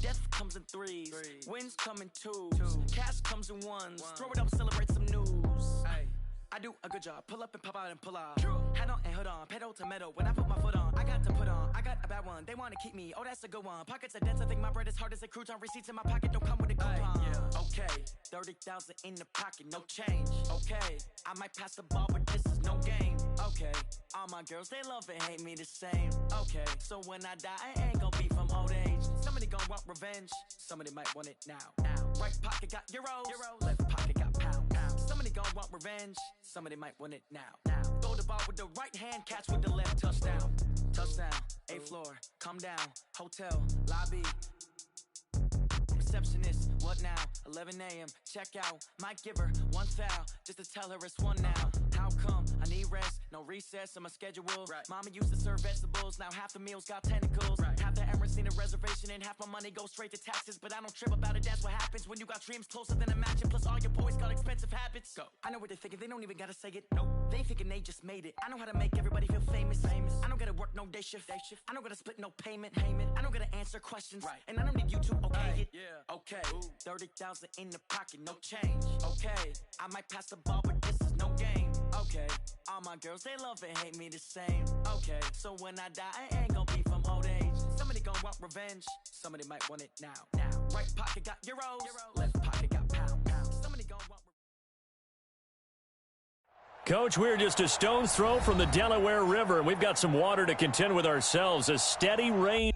Death comes in threes, wins come in twos, cash comes in ones. Throw it up, celebrate some news. I do a good job, pull up and pop out and pull out. Head on and hood on, pedal to metal. When I put my foot on, I got to put on. I got a bad one, they wanna keep me. Oh, that's a good one. Pockets are dense, I think my bread is hard as a crouton. Receipts in my pocket don't come with a coupon. Okay, 30,000 in the pocket, no change. Okay, I might pass the ball, but this is no game. Okay, all my girls, they love and hate me the same. Okay, so when I die, I ain't gon' be from old age. Somebody gon' want revenge, somebody might want it now. Right pocket got euros, left pocket got pounds. Somebody gon' want revenge, somebody might want it now. Throw the ball with the right hand, catch with the left, touchdown. Touchdown, 8th floor, come down, hotel, lobby. Receptionist, what now? 11 a.m., check out. Might give her one foul, just to tell her it's one now. How come? I need rest, no recess on my schedule. Mama used to serve vegetables, now half the meals got tentacles. Half the errands need a reservation and half my money goes straight to taxes. But I don't trip about it, that's what happens when you got dreams closer than a mansion. Plus all your boys got expensive habits. Go. I know what they're thinking, they don't even gotta say it. Nope. They thinking they just made it. I know how to make everybody feel famous. I don't gotta work no day shift. I don't gotta split no payment. I don't gotta answer questions. And I don't need you to okay it. Okay, 30,000 in the pocket, no change. Okay, I might pass the ball, but this is no game. Okay, all my girls, they love and hate me the same. Okay, so when I die, I ain't gon' be from old age. Somebody gon' want revenge, somebody might want it now. Right pocket got euros, left pocket got pounds. Somebody gon' want Coach, we're just a stone's throw from the Delaware River. We've got some water to contend with ourselves. A steady rain.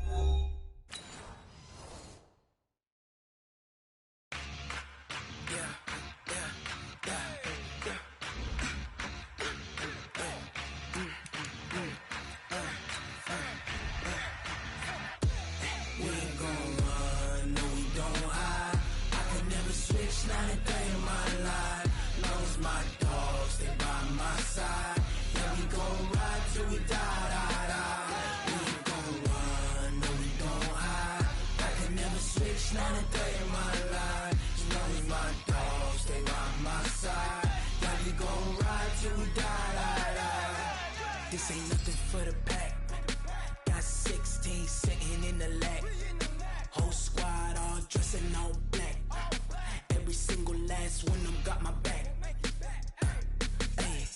This ain't nothing for the pack. Got 16 sitting in the lag. Whole squad all dressing all black. Every single last one of them got my back. Hey,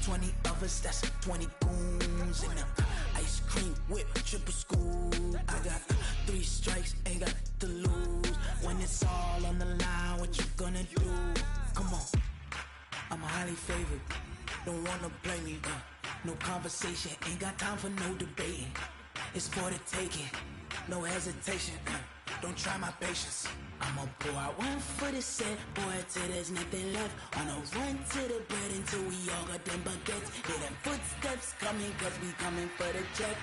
20 of us, that's 20 goons in them. Ice cream whip, triple school. I got 3 strikes, ain't got to lose. When it's all on the line, what you gonna do? Come on, I'm highly favored. Don't wanna play me, no conversation, ain't got time for no debating. It's for the taking, no hesitation. Don't try my patience. I'ma pour out one for the set, boy, till there's nothing left. On a run to the bread until we all got them baguettes. Hear them footsteps coming, cause we coming for the check.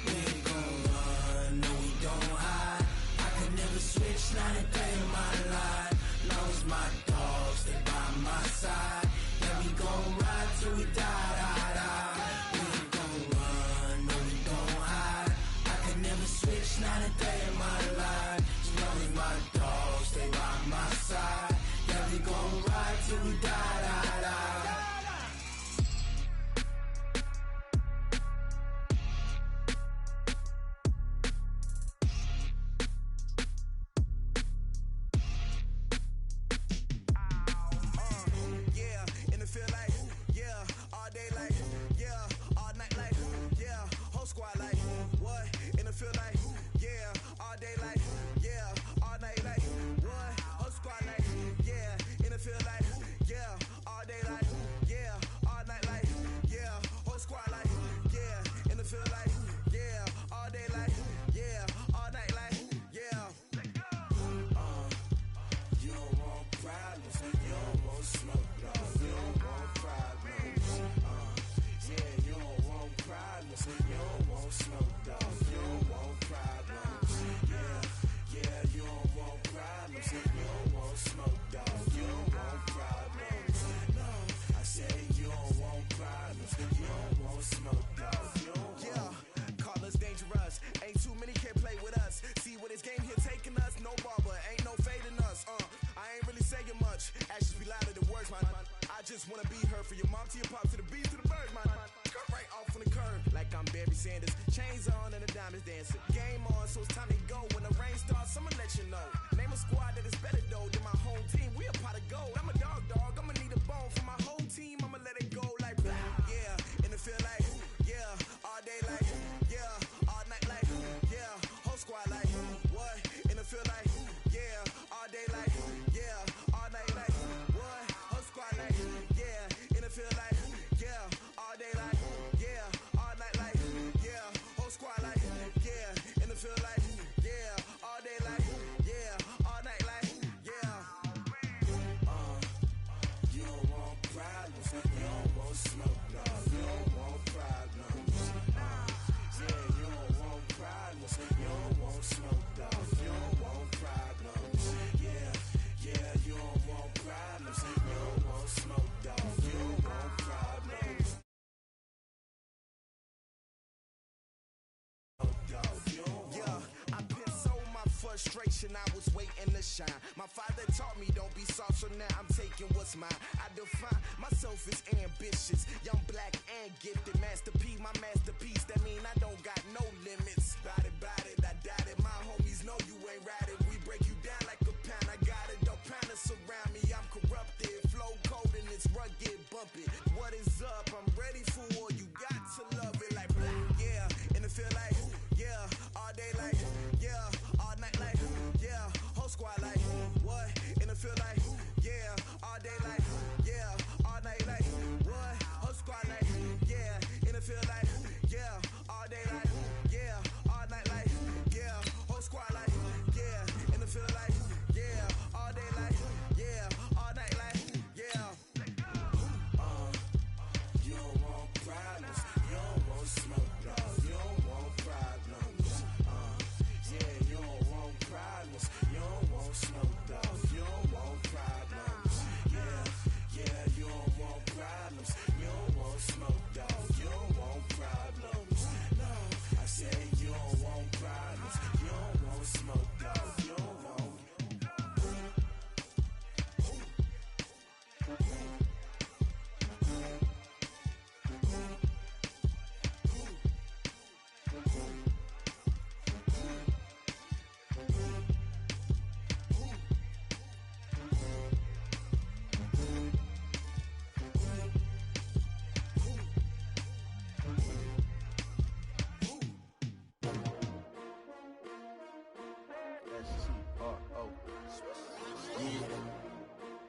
We ain't gon' run, no we don't hide. I could never switch, not a day in my life. Long as my dogs, stay by my side. Yeah, we gon' ride till we die. We ain't gon' run, no we don't hide. I could never switch, not a day in my life. As long as my dogs stay by my side. Yeah, we gon' ride till we die. frustration, I was waiting to shine. My father taught me don't be soft, so now I'm taking what's mine. I define myself as ambitious, young, black, and gifted. Master P, my masterpiece, that mean I don't got no limits. Bout it, I doubt it. My homies know you ain't ratted. We break you down like a pound. I got it, don't pound to surround me. I'm corrupted, flow cold and it's rugged, bumpy. What is up? I'm ready for war. You got to love it like yeah, and it feel like yeah, all day like yeah, all night like yeah, whole squad like what? And it feel like yeah, all day like yeah, all night like what? Whole squad like yeah, and it feel like yeah, all day like yeah, all night like yeah, whole squad like yeah, and it feel like yeah, all day like yeah, all night like yeah. You don't want problems, you don't want smoke, no, you don't want problems. Yeah, you don't want problems, you don't want smoke, no, you don't want problems. Yeah, you don't want problems, you don't want smoke, no, you don't want problems. No, I said you don't want problems, you don't want smoke, no, you don't want.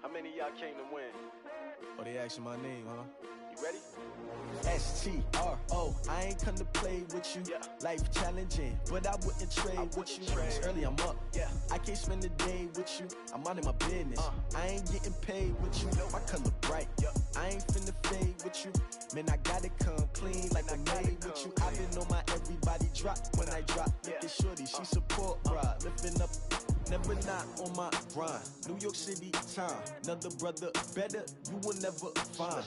How many of y'all came to win? Oh, they asking my name, huh? You ready? STRO, I ain't come to play with you. Yeah. Life challenging, but I wouldn't trade with you. trade. Early I'm up. Yeah. I can't spend the day with you. I'm minding my business. I ain't getting paid with you. My color bright. Yeah. I ain't finna fade with you. Man, I gotta come clean like I made with you. I've been on my everybody drop when I drop. Look at shorty, she support, bruh. Lifting up. Never not on my grind. New York City time. Another brother better, you will never find.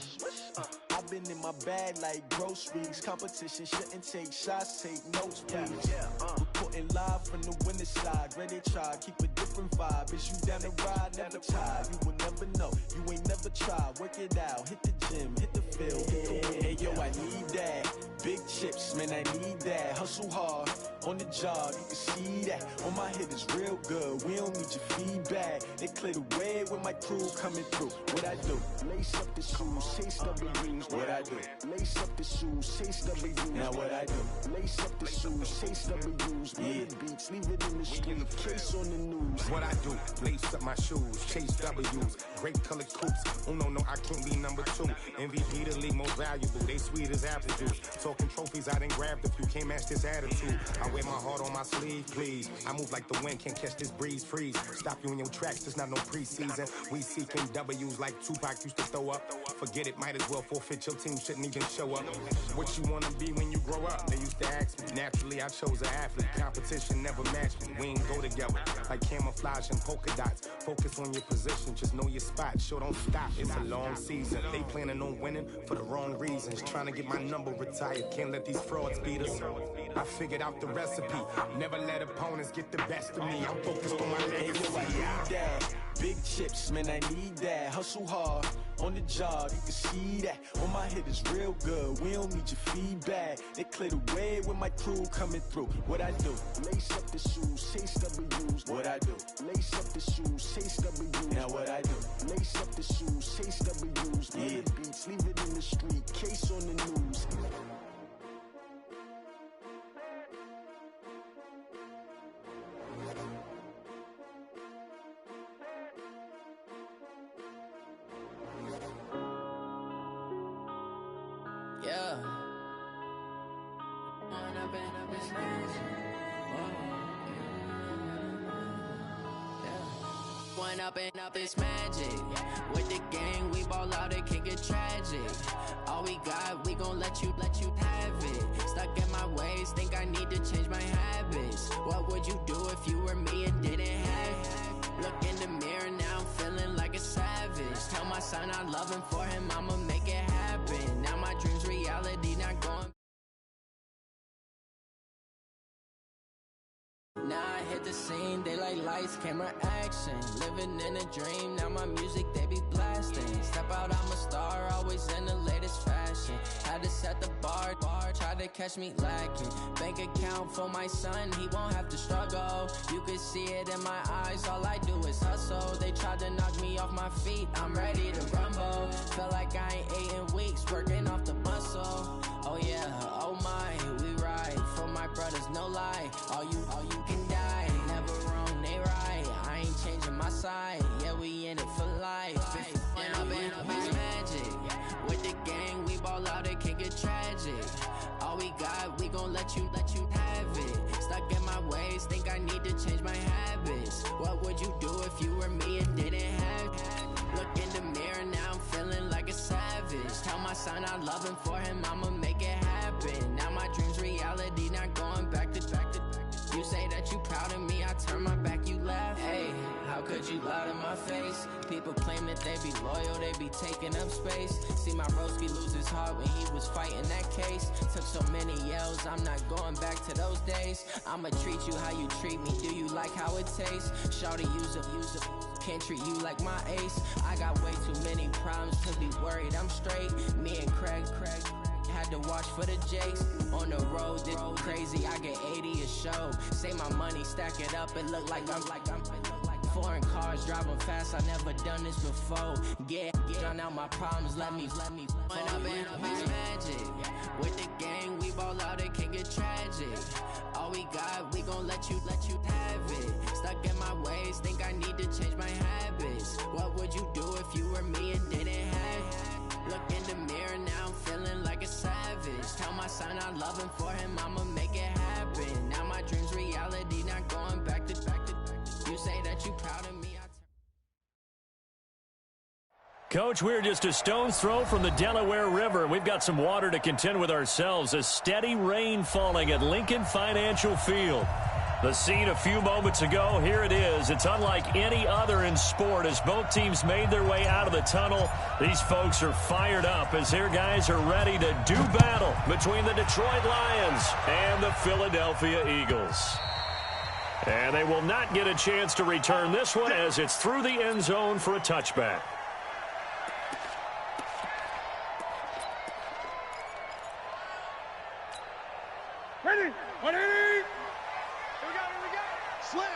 I've been in my bag like groceries. Competition shouldn't take shots, take notes, please. Reporting live from the winning side. Ready to try, keep a different vibe. Is you down the ride, never tired. You will never know, you ain't never tried. Work it out, hit the gym, hit the field, hit the win. Hey yo, I need that. Big chips, man, I need that. Hustle hard, on the job, you can see that. On my hit is real good, we don't need your feedback. They clear the way with my crew coming through. What I do? Lace up the shoes, chase W's. What I do? Lace up the shoes, chase W's. Now what I do? Lace up the shoes, chase W's. Yeah, beats, leave it in the street, case on the news. What I do? Lace up my shoes, chase W's. Great colored coops. Oh no, I can't be number two. MVP the league most valuable. They sweet as apple juice. Talking trophies, I done grabbed a few. Can't match this attitude. I wear my heart on my sleeve, please. I move like the wind, can't catch this breeze. Freeze. Stop you in your tracks. There's not no preseason. We seeking W's like Tupac used to throw up. Forget it, might as well forfeit. Your team shouldn't even show up. What you wanna be when you grow up? They used to ask me. Naturally, I chose an athlete. Competition never matched me. We ain't go together like camouflage and polka dots. Focus on your position, just know your spot. Sure, don't stop. It's a long season. They planning on winning for the wrong reasons. Trying to get my number retired. Can't let these frauds beat us. I figured out the recipe. Never let opponents get the best of me. I'm focused on my legacy. I need that. Big chips, man, I need that. Hustle hard, on the job, you can see that. On my hit is real good, we don't need your feedback. They clear the way with my crew coming through. What I do? Lace up the shoes, chase W's. What I do? Lace up the shoes, chase W's. Now what I do? Lace up the shoes, chase W's. Yeah, beats, leave it in the street, case on the news. Yeah. One up and up is magic. With the gang, we ball out, it can get tragic. All we got, we gon' let you have it. Stuck in my ways, think I need to change my habits. What would you do if you were me and didn't have it? Look in the mirror, now I'm feeling like a savage. Tell my son I love him, for him I'ma make it happen. Now my dreams reality, not going Now I hit the scene, they like lights, camera, action. Living in a dream, now my music they be blasting. Step out, I'm a star, always in the latest fashion. Had to set the bar, try to catch me lacking. Bank account for my son, he won't have to struggle. You can see it in my eyes, all I do is hustle. They tried to knock me off my feet, I'm ready to rumble. Felt like I ain't ate in weeks, working off the muscle. Oh yeah, oh my, we ride for my brothers, no lie. All you can die, never wrong, they right. I ain't changing my side, yeah, we in it for life. And I've been magic. With the gang, we ball out, it can get tragic. All we got, we gon' let you have it. Stuck in my ways, think I need to change my habits. What would you do if you were me and didn't have it? Look in the mirror, now I'm feeling like a savage. Tell my son I love him, for him I'ma make it happen. Now my dream's reality, not going back to. You say that you proud of me, I turn my back, you laugh. Hey, how could you lie to my face? People claim that they be loyal, they be taking up space. See my broski lose his heart when he was fighting that case. Took so many yells, I'm not going back to those days. I'ma treat you how you treat me, do you like how it tastes? Shawty, use a can't treat you like my ace. I got way too many problems to be worried, I'm straight. Me and Craig had to watch for the Jakes. On the road, this crazy, I get 80 a show. Say my money, stack it up, it look like I'm foreign cars, driving fast, I never done this before. Get drown out my problems, let me When I've been magic. With the gang, we ball out, it can get tragic. All we got, we gon' let you have it. Stuck in my ways, think I need to change my habits. What would you do if you were me and didn't have it? Look in the mirror, now I'm feeling like a savage. Tell my son I love him, for him I'ma make it happen. Now my dream's reality, not going back to. You say that you proud of me, Coach, we're just a stone's throw from the Delaware River. We've got some water to contend with ourselves. A steady rain falling at Lincoln Financial Field. The scene a few moments ago, here it is. It's unlike any other in sport as both teams made their way out of the tunnel. These folks are fired up as their guys are ready to do battle between the Detroit Lions and the Philadelphia Eagles. And they will not get a chance to return this one as it's through the end zone for a touchback. Ready? Ready? Here we go. Slam.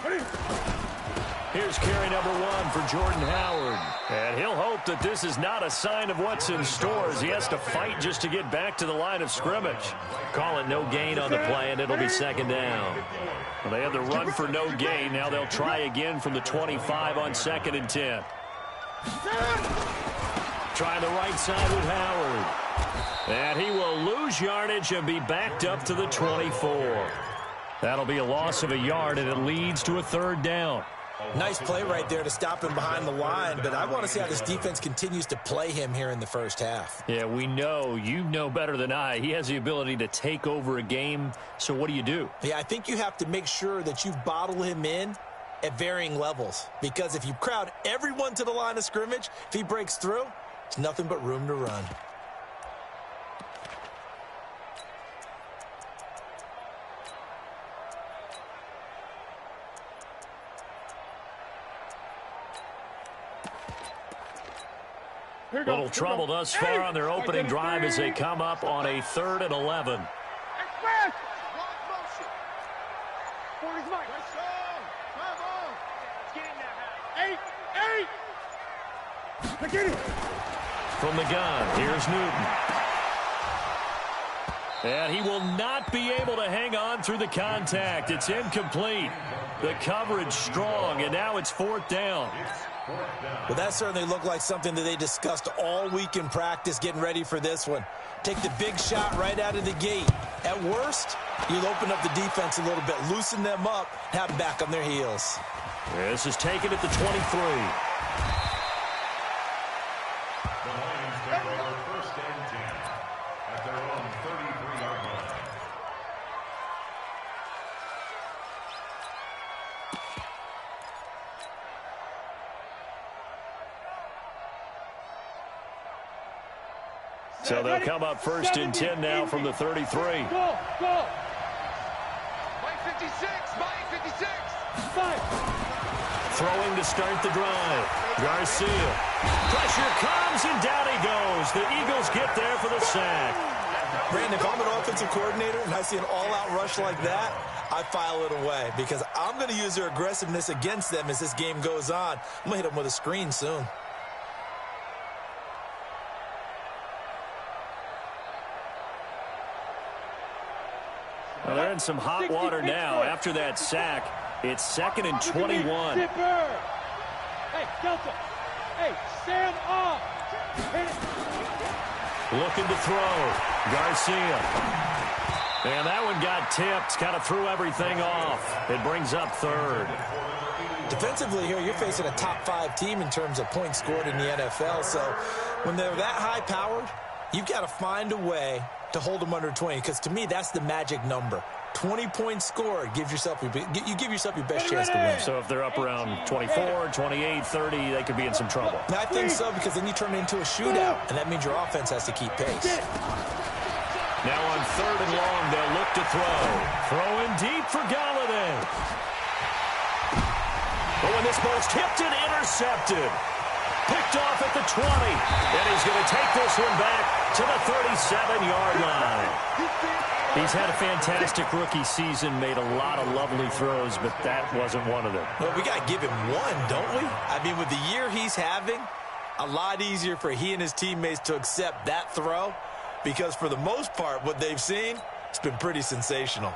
Ready? Here's carry number 1 for Jordan Howard. And he'll hope that this is not a sign of what's in store as he has to fight just to get back to the line of scrimmage. Call it no gain on the play, and it'll be second down. Well, they had the run for no gain. Now they'll try again from the 25 on 2nd and 10. Try the right side with Howard. And he will lose yardage and be backed up to the 24. That'll be a loss of a yard, and it leads to a third down. Nice play right there to stop him behind the line, but I want to see how this defense continues to play him here in the first half. Yeah, we know. You know better than I. He has the ability to take over a game, so what do? Yeah, I think you have to make sure that you bottle him in at varying levels, because if you crowd everyone to the line of scrimmage, if he breaks through, it's nothing but room to run. Little trouble thus far on their opening drive as they come up on a 3rd and 11. From the gun, here's Newton. And he will not be able to hang on through the contact. It's incomplete. The coverage strong, and now it's 4th down. Well, that certainly looked like something that they discussed all week in practice getting ready for this one. Take the big shot right out of the gate. At worst, you'll open up the defense a little bit, loosen them up, have them back on their heels. This is taken at the 23. The Lions take over 1st and 10 at their own 33-yard line. So they'll come up first and 10 now from the 33. Go. Mike 56. Mike 56. Throwing to start the drive. Garcia. Pressure comes, and down he goes. The Eagles get there for the sack. Brandon, if I'm an offensive coordinator and I see an all-out rush like that, I file it away because I'm going to use their aggressiveness against them as this game goes on. I'm going to hit them with a screen soon. Well, they're in some hot water now. After that sack, it's 2nd and 21. Hey, Delta. Hey, Sam off. Looking to throw. Garcia. And that one got tipped. Kind of threw everything off. It brings up 3rd. Defensively here, you're facing a top 5 team in terms of points scored in the NFL. So when they're that high-powered, you've got to find a way to hold them under 20, because to me, that's the magic number. 20 points scored gives yourself you give yourself your best chance to win. So if they're up around 24, 28, 30, they could be in some trouble. I think so, because then you turn it into a shootout, and that means your offense has to keep pace. Now on 3rd and long, they'll look to throw. Throwing deep for Galladay. But when this ball's tipped and intercepted. Picked off at the 20. And he's going to take this one back to the 37-yard line. He's had a fantastic rookie season, made a lot of lovely throws, but that wasn't one of them. Well, we got to give him one, don't we? I mean, with the year he's having, a lot easier for he and his teammates to accept that throw, because for the most part, what they've seen, it's been pretty sensational.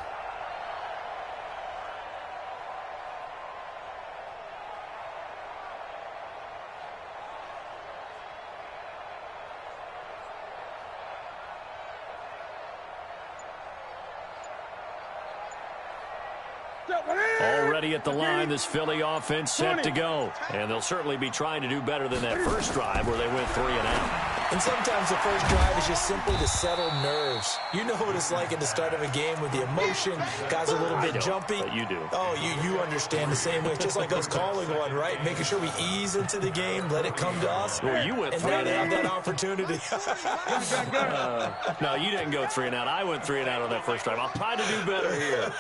Already at the line, this Philly offense set to go. And they'll certainly be trying to do better than that first drive where they went 3 and out. And sometimes the first drive is just simply to settle nerves. You know what it's like at the start of a game with the emotion. Guys are a little bit jumpy. But you do. Oh, you understand the same way. It's just like us calling one, right? Making sure we ease into the game, let it come to us. Well, you went and 3 now and they out. have that opportunity. No, you didn't go 3 and out. I went 3 and out on that first drive. I'll try to do better here.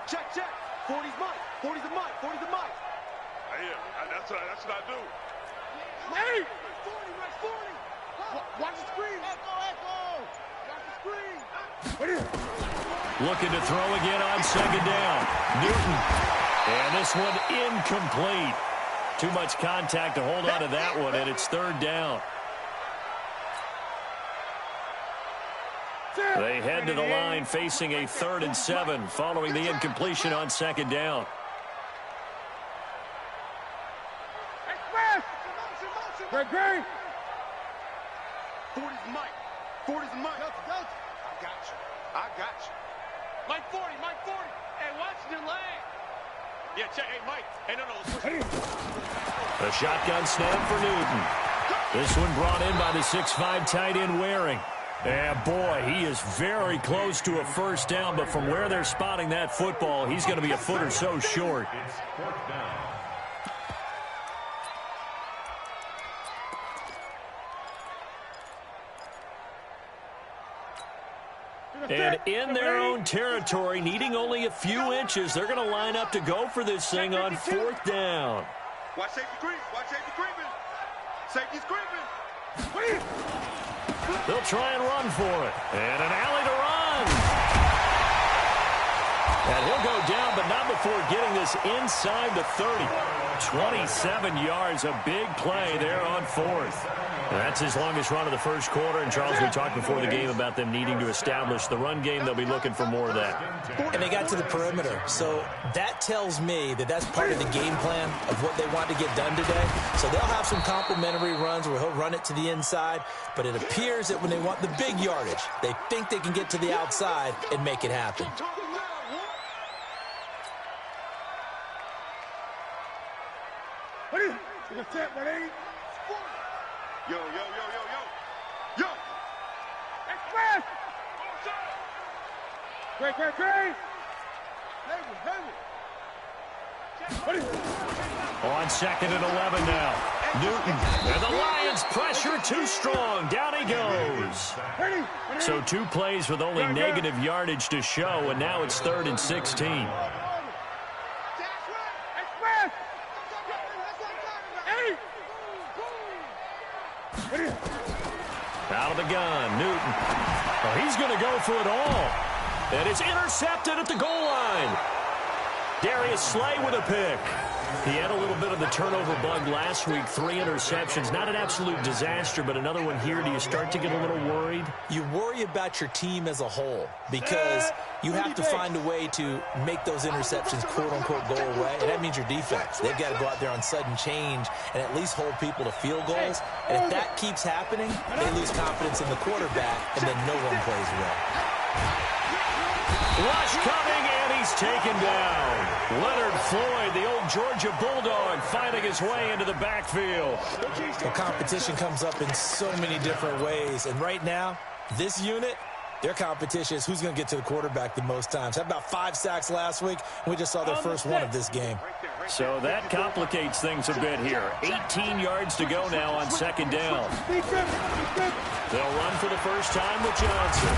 Check. 40's mine. 40's a mine. 40's a mine. That's what I do. Hey! 40. Watch the screen. Echo. Watch the screen. Looking to throw again on 2nd down. Newton. And this one incomplete. Too much contact to hold on to that one, and it's 3rd down. They head to the line facing a 3rd and 7 following the incompletion on 2nd down. Great. 40's Mike. 40's Mike. I got you. Mike 40. Hey, watch your leg. Yeah, check. Hey, Mike. Hey, no. A shotgun snap for Newton. This one brought in by the 6'5" tight end Waring. And boy, he is very close to a first down, but from where they're spotting that football, he's going to be a foot or so short. It's 4th down. And in their own territory, needing only a few inches, they're going to line up to go for this thing on 4th down. Watch safety creep. Safety's creeping. They'll try and run for it. And an alley to run. And he'll go down, but not before getting this inside the 30. 27 yards, a big play there on 4th. And that's his longest run of the first quarter. And, Charles, we talked before the game about them needing to establish the run game. They'll be looking for more of that. And they got to the perimeter. So that tells me that that's part of the game plan of what they want to get done today. So they'll have some complimentary runs where he'll run it to the inside. But it appears that when they want the big yardage, they think they can get to the outside and make it happen. Yo. Express! Great. On 2nd and 11 now. Newton. And the Lions Lions pressure too strong. Down he goes. So 2 plays with only negative yardage to show, and now it's 3rd and 16. Out of the gun, Newton. Oh, he's going to go for it all. And it's intercepted at the goal line. Darius Slay with a pick. He had a little bit of the turnover bug last week. 3 interceptions. Not an absolute disaster, but another one here. Do you start to get a little worried? You worry about your team as a whole because you have to find a way to make those interceptions quote-unquote go away, and that means your defense. They've got to go out there on sudden change and at least hold people to field goals. And if that keeps happening, they lose confidence in the quarterback, and then no one plays well. Rush coming, and he's taken down. Leonard Floyd, the old Georgia Bulldog, finding his way into the backfield. The competition comes up in so many different ways, and right now, this unit, their competition is who's going to get to the quarterback the most times. Had about 5 sacks last week. We just saw their first one of this game. So that complicates things a bit here. 18 yards to go now on 2nd down. They'll run for the first time with Johnson.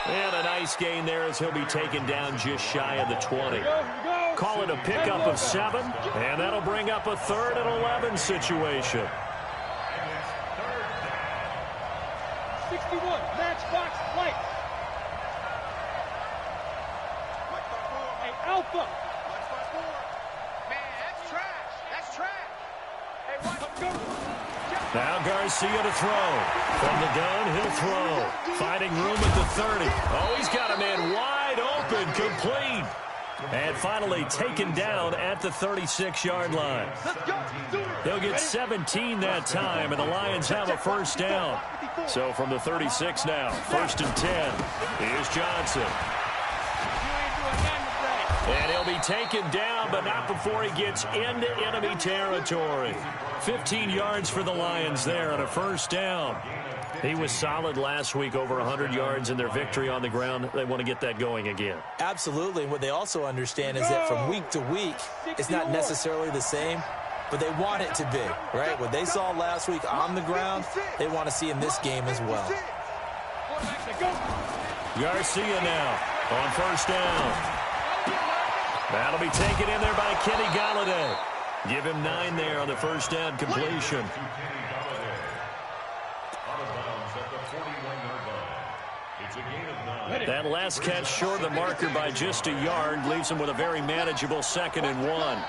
And a nice gain there as he'll be taken down just shy of the 20. Call it a pickup of 7, and that'll bring up a 3rd and 11 situation. 61, matchbox light. Hey, Alpha. Man, that's trash. That's trash. Hey, watch go. Now Garcia to throw. From the gun, he'll throw. Finding room at the 30. Oh, he's got a man wide open, complete. And finally taken down at the 36-yard line. They'll get 17 that time, and the Lions have a first down. So from the 36 now, 1st and 10. Here's Johnson. And he'll be taken down, but not before he gets into enemy territory. 15 yards for the Lions there on a first down. He was solid last week, over 100 yards in their victory on the ground. They want to get that going again. Absolutely. And what they also understand is that from week to week, it's not necessarily the same, but they want it to be, right? What they saw last week on the ground, they want to see in this game as well. Garcia now on first down. That'll be taken in there by Kenny Galladay. Give him 9 there on the first down completion. That last catch short of the marker by just a yard leaves him with a very manageable 2nd and 1.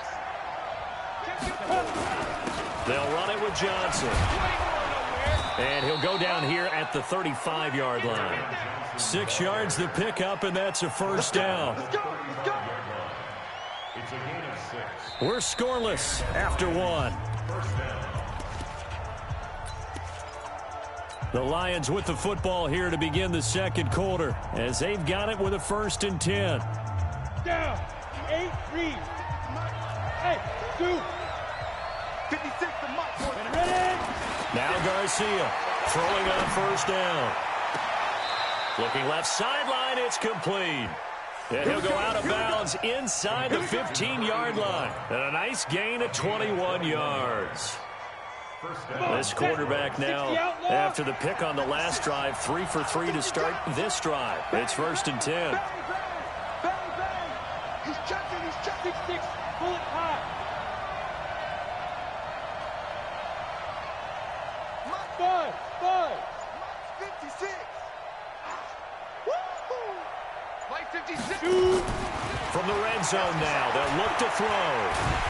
They'll run it with Johnson. And he'll go down here at the 35-yard line. 6 yards the pickup, and that's a first down. We're scoreless after 1. The Lions with the football here to begin the 2nd quarter as they've got it with a 1st and 10. Down. 8 read. Hey, 2. 56 to Mike. Ready? Now Garcia throwing on first down. Looking left sideline, it's complete. And he'll go out of bounds inside the 15-yard line. And a nice gain of 21 yards. This quarterback now, after the pick on the last drive, 3 for 3 to start this drive. It's 1st and 10. He's checking, he's checking. 6, bullet high. 5. 56. Woo! Mike 56. From the red zone now, they'll look to throw.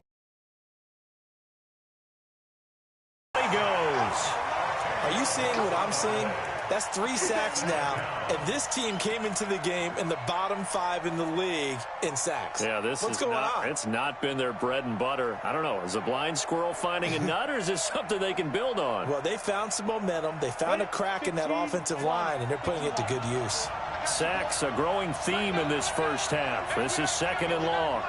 He goes. Are you seeing what I'm seeing? That's 3 sacks now, and this team came into the game in the bottom 5 in the league in sacks. Yeah, what's going on? It's not been their bread and butter. I don't know. Is a blind squirrel finding a nut, or is this something they can build on? Well, they found some momentum. They found a crack in that offensive line, and they're putting it to good use. Sacks, a growing theme in this first half. This is 2nd and long.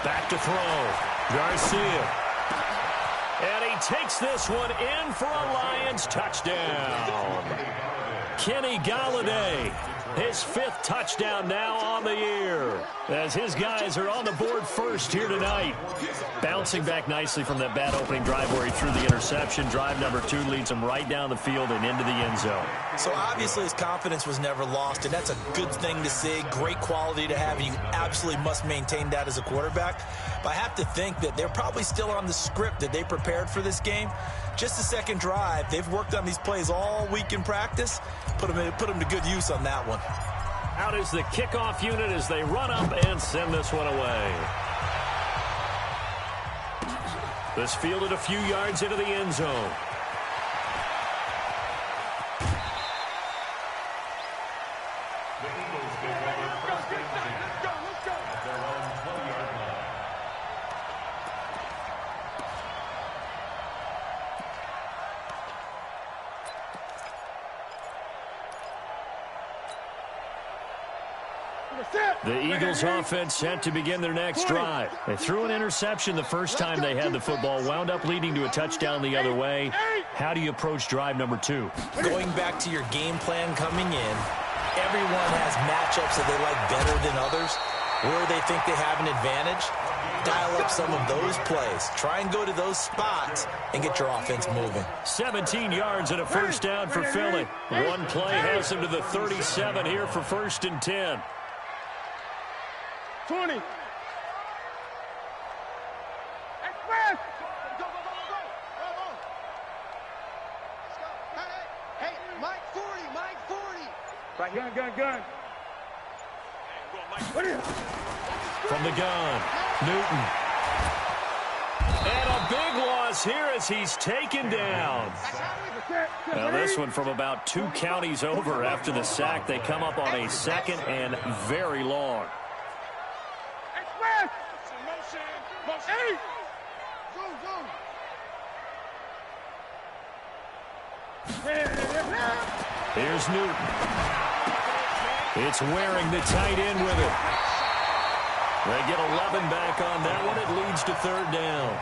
Back to throw. Garcia. And he takes this one in for a Lions touchdown. Kenny Galladay His 5th touchdown now on the year, as his guys are on the board first here tonight. Bouncing back nicely from that bad opening drive where he threw the interception. Drive number 2 leads him right down the field and into the end zone. So obviously his confidence was never lost, and that's a good thing to see. Great quality to have, and you absolutely must maintain that as a quarterback. But I have to think that they're probably still on the script that they prepared for this game. Just the second drive, they've worked on these plays all week in practice. Put them to good use on that one. Out is the kickoff unit as they run up and send this one away. This fielded a few yards into the end zone. The Eagles offense set to begin their next drive. They threw an interception the first time they had the football, wound up leading to a touchdown the other way. How do you approach drive number 2? Going back to your game plan coming in, everyone has matchups that they like better than others, where they think they have an advantage. Dial up some of those plays. Try and go to those spots and get your offense moving. 17 yards and a first down for Philly. One play has them to the 37 here for 1st and 10. 20. Express! Go, go, go, go, go. Let's go. Hey, Mike 40, Mike 40. Right here. Gun. From the gun, Newton. And a big loss here as he's taken down. Now this one from about 2 counties over after the sack. They come up on a 2nd and very long. Hey! Here's Newton. It's Waring, the tight end, with it. They get 11 back on that one. It leads to 3rd down.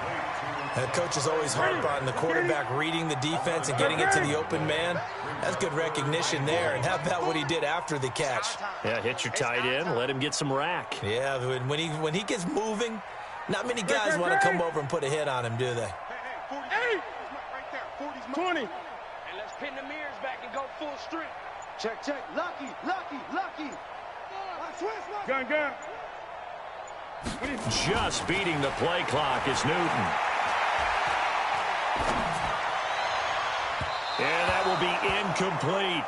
The coaches always harp on the quarterback reading the defense and getting it to the open man. That's good recognition there. And how about what he did after the catch? Yeah, hit your tight end, let him get some rack. Yeah, when he gets moving, not many guys want to come over and put a hit on him, do they? Hey! Right there, 20. And let's pin the mirrors back and go full strength. Check. Lucky. Gun. Just beating the play clock is Newton. And that will be incomplete.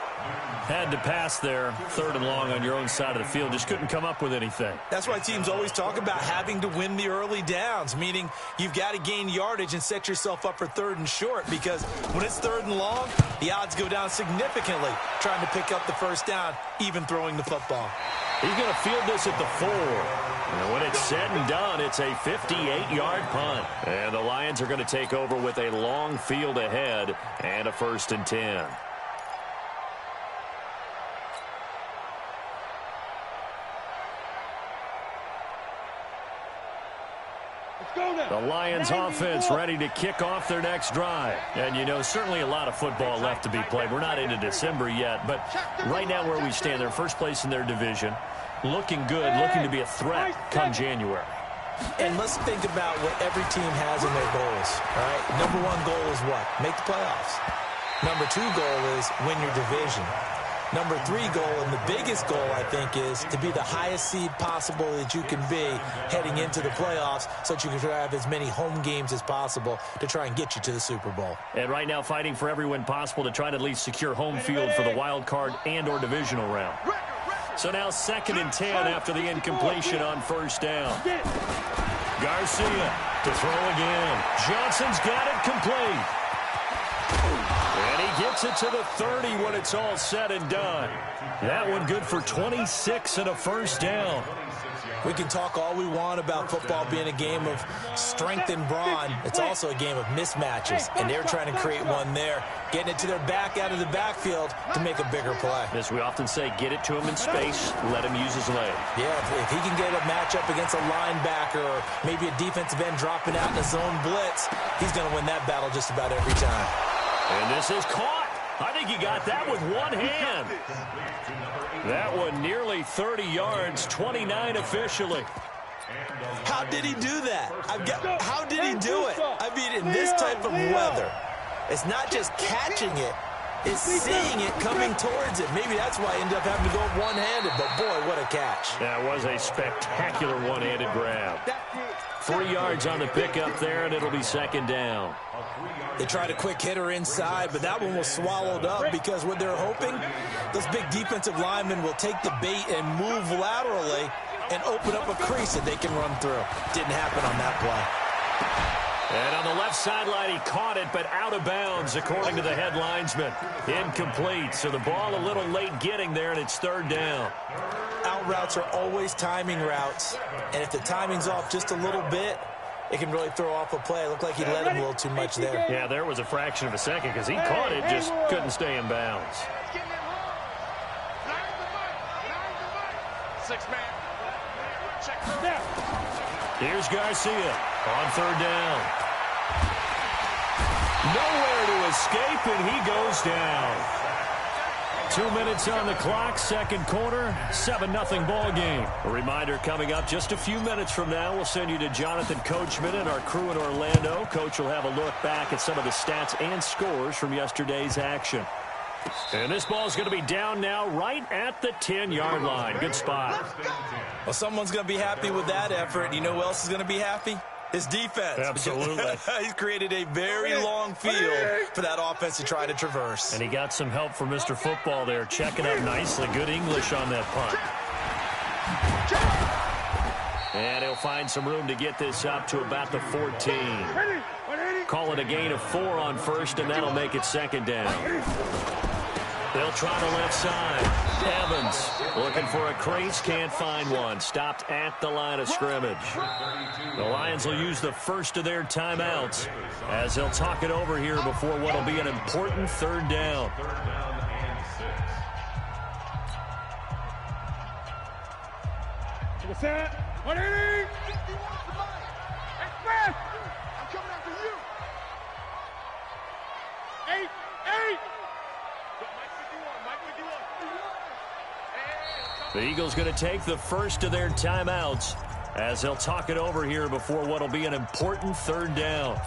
Had to pass there. 3rd and long on your own side of the field. Just couldn't come up with anything. That's why teams always talk about having to win the early downs, meaning you've got to gain yardage and set yourself up for 3rd and short, because when it's 3rd and long, the odds go down significantly trying to pick up the first down, even throwing the football. He's going to field this at the 4. And when it's said and done, it's a 58-yard punt. And the Lions are going to take over with a long field ahead and a 1st and 10. The Lions offense ready to kick off their next drive. And, you know, certainly a lot of football left to be played. We're not into December yet, but right now where we stand, they're first place in their division. Looking good, looking to be a threat come January. And let's think about what every team has in their goals, all right? Number 1 goal is what? Make the playoffs. Number 2 goal is win your division. Number 3 goal, and the biggest goal, I think, is to be the highest seed possible that you can be heading into the playoffs so that you can have as many home games as possible to try and get you to the Super Bowl. And right now fighting for every win possible to try to at least secure home field for the wild card and or divisional round. So now 2nd and 10 after the incompletion on 1st down. Garcia to throw again. Johnson's got it complete. And he gets it to the 30 when it's all said and done. That one good for 26 and a first down. We can talk all we want about football being a game of strength and brawn. It's also a game of mismatches, and they're trying to create one there, getting it to their back out of the backfield to make a bigger play. As we often say, get it to him in space, let him use his leg. Yeah, if he can get a matchup against a linebacker or maybe a defensive end dropping out in a zone blitz, he's going to win that battle just about every time. And this is caught. I think he got that with one hand. That one nearly 30 yards, 29 officially. How did he do that? How did he do it? I mean, in this type of weather, it's not just catching it, it's seeing it coming towards it. Maybe that's why he ended up having to go one-handed, but boy, what a catch. That was a spectacular one-handed grab. 3 yards on the pickup there, and it'll be second down. They tried a quick hitter inside, but that one was swallowed up because what they're hoping, those big defensive linemen will take the bait and move laterally and open up a crease that they can run through. Didn't happen on that play. And on the left sideline, he caught it, but out of bounds, according to the head linesman. Incomplete, so the ball a little late getting there, and it's third down. Out routes are always timing routes, and if the timing's off just a little bit, it can really throw off a play. It looked like he let him a little too much there. Yeah, there was a fraction of a second because he caught it, just couldn't stay in bounds. 6-man. Check. Here's Garcia on third down. Nowhere to escape, and he goes down. 2 minutes on the clock, second quarter, 7-0 ball game. A reminder coming up just a few minutes from now, we'll send you to Jonathan Coachman and our crew in Orlando. Coach will have a look back at some of the stats and scores from yesterday's action. And this ball's going to be down now right at the 10-yard line. Good spot. Well, someone's going to be happy with that effort. You know who else is going to be happy? His defense. Absolutely. He's created a very long field for that offense to try to traverse. And he got some help from Mr. Football there, checking up nicely. Good English on that punt. And he'll find some room to get this up to about the 14. Call it a gain of 4 on first, and that'll make it second down. They'll try the left side. Evans looking for a crease, can't find one. Stopped at the line of scrimmage. The Lions will use the first of their timeouts as they'll talk it over here before what will be an important third down. Set. 180. Express. I'm coming after you. 8. The Eagles going to take the first of their timeouts as they'll talk it over here before what will be an important third down.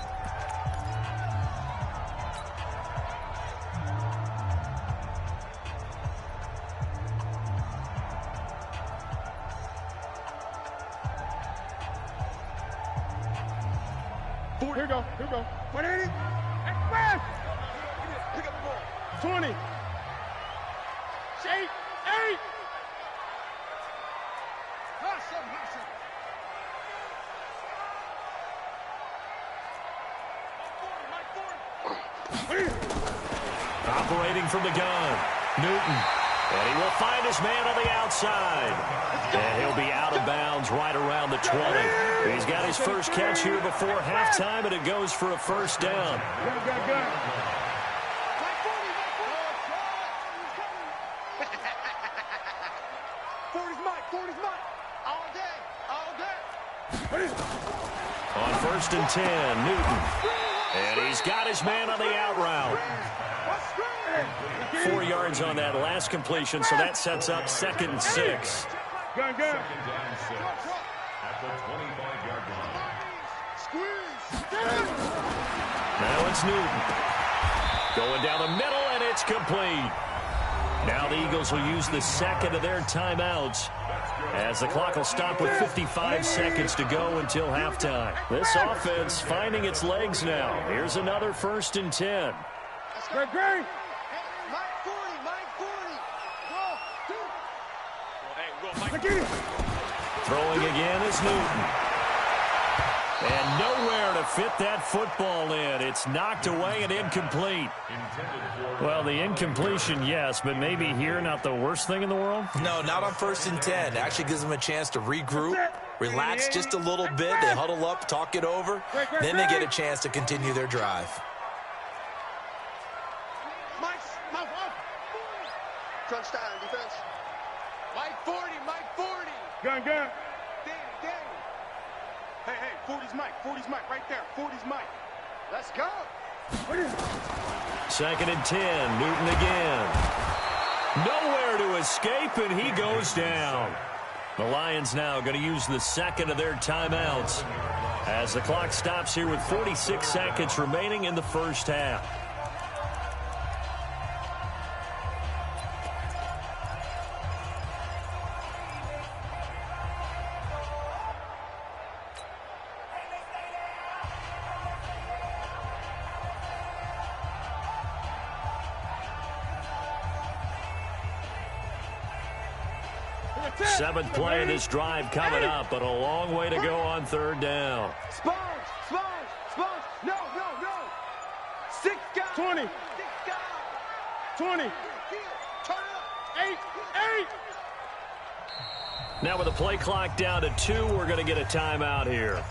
Here we go. 180. Express. Pick up the ball. 20. 8. Operating from the gun, Newton. And he will find his man on the outside. And he'll be out of bounds right around the 20. He's got his first catch here before halftime, and it goes for a first down. Good. On first and 10, Newton. And he's got his man on the out route. 4 yards on that last completion, so that sets up second and 6. Good. Second down 6 at the 25-yard line. Now it's Newton. Going down the middle, and it's complete. Now the Eagles will use the second of their timeouts as the clock will stop with 55 seconds to go until halftime. This offense finding its legs now. Here's another first and 10. Great. Throwing again is Newton. And nowhere to fit that football in. It's knocked away and incomplete. Well, the incompletion, yes, but maybe here not the worst thing in the world? No, not on first and 10. Actually gives them a chance to regroup, relax just a little bit. They huddle up, talk it over. Then they get a chance to continue their drive. Crunch down, defense. Mike 40. Gun. Danny. Hey, 40's Mike, right there. 40's Mike. Let's go. 2nd and 10. Newton again. Nowhere to escape, and he goes down. The Lions now going to use the second of their timeouts as the clock stops here with 46 seconds remaining in the first half. Seventh play of this drive coming up, but a long way to go on 3rd down. Sponge! No! 6 guys! 20! 6 guys! 20! Turn up! 8! Now with the play clock down to 2, we're going to get a timeout here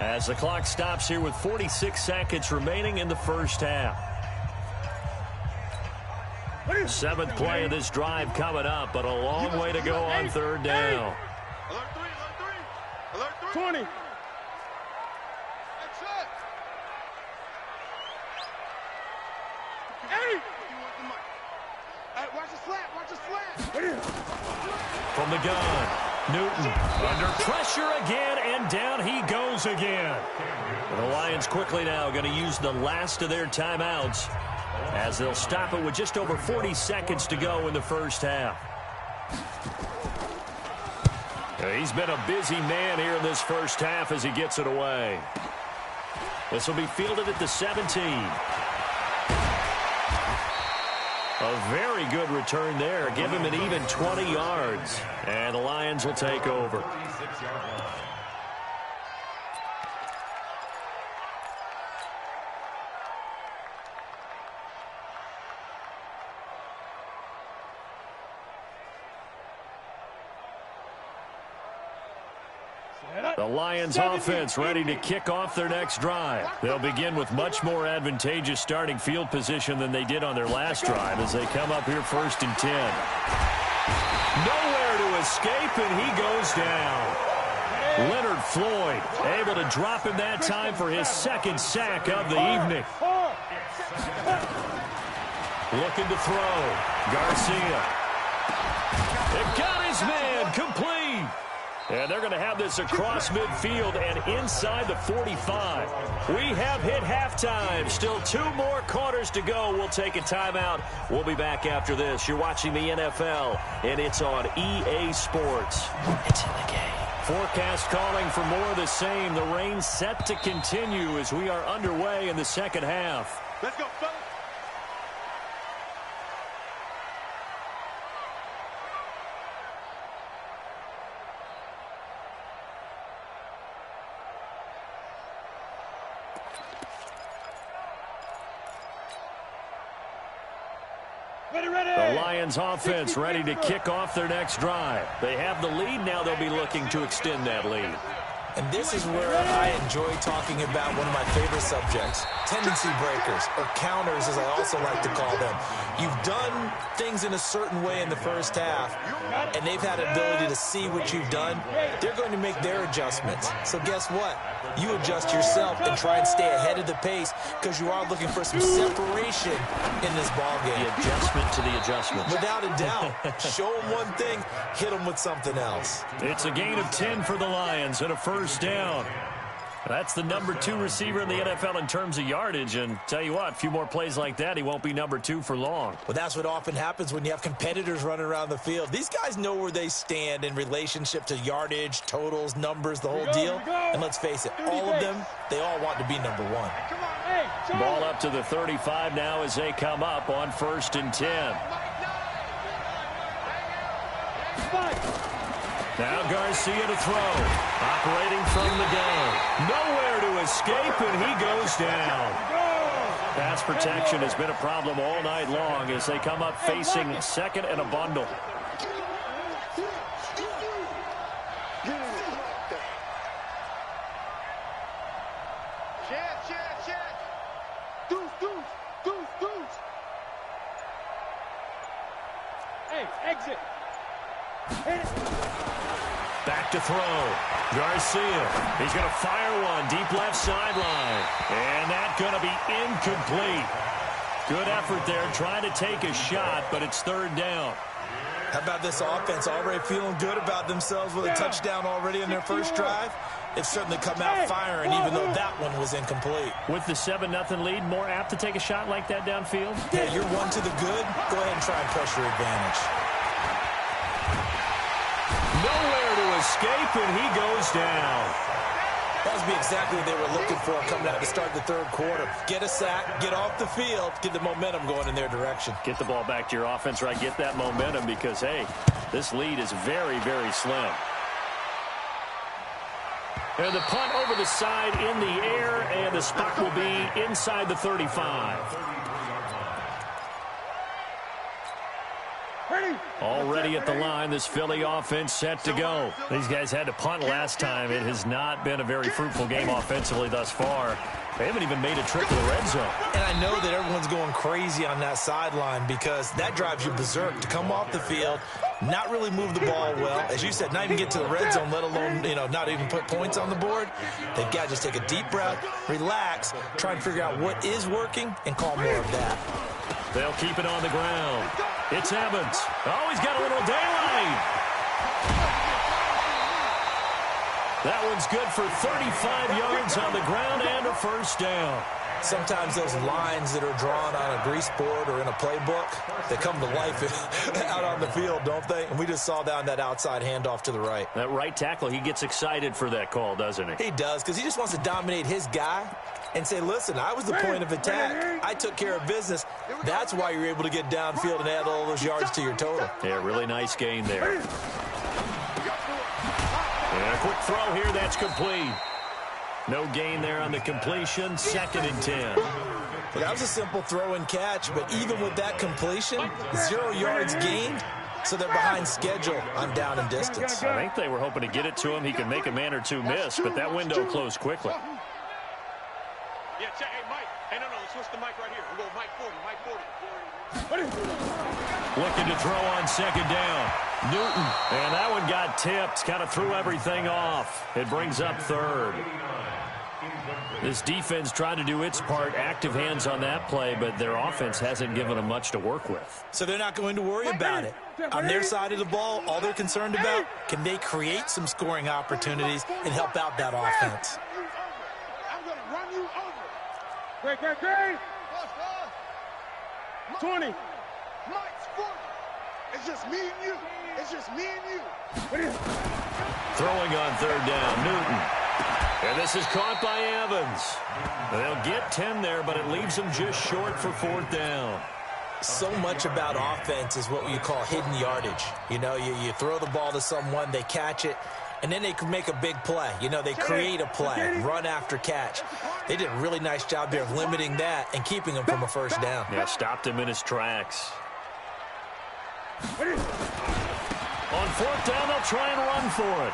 as the clock stops here with 46 seconds remaining in the first half. 7th play of this drive coming up, but a long way to go on 3rd down. Alert 3! 20! That's it! 8! Hey, watch the slant! From the gun, Newton under pressure again, and down he goes again. And the Lions quickly now going to use the last of their timeouts as they'll stop it with just over 40 seconds to go in the first half. He's been a busy man here in this first half as he gets it away. This will be fielded at the 17. A very good return there. Give him an even 20 yards. And the Lions will take over. The Lions offense ready to kick off their next drive. They'll begin with much more advantageous starting field position than they did on their last drive as they come up here 1st and 10. Nowhere to escape, and he goes down. Leonard Floyd able to drop him that time for his 2nd sack of the evening. Looking to throw. Garcia. It got his man complete. And they're going to have this across midfield and inside the 45. We have hit halftime. Still 2 more quarters to go. We'll take a timeout. We'll be back after this. You're watching the NFL, and it's on EA Sports. It's in the game. Forecast calling for more of the same. The rain set to continue as we are underway in the second half. Let's go, fellas. The Lions offense ready to kick off their next drive. They have the lead. Now they'll be looking to extend that lead. And this is where I enjoy talking about one of my favorite subjects, tendency breakers, or counters as I also like to call them. You've done things in a certain way in the first half, and they've had an ability to see what you've done. They're going to make their adjustments. So guess what? You adjust yourself and try and stay ahead of the pace because you are looking for some separation in this ballgame. The adjustment to the adjustment. Without a doubt. Show them one thing, hit them with something else. It's a gain of 10 for the Lions and a first down. That's the number 2 receiver in the NFL in terms of yardage, and tell you what, a few more plays like that, he won't be number 2 for long. Well, that's what often happens when you have competitors running around the field. These guys know where they stand in relationship to yardage, totals, numbers, the whole deal. And let's face it, all of them, they all want to be number 1. Ball up to the 35 now as they come up on 1st and 10. Now Garcia to throw. Operating from the gun. Nowhere to escape, and he goes down. Pass protection has been a problem all night long as they come up facing 2nd and a bundle. Back to throw. Garcia. He's going to fire one. Deep left sideline. And that's going to be incomplete. Good effort there trying to take a shot, but it's third down. How about this offense already feeling good about themselves with a touchdown already in their first drive? They've certainly come out firing, even though that one was incomplete. With the 7-0 lead, more apt to take a shot like that downfield? Yeah, you're one to the good. Go ahead and try and press your advantage. Nowhere to escape, and he goes down. That would be exactly what they were looking for coming out to start the third quarter. Get a sack, get off the field, get the momentum going in their direction. Get the ball back to your offense, right? Get that momentum because, hey, this lead is very, very slim. And the punt over the side in the air, and the spot will be inside the 35. Already at the line, this Philly offense set to go. These guys had to punt last time. It has not been a very fruitful game offensively thus far. They haven't even made a trip to the red zone. And I know that everyone's going crazy on that sideline because that drives you berserk to come off the field, not really move the ball well. As you said, not even get to the red zone, let alone, not even put points on the board. They've got to just take a deep breath, relax, try and figure out what is working, and call more of that. They'll keep it on the ground. It's Evans. Oh, he's got a little daylight. That one's good for 35 yards on the ground and a first down. Sometimes those lines that are drawn on a grease board or in a playbook, they come to life out on the field, don't they? And we just saw down that outside handoff to the right. That right tackle, he gets excited for that call, doesn't he? He does, because he just wants to dominate his guy and say, listen, I was the point of attack. I took care of business. That's why you're able to get downfield and add all those yards to your total. Yeah, really nice gain there. And a quick throw here, that's complete. No gain there on the completion, 2nd and 10. Well, that was a simple throw and catch, but even with that completion, 0 yards gained, so they're behind schedule on down and distance. I think they were hoping to get it to him. He could make a man or two miss, but that window closed quickly. Yeah, check. Hey, Mike. Hey, no, let's switch the mic right here. We'll go Mike 40, Mike 40. Looking to throw on 2nd down. Newton, and that one got tipped. Kind of threw everything off. It brings up 3rd. This defense tried to do its part, active hands on that play, but their offense hasn't given them much to work with. So they're not going to worry about it. On their side of the ball, all they're concerned about, can they create some scoring opportunities and help out that offense? I'm going to run you over. Great. 20. Mike's 40. It's just me and you. It's just me and you. Throwing on 3rd down, Newton. And this is caught by Evans. They'll get 10 there, but it leaves them just short for 4th down. So much about offense is what you call hidden yardage. You throw the ball to someone, they catch it, and then they can make a big play. They create a play, run after catch. They did a really nice job there of limiting that and keeping him from a first down. Yeah, stopped him in his tracks. On 4th down, they'll try and run for it.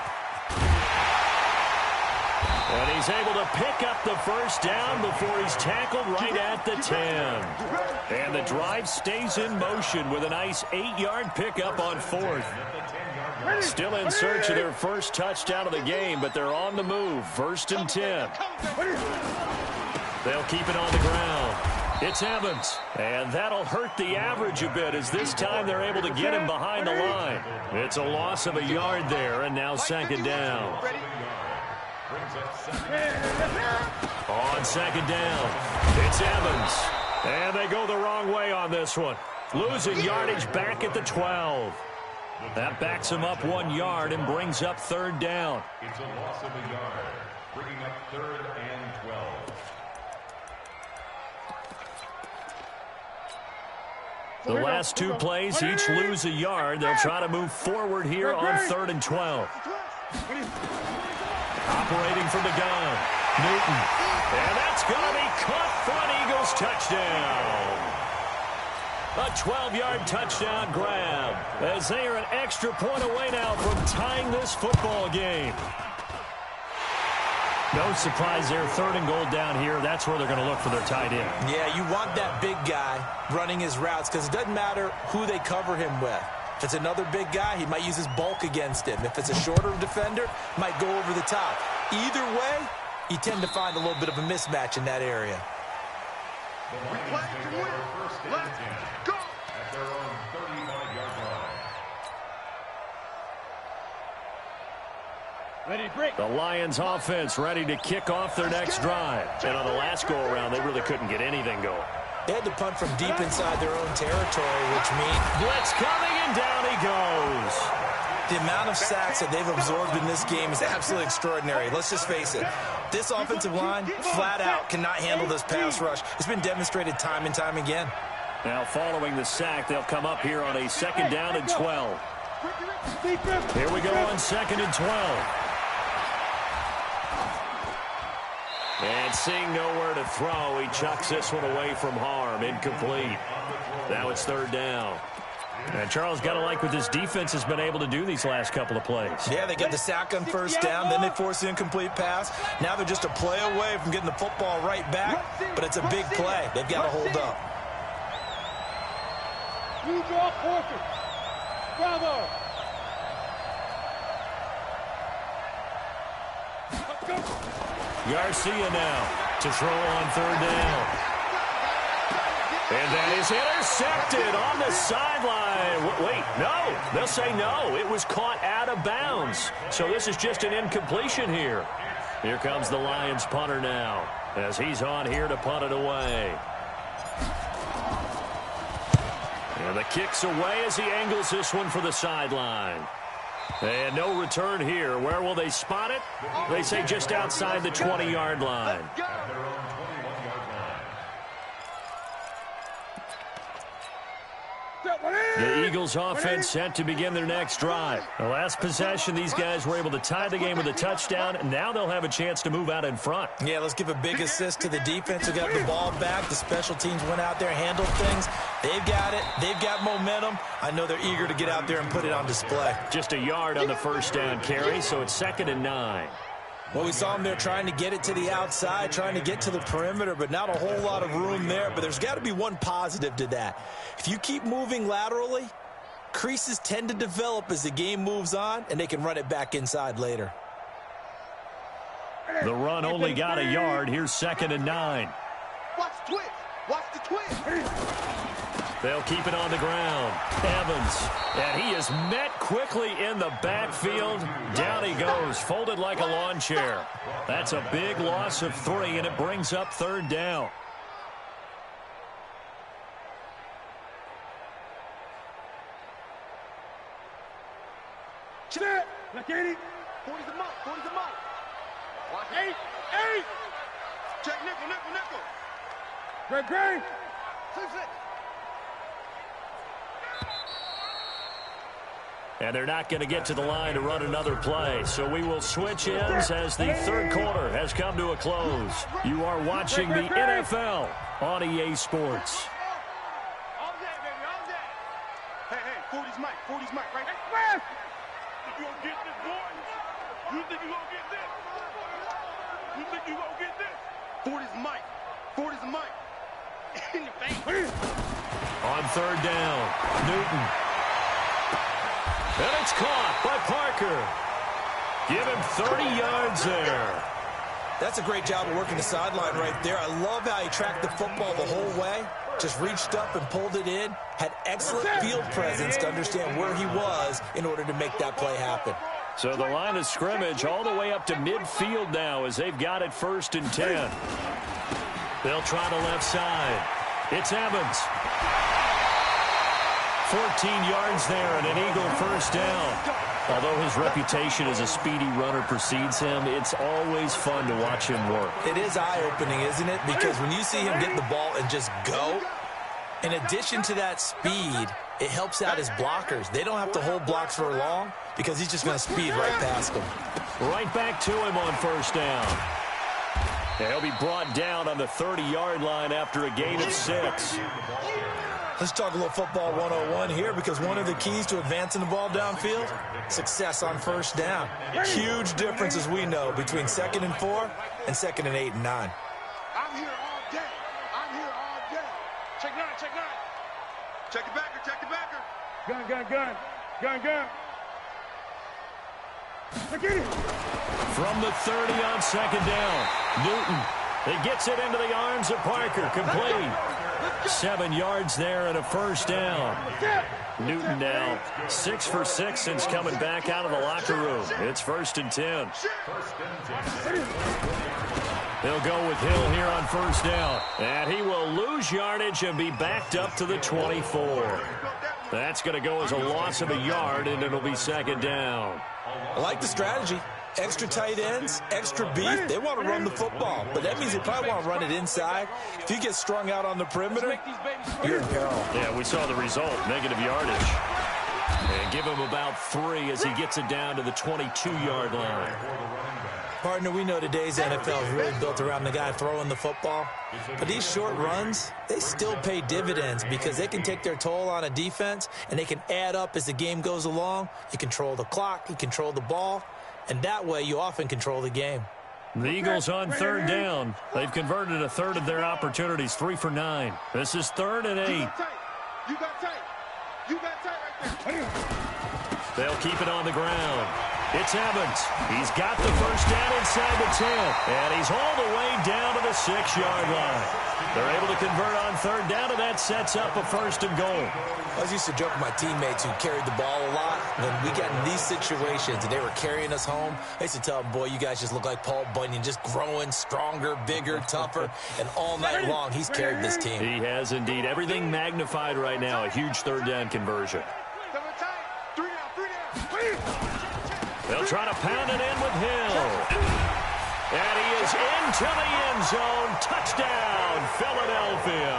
And he's able to pick up the first down before he's tackled right at the 10. And the drive stays in motion with a nice 8-yard pickup on 4th. Still in search of their first touchdown of the game, but they're on the move. 1st and 10. They'll keep it on the ground. It's Evans, and that'll hurt the average a bit as this time they're able to get him behind the line. It's a loss of a yard there, and now 2nd down. On 2nd down, it's Evans, and they go the wrong way on this one. Losing yardage back at the 12. That backs him up 1 yard and brings up 3rd down. It's a loss of a yard, bringing up 3rd and 12. The last 2 plays each lose a yard. They'll try to move forward here on 3rd and 12. Operating from the gun, Newton. And that's going to be caught for an Eagles touchdown. A 12-yard touchdown grab as they are an extra point away now from tying this football game. No surprise there, 3rd and goal down here. That's where they're going to look for their tight end. Yeah, you want that big guy running his routes because it doesn't matter who they cover him with. If it's another big guy, he might use his bulk against him. If it's a shorter defender, might go over the top. Either way, you tend to find a little bit of a mismatch in that area. Let's go! At their own 35-yard line. Ready to break. The Lions offense ready to kick off their next drive. And on the last go-around, they really couldn't get anything going. They had to punt from deep inside their own territory, which means Blitz coming, and down he goes. the amount of sacks that they've absorbed in this game is absolutely extraordinary. Let's just face it. This offensive line, flat out, cannot handle this pass rush. It's been demonstrated time and time again. Now, following the sack, they'll come up here on a 2nd down and 12. Here we go on 2nd and 12. And seeing nowhere to throw, he chucks this one away from harm. Incomplete. Now it's 3rd down. And Charles, got to like what this defense has been able to do these last couple of plays. Yeah, they get the sack on 1st down, then they force the incomplete pass. Now they're just a play away from getting the football right back, but it's a big play. They've got to hold up. You draw forfeit. Bravo. Let's go. Garcia now to throw on 3rd down. And that is intercepted on the sideline. Wait, no. They'll say no. It was caught out of bounds. So this is just an incompletion here. Here comes the Lions punter now as he's on here to punt it away. And the kick's away as he angles this one for the sideline. And no return here. Where will they spot it? They say just outside the 20-yard line. The Eagles offense set to begin their next drive. The last possession, these guys were able to tie the game with a touchdown, and now they'll have a chance to move out in front. Yeah, let's give a big assist to the defense who got the ball back. The special teams went out there, handled things. They've got it. They've got momentum. I know they're eager to get out there and put it on display. Just a yard on the 1st down carry, so it's 2nd and 9. Well, we saw them there trying to get it to the outside, trying to get to the perimeter, but not a whole lot of room there. But there's got to be one positive to that. If you keep moving laterally, creases tend to develop as the game moves on, and they can run it back inside later. The run only got a yard. Here's 2nd and 9. Watch the twitch. Watch the twitch. They'll keep it on the ground. Evans, and he is met quickly in the backfield. Down he goes, folded like a lawn chair. That's a big loss of 3, and it brings up 3rd down. Check. Look at it. 40's the mark. 40's the mark. Watch 8. Check nickel. Great. 6. And they're not going to get to the line to run another play. So we will switch ends as the 3rd quarter has come to a close. You are watching the NFL on EA Sports. All day, baby, all day. Hey, 40's Mike, right? Think you gonna get this, boy? You think you gonna get this? 40's Mike. In the face. On 3rd down, Newton. And it's caught by Parker. Give him 30 yards there. That's a great job of working the sideline right there. I love how he tracked the football the whole way. Just reached up and pulled it in. Had excellent field presence to understand where he was in order to make that play happen. So the line of scrimmage all the way up to midfield now as they've got it 1st and 10. They'll try the left side. It's Evans. 14 yards there and an Eagle 1st down. Although his reputation as a speedy runner precedes him, it's always fun to watch him work. It is eye-opening, isn't it? Because when you see him get the ball and just go, in addition to that speed, it helps out his blockers. They don't have to hold blocks for long because he's just going to speed right past them. Right back to him on 1st down. And he'll be brought down on the 30-yard line after a gain of 6. Let's talk a little football 101 here because one of the keys to advancing the ball downfield, success on 1st down. Huge difference, as we know, between 2nd and 4 and 2nd and 8 and 9. I'm here all day. Check 9. Check the backer. Gun. Gun. From the 30 on second down, Newton. He gets it into the arms of Parker. Complete. 7 yards there and a first down. Newton now 6 for 6 since coming back out of the locker room. It's 1st and 10. They'll go with Hill here on first down. And he will lose yardage and be backed up to the 24. That's going to go as a loss of a yard, and it'll be second down. I like the strategy. Extra tight ends, extra beef. They want to run the football, but that means they probably want to run it inside. If you get strung out on the perimeter, you're in peril. Yeah, we saw the result, negative yardage. And give him about 3 as he gets it down to the 22-yard line. Partner, we know today's NFL is really built around the guy throwing the football. But these short runs, they still pay dividends because they can take their toll on a defense, and they can add up as the game goes along. You control the clock, you control the ball, and that way you often control the game. The Eagles on third down. They've converted a third of their opportunities, 3 for 9. This is 3rd and 8. You got tight right there. They'll keep it on the ground. It's Evans. He's got the first down inside the 10, and he's all the way down to the 6-yard line. They're able to convert on third down, and that sets up a 1st and goal. I used to joke with my teammates who carried the ball a lot. When we got in these situations and they were carrying us home, I used to tell them, boy, you guys just look like Paul Bunyan, just growing stronger, bigger, tougher, and all night long he's carried this team. He has indeed. Everything magnified right now, a huge third down conversion. They'll try to pound it in with Hill. And he is into the end zone. Touchdown, Philadelphia.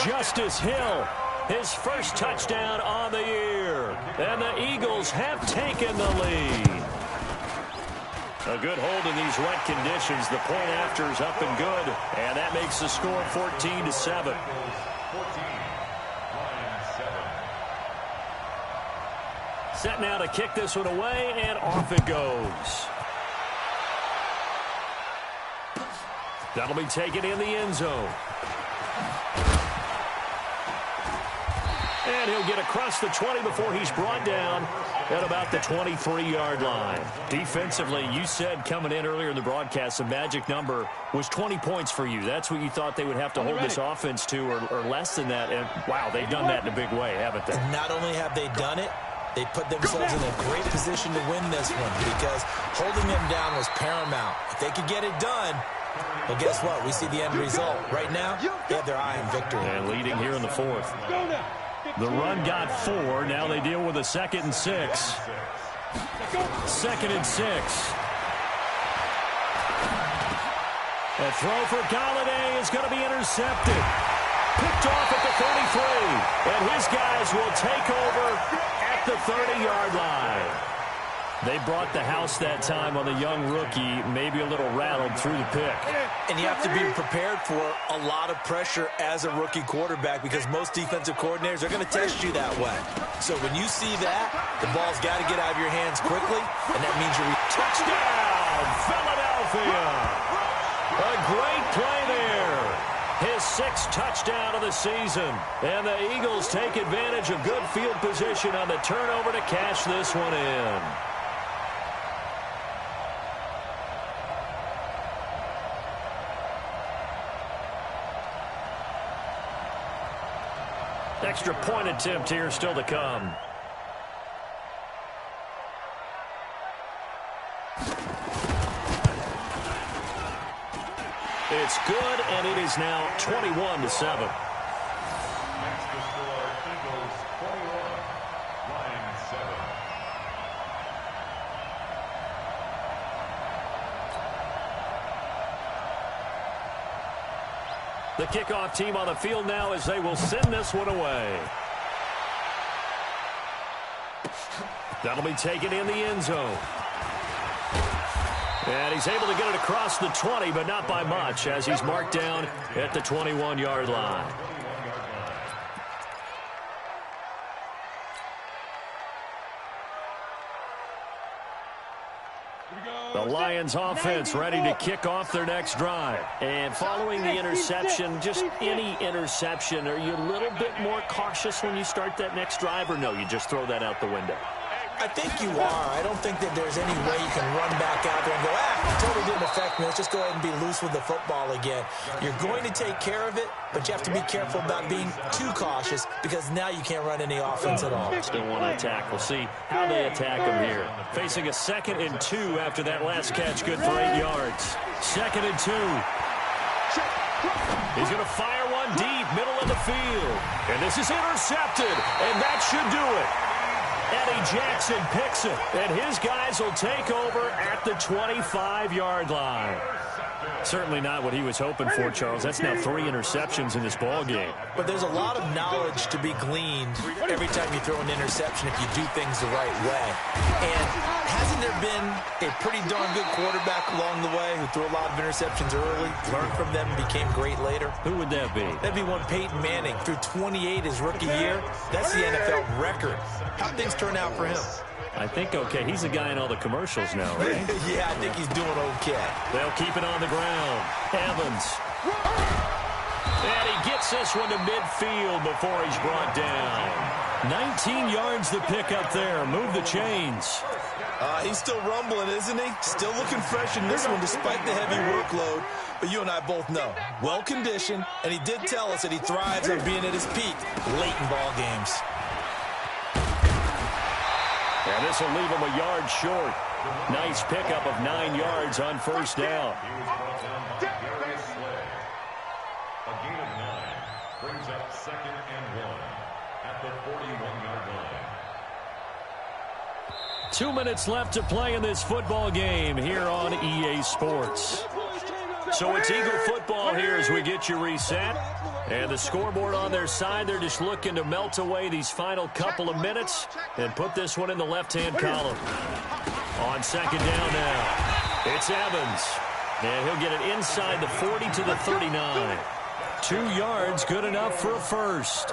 Justice Hill, his first touchdown on the year. And the Eagles have taken the lead. A good hold in these wet conditions. The point after is up and good. And that makes the score 14-7. Set now to kick this one away, and off it goes. That'll be taken in the end zone. And he'll get across the 20 before he's brought down at about the 23-yard line. Defensively, you said coming in earlier in the broadcast, the magic number was 20 points for you. That's what you thought they would have to hold this offense to, or less than that. And, wow, they've done that in a big way, haven't they? And not only have they done it, they put themselves in a great position to win this one because holding them down was paramount. If they could get it done, well, guess what? We see the end result. Right now, they have their eye on victory. And leading here in the 4th. The run got 4. Now they deal with a 2nd and 6. 2nd and 6. A throw for Galladay is going to be intercepted. Picked off at the 33. And his guys will take over at the 30-yard line. They brought the house that time on the young rookie, maybe a little rattled through the pick. And you have to be prepared for a lot of pressure as a rookie quarterback because most defensive coordinators are going to test you that way. So when you see that, the ball's got to get out of your hands quickly, and that means you're... Touchdown, Philadelphia! A great play there. His 6th touchdown of the season. And the Eagles take advantage of good field position on the turnover to cash this one in. Extra point attempt here still to come. It's good, and it is now 21-7. Next to score, Eagles 21, Lions 7. The kickoff team on the field now as they will send this one away. That'll be taken in the end zone. And he's able to get it across the 20, but not by much, as he's marked down at the 21-yard line. The Lions offense ready to kick off their next drive. And following the interception, just any interception, are you a little bit more cautious when you start that next drive, or no, you just throw that out the window? I think you are. I don't think that there's any way you can run back out there and go, it totally didn't affect me. Let's just go ahead and be loose with the football again. You're going to take care of it, but you have to be careful about being too cautious because now you can't run any offense at all. Still want to attack. We'll see how they attack him here. Facing a 2nd and 2 after that last catch, good for 8 yards. 2nd and 2. He's going to fire one deep, middle of the field. And this is intercepted, and that should do it. Eddie Jackson picks it, and his guys will take over at the 25-yard line. Certainly not what he was hoping for, Charles. That's now 3 interceptions in this ball game. But there's a lot of knowledge to be gleaned every time you throw an interception if you do things the right way. And hasn't there been a pretty darn good quarterback along the way who threw a lot of interceptions early, learned from them, and became great later? Who would that be? That'd be one Peyton Manning. Threw 28 his rookie year. That's the NFL record. How'd things turn out for him? I think okay. He's a guy in all the commercials now, right? Yeah, I think he's doing okay. They'll keep it on the ground. Evans. And he gets this one to midfield before he's brought down. 19 yards to pick up there. Move the chains. He's still rumbling, isn't he? Still looking fresh in this one despite the heavy workload. But you and I both know, well-conditioned, and he did tell us that he thrives on being at his peak late in ball games. And this will leave him a yard short. Nice pickup of 9 yards on first down. A gain of 9 brings up 2nd and 1 at the 41-yard line. 2 minutes left to play in this football game here on EA Sports. So it's Eagle football here as we get you reset. And the scoreboard on their side, they're just looking to melt away these final couple of minutes and put this one in the left-hand column. On 2nd down now, it's Evans. And he'll get it inside the 40 to the 39. 2 yards, good enough for a first.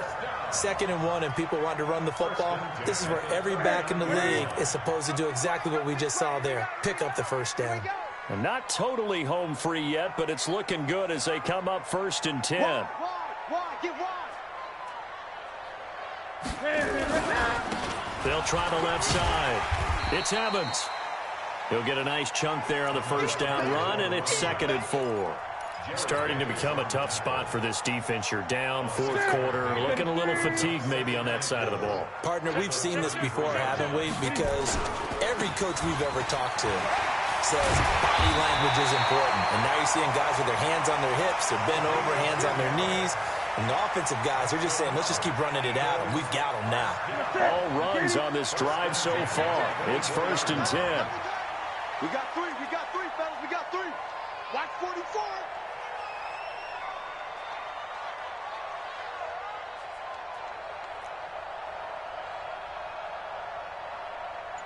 2nd and 1, and people want to run the football. This is where every back in the league is supposed to do exactly what we just saw there. Pick up the first down. And not totally home free yet, but it's looking good as they come up 1st and 10. They'll try the left side. It's Evans. He'll get a nice chunk there on the first down run, and it's 2nd and 4. Starting to become a tough spot for this defense. You're down 4th quarter, looking a little fatigued maybe on that side of the ball. Partner, we've seen this before, haven't we? Because every coach we've ever talked to says body language is important. And now you're seeing guys with their hands on their hips, they're bent over, hands on their knees. And the offensive guys, they're just saying, let's just keep running it out, and we've got them now. All runs on this drive so far. It's 1st and 10. We got 3, fellas, we got 3. Watch 44.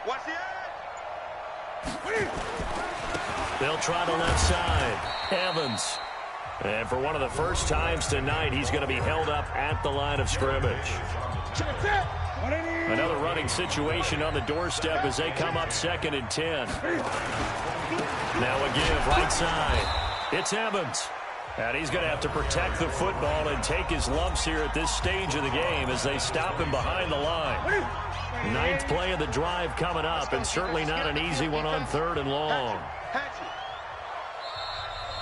Watch the edge. They'll try the left side. Evans. And for one of the first times tonight, he's going to be held up at the line of scrimmage. Another running situation on the doorstep as they come up 2nd and 10. Now a give right side. It's Evans. And he's going to have to protect the football and take his lumps here at this stage of the game as they stop him behind the line. 9th play of the drive coming up, and certainly not an easy one on 3rd and long.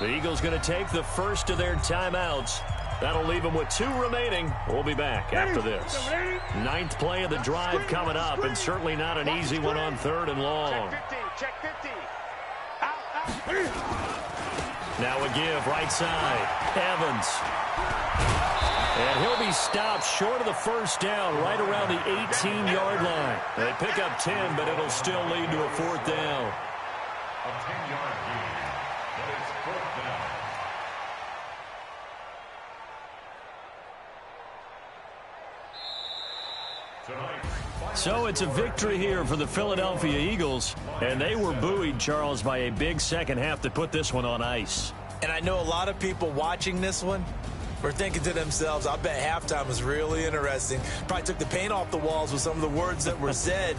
The Eagles going to take the first of their timeouts. That'll leave them with 2 remaining. We'll be back after this. 9th play of the drive coming up, and certainly not an easy one on 3rd and long. Check 50. Now a give right side. Evans. And he'll be stopped short of the first down right around the 18-yard line. They pick up 10, but it'll still lead to a 4th down. A 10-yard gain, but it's 4th down. So it's a victory here for the Philadelphia Eagles, and they were buoyed, Charles, by a big second half to put this one on ice. And I know a lot of people watching this one were thinking to themselves, I bet halftime was really interesting. Probably took the paint off the walls with some of the words that were said.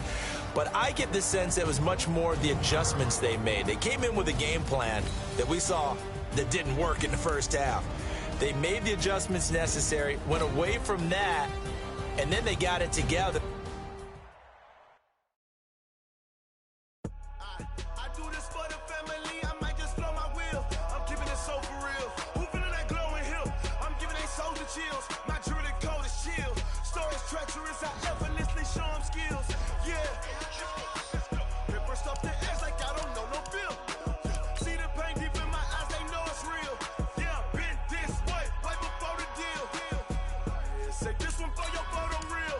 But I get the sense that it was much more the adjustments they made. They came in with a game plan that we saw that didn't work in the first half. They made the adjustments necessary, went away from that, and then they got it together. I do this for the family, I might just blow my wheel. I'm keeping it so for real. Who feeling that glowing hill? I'm giving they souls the chills. My jewelry code is chill. Stories treacherous, I effortlessly show them skills. Yeah. Paper stuff the edge like I don't know no feel. See the pain deep in my eyes, they know it's real. Yeah, been this way, way before the deal. Say this one for your photo real.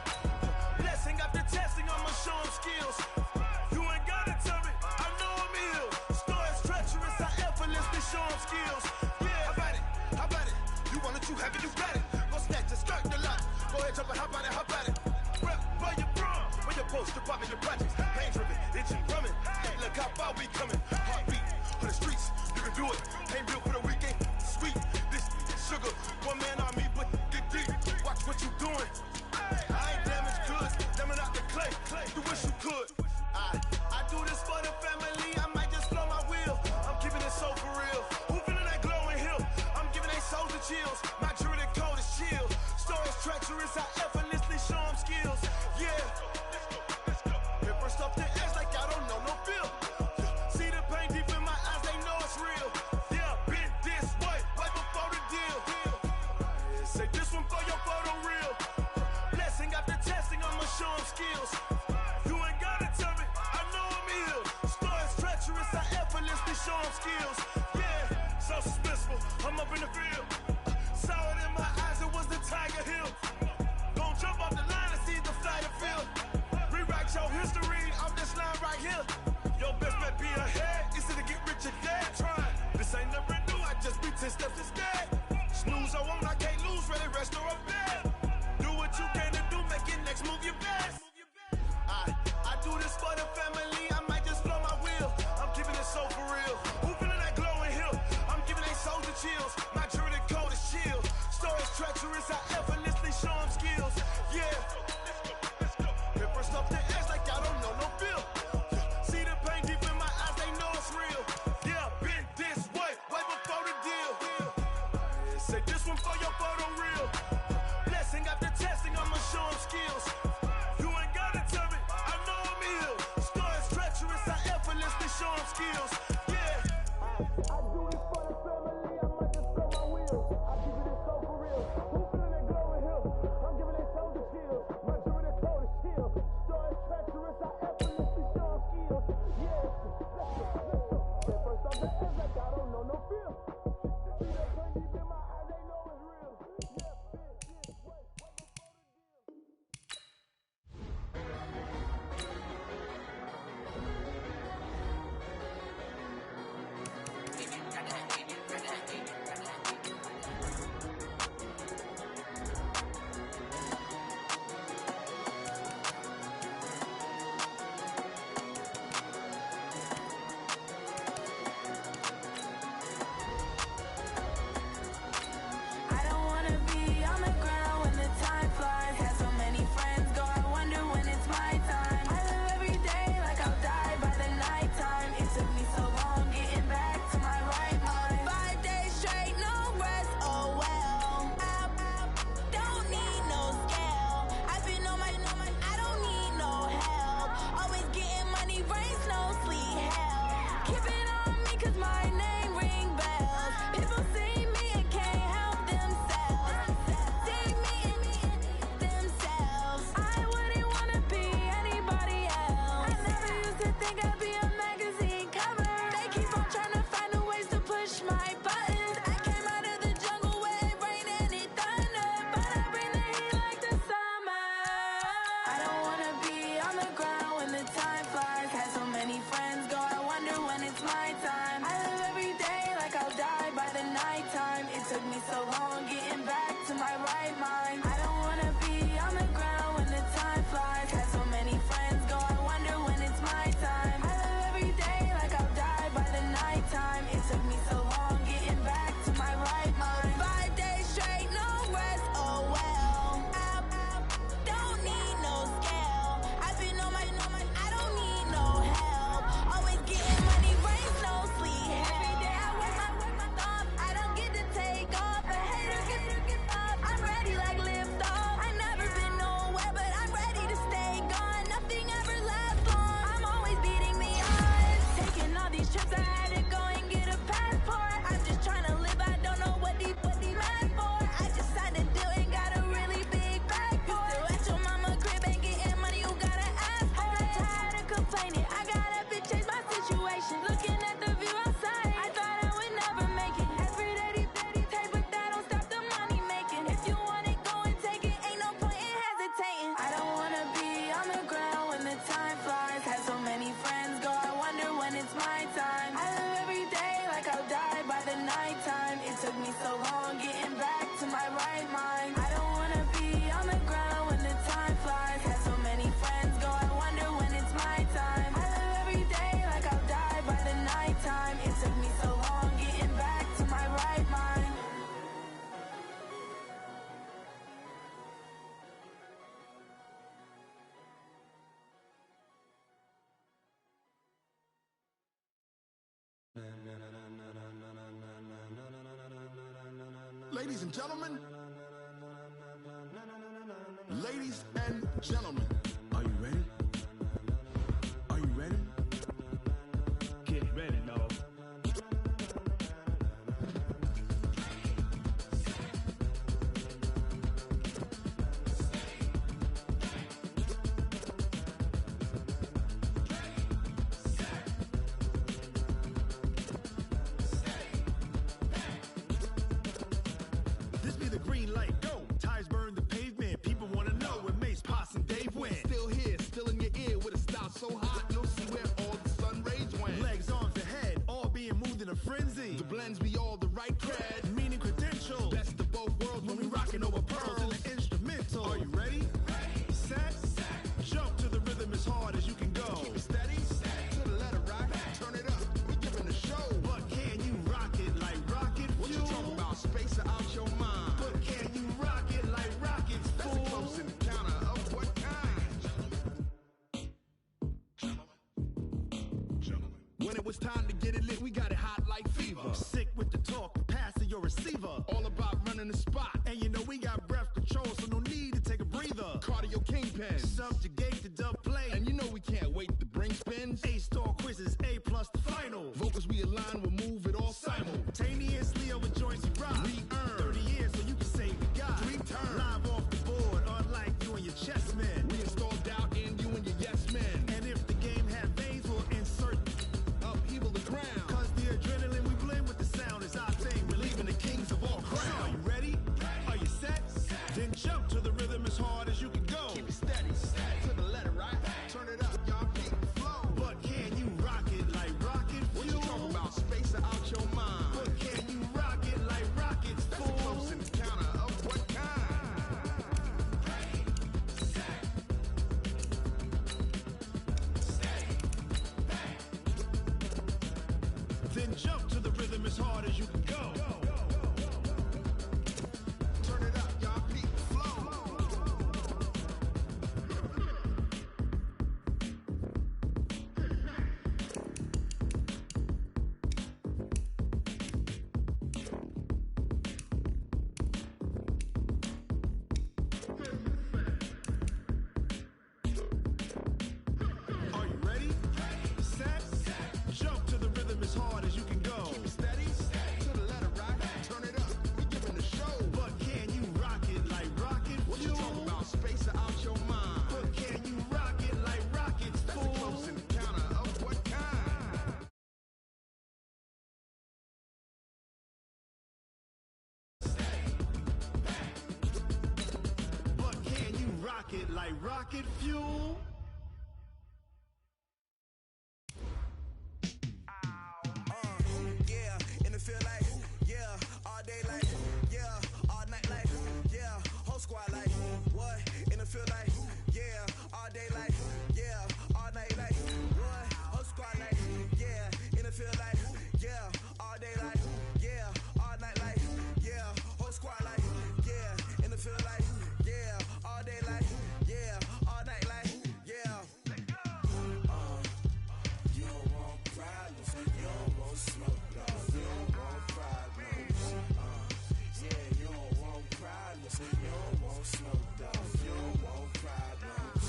Blessing after testing, I'ma show them skills. You ain't gotta tell me, I know I'm ill. Stories treacherous, I effortlessly show them skills. Yeah, how about it? You want it, you have it, you got it. Go snatch it, start the lot. Go ahead, jump it, how about it? Rep, where you from? Where you post, department, your projects. Pain driven, itching, drumming. Hey, look how far we coming. Heartbeat on the streets, you can do it. Ain't built for the weekend, sweet. This sugar, one man army, but get deep. Watch what you doing. I ain't damaged goods, damn out the clay. You wish you could. I do this for the family, I might just blow my wheel. I'm keeping it so for real. Who feeling that glowing hill? I'm giving they souls the chills. My jewelry code is chill. Stories treacherous, I effortlessly show them skills. Yeah. Paper stuff the edge like I don't know no feel. See the pain deep in my eyes, they know it's real. Yeah, been this way, way before the deal. Say this one for your photo real. Blessing after testing, I'ma show them skills. You ain't gotta tell me, I know I'm ill. Stories treacherous, I effortlessly show them skills. Yeah, so suspenseful, I'm up in the field. Saw it in my eyes, it was the Tiger Hill. Gon' jump off the line and see the flight of field. Rewrite your history off this line right here. Your best bet be ahead, easy to get rich or dead. Trying, this ain't never new, I just be 10 steps instead. Snooze I won't, I can't lose, ready, rest or I'm dead. Do what you can to do, make it next move your best. I do this for the family, I might just blow my wheel. I'm keeping it so for real. Who feeling that glowing hill? I'm giving they souls the chills. My jewelry code is chill. Stories treacherous, I effortlessly show them skills. Yeah. Paper stuff the edge like I don't know no feel. See the pain deep in my eyes, they know it's real. Yeah, been this way, way before the deal. Say this one for your photo real. Blessing after testing, I'ma show them skills. You ain't gotta tell me, I know I'm ill. Stories treacherous, I effortlessly show them skills. Yeah. I do this for the family, I might just blow my wheel. I keep it so for real. Who feeling that glowing hill? I'm giving they souls the chills. My jewelry code is chill. Stories treacherous, I effortlessly show them skills. Yeah. First off the edge like I don't know no feel. See that pain deep in my eyes, they know it's real. Yeah, this way, way before the deal. Ladies and gentlemen. Ladies and gentlemen. Are you ready? Are you ready? Get ready, dog. This be the green light, go. Tires burn the pavement. People wanna know where Mace, Potts, and Dave went. Still here, still in your ear with a style so hot, you'll see where all the sun rays went. Legs, arms, and head, all being moved in a frenzy. The blends be all the right cred. Meaning credentials. Best of both worlds When we rockin' over pearls in the instrumental. Are you ready? Set, jump to the rhythm as hard as you can go. Keep it steady, to the letter right. Turn it up, we giving the show. But can you rock it like rocket What you fuel? talking about? Space out your mind. But can you rock it like rockets, That's a fool? close encounter of what kind? When it was time to get it lit, we got it hot like fever. Sick with the talk, passing your receiver. All about running the spot. And you know we got breath control, so no need to take a breather. Cardio kingpin. Subjugate the dub play. And you know we can't wait to bring spins. A-star quizzes, A+ the final. Vocals we align, we'll move it all Simultaneously over joints we rock. We earn 30 years so you can say we got 3 turns. live off the board, unlike you and your chess men. We install doubt in you and your yes men. And if the game had veins, we'll insert. Upheaval the crown. Cause the adrenaline we blend with the sound is our thing. Relieving the kings of all crowns. Are you ready? Are you set? Then jump to the rhythm as hard as you can go. Keep it steady, to the letter right. Turn it up, y'all keep the flow. But can you rock it like rocket fuel? What you talking about? Space out your mind. But can you rock it like rockets, That's a fool? close encounter of what kind? Then jump to the rhythm as hard as you can go. Turn it up, y'all keep the flow. Are you ready? Set, jump to the rhythm as hard as you can go. Keep it steady, to the letter right. Turn it up, we giving the show. But can you rock it like rocket What you fuel? talking about? Space out your mind. But can you rock it like rockets, That's a fool? close encounter of what kind? But can you rock it like rocket fuel? Yeah, and it feel like, yeah, all day like, yeah, all night like, yeah, whole squad like, what? And it feel like, yeah, all day like, yeah, all night like, what? Whole squad like, yeah, and it feel like, yeah, all day like, yeah, all night like, yeah, whole squad like, yeah, and it feel like, yeah, all day like, yeah, all night like, yeah. You don't want problems, you don't want smoke, dog. You don't want problems. Yeah, you don't want problems, you don't want smoke, dog. You don't want problems.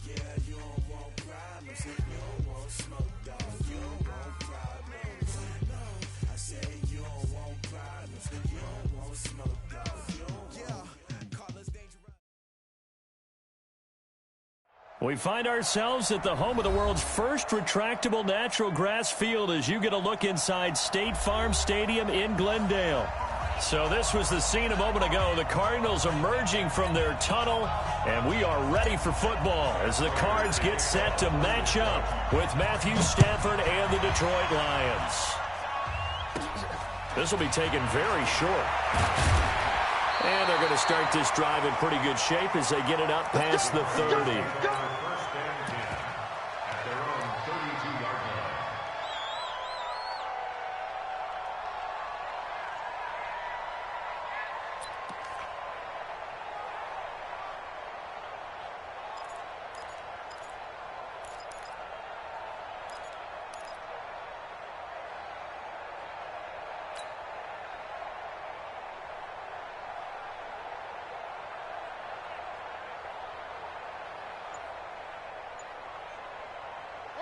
Yeah, you don't want problems, you don't want smoke, dog. You don't want problems. No, I say you don't want problems, you don't want smoke, dog. You don't want. Call us dangerous. We find ourselves at the home of the world's first retractable natural grass field as you get a look inside State Farm Stadium in Glendale. So this was the scene a moment ago. The Cardinals emerging from their tunnel, and we are ready for football as the Cards get set to match up with Matthew Stafford and the Detroit Lions. This will be taken very short. And they're going to start this drive in pretty good shape as they get it up past the 30. First and 10 at their own 32-yard line.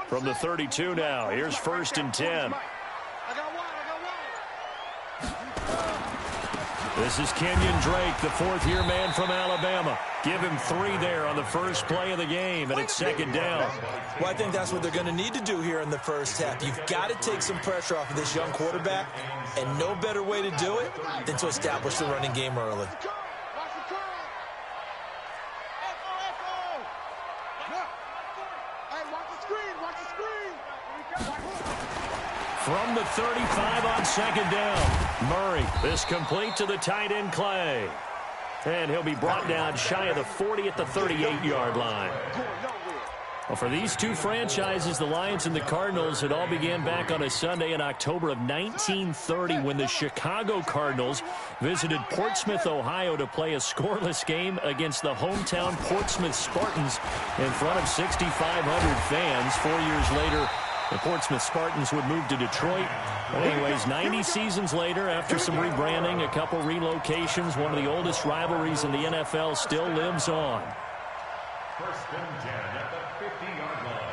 From the 32 now, here's 1st and 10. This is Kenyon Drake, the fourth-year man from Alabama. Give him 3 there on the first play of the game, and it's 2nd down. Well, I think that's what they're going to need to do here in the first half. You've got to take some pressure off of this young quarterback, and no better way to do it than to establish the running game early. From the 35 on 2nd down, Murray. This complete to the tight end, Clay. And he'll be brought down shy of the 40 at the 38-yard line. Well, for these two franchises, the Lions and the Cardinals, it all began back on a Sunday in October of 1930 when the Chicago Cardinals visited Portsmouth, Ohio to play a scoreless game against the hometown Portsmouth Spartans in front of 6,500 fans. 4 years later, the Portsmouth Spartans would move to Detroit. But anyways, 90 seasons later, after some rebranding, a couple relocations, one of the oldest rivalries in the NFL still lives on. 1st and 10 at the 50-yard line.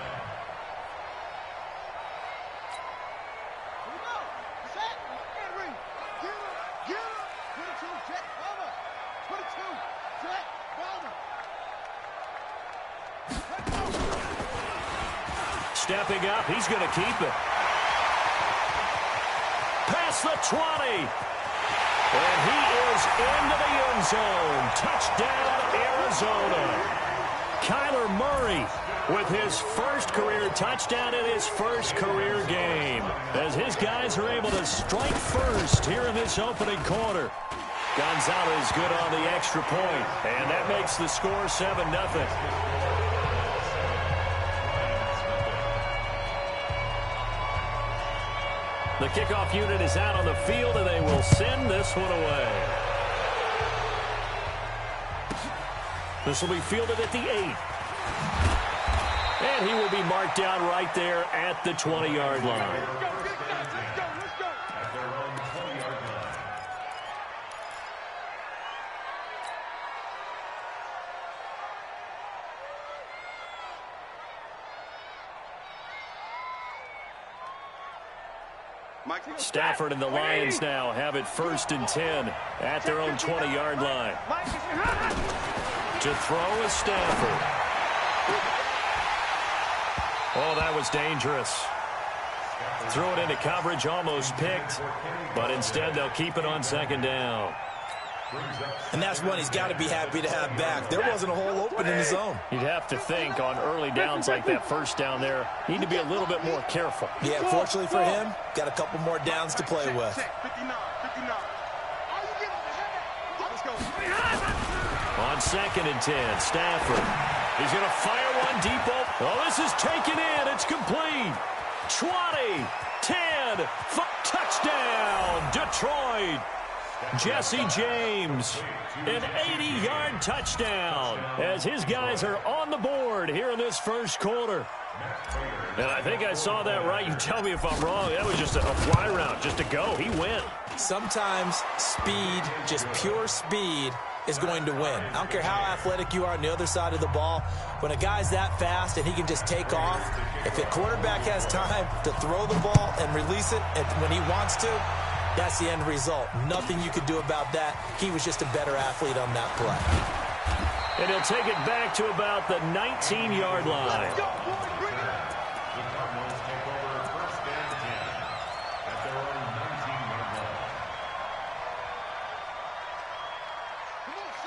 Stepping up, he's going to keep it. Past the 20. And he is into the end zone. Touchdown, Arizona. Kyler Murray with his first career touchdown in his first career game, as his guys are able to strike first here in this opening quarter. Gonzalez good on the extra point, and that makes the score 7-0. The kickoff unit is out on the field, and they will send this one away. This will be fielded at the 8. And he will be marked down right there at the 20-yard line. Stafford and the Lions now have it 1st and 10 at their own 20-yard line. To throw is Stafford. Oh, that was dangerous. Threw it into coverage, almost picked, but instead they'll keep it on 2nd down. And that's one he's got to be happy to have back. There wasn't a hole open in the zone. You'd have to think on early downs like that first down there, need to be a little bit more careful. Yeah, fortunately for him, got a couple more downs to play with. On 2nd and 10, Stafford. He's going to fire one deep open. Oh, this is taken in. It's complete. 20, 10, touchdown, Detroit. Jesse James, an 80-yard touchdown as his guys are on the board here in this first quarter. And I think I saw that right. You tell me if I'm wrong. That was just a fly route, just to go. He went. Sometimes speed, just pure speed, is going to win. I don't care how athletic you are on the other side of the ball. When a guy's that fast and he can just take off, if the quarterback has time to throw the ball and release it when he wants to, that's the end result. Nothing you could do about that. He was just a better athlete on that play. And he'll take it back to about the 19-yard line.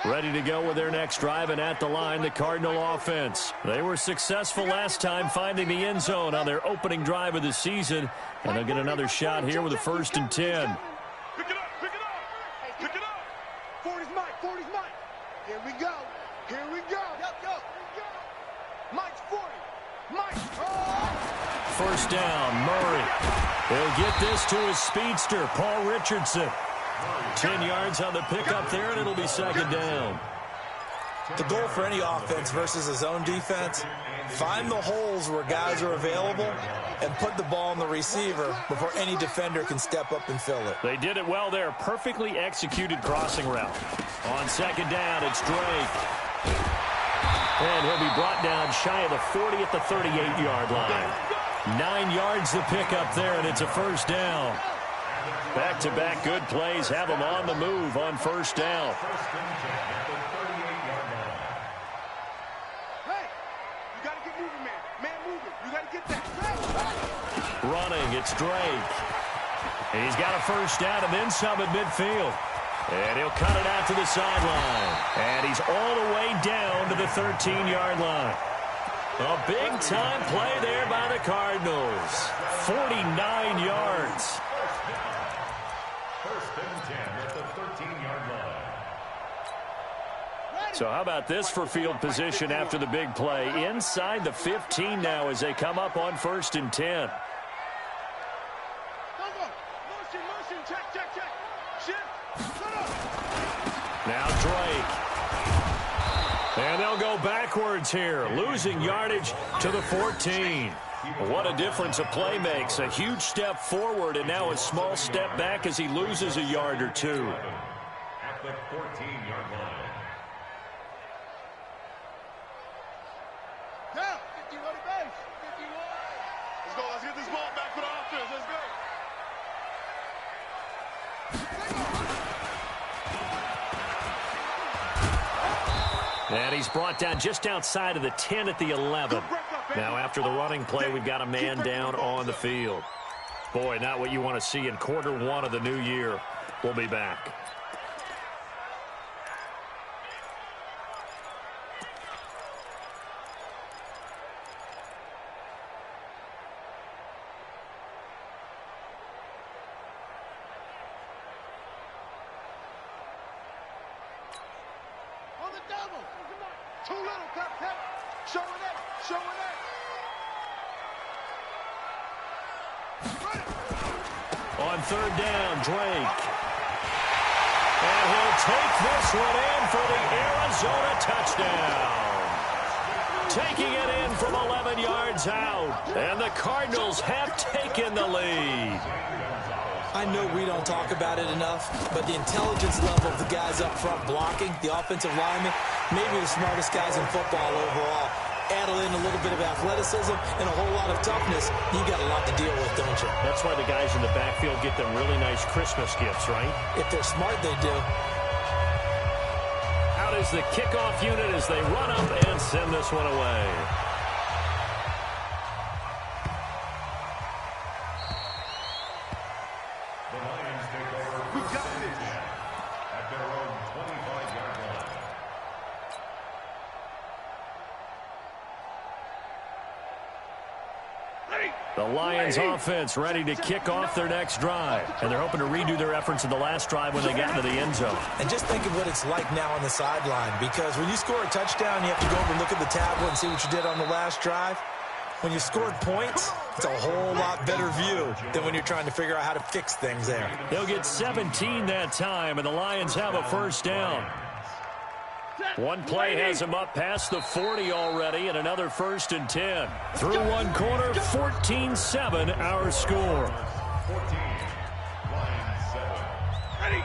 Ready to go with their next drive, and at the line, the Cardinal offense. They were successful last time finding the end zone on their opening drive of the season, and they'll get another shot here with a 1st and 10. Pick it up, pick it up, pick it up. 40's Mike, 40's Mike. Here we go, here we go. Go. Mike's 40, Mike. Oh! 1st down, Murray. He'll get this to his speedster, Paul Richardson. 10 yards on the pickup there, and it'll be 2nd down. The goal for any offense versus a zone defense, find the holes where guys are available and put the ball on the receiver before any defender can step up and fill it. They did it well there. Perfectly executed crossing route. On 2nd down, it's Drake. And he'll be brought down shy of the 40 at the 38-yard line. 9 yards to pick up there, and it's a first down. Back-to-back good plays have them on the move on first down. Hey, you got to get moving, man. Man moving. You got to get that. Running, it's Drake. He's got a first down and then some at midfield. And he'll cut it out to the sideline. And he's all the way down to the 13-yard line. A big-time play there by the Cardinals. 49 yards. First and 10 at the 13-yard line. So how about this for field position after the big play? Inside the 15 now as they come up on first and 10. Motion, check. Shift. Now Drake. And they'll go backwards here, losing yardage to the 14. What a difference a play makes. A huge step forward and now a small step back as he loses a yard or two. At the 14-yard line. Down. 51 to base. 51. Let's go. Let's get this ball back for the offense. Let's go. And he's brought down just outside of the 10 at the 11. Now after the running play, we've got a man down on the field. Boy, not what you want to see in quarter one of the new year. We'll be back. On the double. Too little, tap. Showing it. On third down, Drake. And he'll take this one in for the Arizona touchdown. Taking it in from 11 yards out. And the Cardinals have taken the lead. I know we don't talk about it enough, but the intelligence level of the guys up front blocking, the offensive linemen, maybe the smartest guys in football overall. Add in a little bit of athleticism and a whole lot of toughness, you got a lot to deal with, don't you? That's why the guys in the backfield get them really nice Christmas gifts, right? If they're smart, they do. Out is the kickoff unit as they run up and send this one away. The Lions take over first and 10 at their own 25-yard line. The Lions offense ready to kick off their next drive. And they're hoping to redo their efforts in the last drive when they get into the end zone. And just think of what it's like now on the sideline, because when you score a touchdown, you have to go over and look at the tablet and see what you did on the last drive. When you scored points, it's a whole lot better view than when you're trying to figure out how to fix things there. They'll get 17 that time, and the Lions have a first down. One play has them up past the 40 already, and another first and 10. Through one quarter, 14-7 our score. 14, Lions 7. Ready.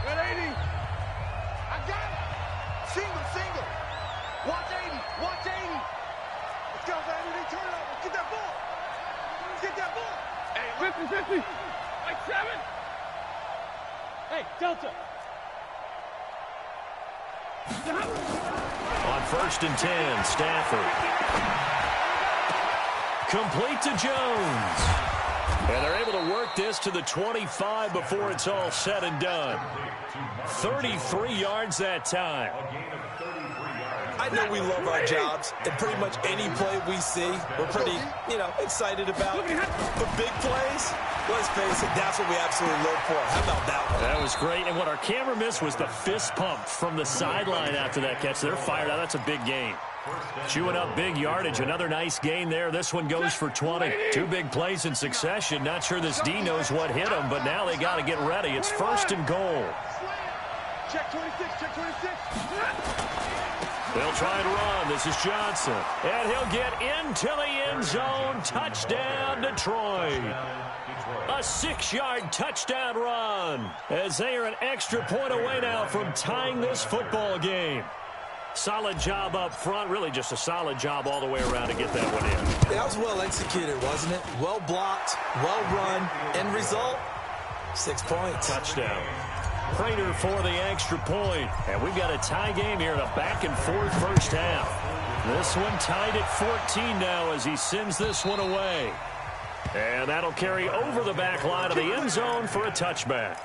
180. I got it. Single. Watch 80. Let's go, baby. They turn it over. Get that ball. Hey, 50. Like 7. Hey, Delta. On first and 10, Stafford. Complete to Jones. And they're able to work this to the 25 before it's all said and done. 33 yards that time. I know we love our jobs, and pretty much any play we see, we're pretty, excited about. But big plays, let's face it, that's what we absolutely look for. How about that one? That was great, and what our camera missed was the fist pump from the sideline after that catch. They're fired out. That's a big gain. Chewing up big yardage. Another nice gain there. This one goes for 20. Two big plays in succession. Not sure this D knows what hit him, but now they got to get ready. It's first and goal. Check 26. They'll try and run. This is Johnson. And he'll get into the end zone. Touchdown, Detroit. A 6-yard touchdown run as they are an extra point away now from tying this football game. Solid job up front. Really just a solid job all the way around to get that one in. That was well executed, wasn't it? Well blocked, well run. End result, 6 points. Touchdown. Prater for the extra point. And we've got a tie game here in a back-and-forth first half. This one tied at 14 now as he sends this one away. And that'll carry over the back line of the end zone for a touchback.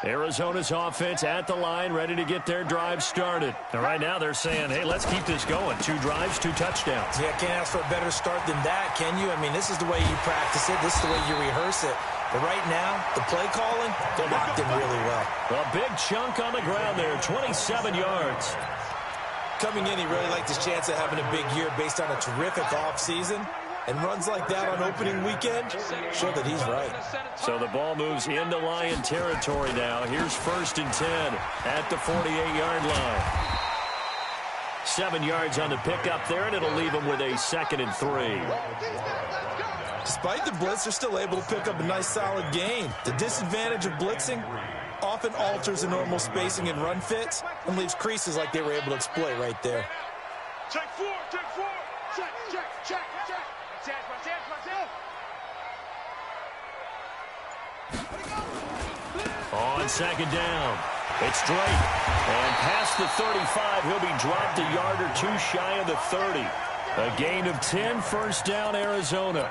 Arizona's offense at the line, ready to get their drive started. And right now they're saying, hey, let's keep this going. 2 drives, 2 touchdowns. Yeah, can't ask for a better start than that, can you? I mean, this is the way you practice it. This is the way you rehearse it. But right now, the play calling, they're locked in really well. A big chunk on the ground there, 27 yards. Coming in, he really liked his chance of having a big year based on a terrific offseason. And runs like that on opening weekend show that he's right. So the ball moves into Lion territory now. Here's 1st and 10 at the 48-yard line. 7 yards on the pickup there, and it'll leave him with a 2nd and 3. Despite the blitz, they're still able to pick up a nice solid gain. The disadvantage of blitzing often alters the normal spacing and run fits and leaves creases like they were able to exploit right there. Check 4, check 4. Check, check, check, check. On 2nd down, it's Drake. And past the 35, he'll be dropped a yard or 2 shy of the 30. A gain of 10, 1st down, Arizona.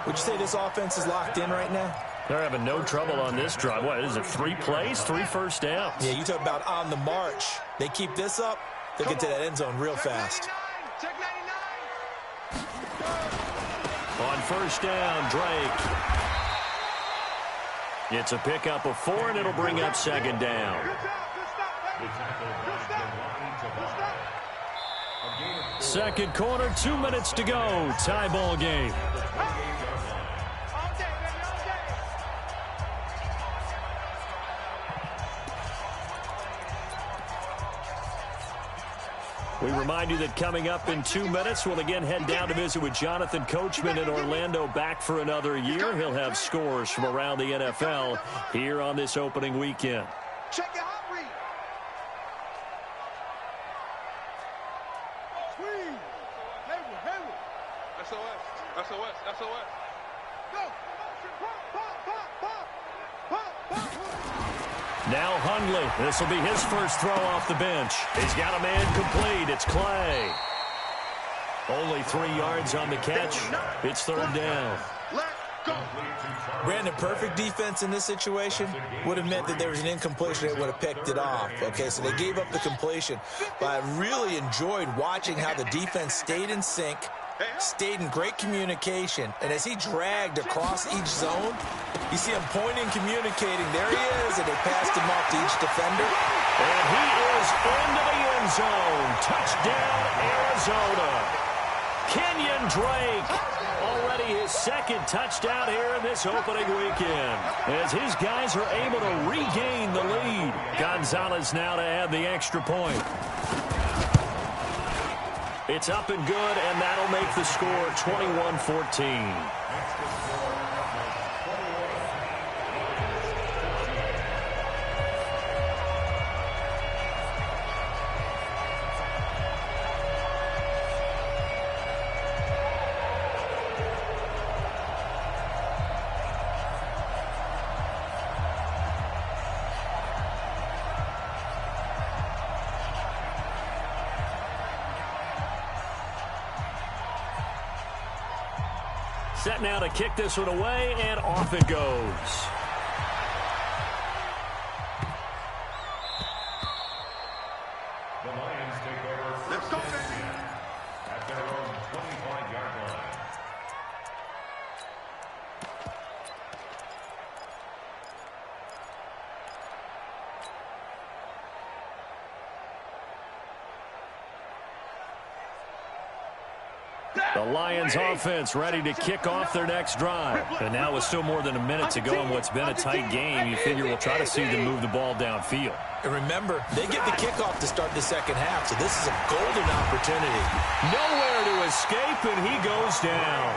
Would you say this offense is locked in right now? They're having no trouble on this drive. What is it, 3 plays, 3 first downs? Yeah, you talk about on the march. They keep this up, they'll get to that end zone real fast. On 1st down, Drake. It's a pickup of 4, and it'll bring up 2nd down. 2nd quarter, 2 minutes to go. Tie ball game. We remind you that coming up in 2 minutes, we'll again head down to visit with Jonathan Coachman in Orlando, back for another year. He'll have scores from around the NFL here on this opening weekend. Check your hot read. Squeeze. Hayward. SOS. Go. Now Hundley. This will be his first throw off the bench. He's got a man complete. It's Clay. Only 3 yards on the catch. It's 3rd down. Brandon, perfect defense in this situation would have meant that there was an incompletion. They would have picked it off. Okay, so they gave up the completion. But I really enjoyed watching how the defense stayed in sync, stayed in great communication, and as he dragged across each zone, you see him pointing, communicating. There he is, and they passed him off to each defender. And he is into the end zone. Touchdown, Arizona. Kenyon Drake, already his 2nd touchdown here in this opening weekend, as his guys are able to regain the lead. Gonzalez now to add the extra point. It's up and good, and that'll make the score 21-14. Set now to kick this one away, and off it goes. The Lions take over. Let's go, baby. At their own 25-yard line. The Lions offense ready to kick off their next drive. And now with still more than a minute to go in what's been a tight game, you figure we'll try to see them move the ball downfield. And remember, they get the kickoff to start the second half, so this is a golden opportunity. Nowhere to escape, and he goes down.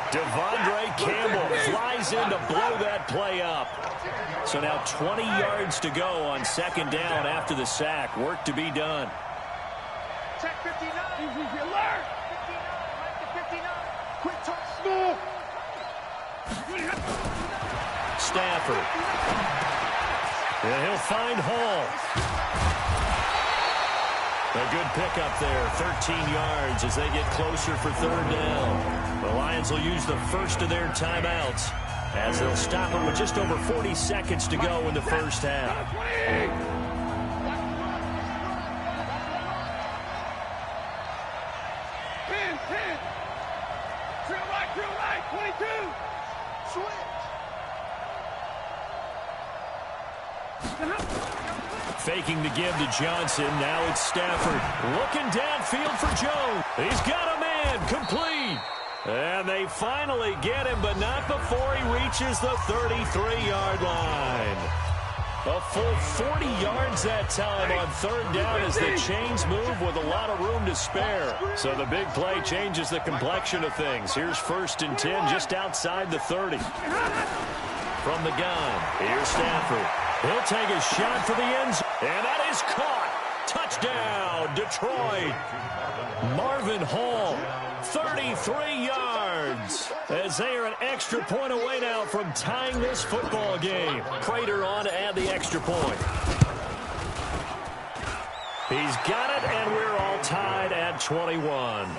Devondre Campbell flies in to blow that play up. So now 20 yards to go on second down after the sack. Work to be done. Check 59. Easy, alert. 59, right to 59. Quick touch, small. Stafford. And he'll find Hall. A good pickup there, 13 yards as they get closer for third down. The Lions will use the first of their timeouts as they'll stop it with just over 40 seconds to go in the first half. Drill right, 22. Switch. Faking the give to Johnson. Now it's Stafford. Looking downfield for Jones. He's got a man. Complete. And they finally get him, but not before he reaches the 33-yard line. A full 40 yards that time on third down as the chains move with a lot of room to spare. So the big play changes the complexion of things. Here's 1st and 10 just outside the 30. From the gun, here's Stafford. He'll take a shot for the end zone, and that is caught. Touchdown, Detroit. Marvin Hall, 33 yards, as they are an extra point away now from tying this football game. Prater on to add the extra point. He's got it, and we're all tied at 21.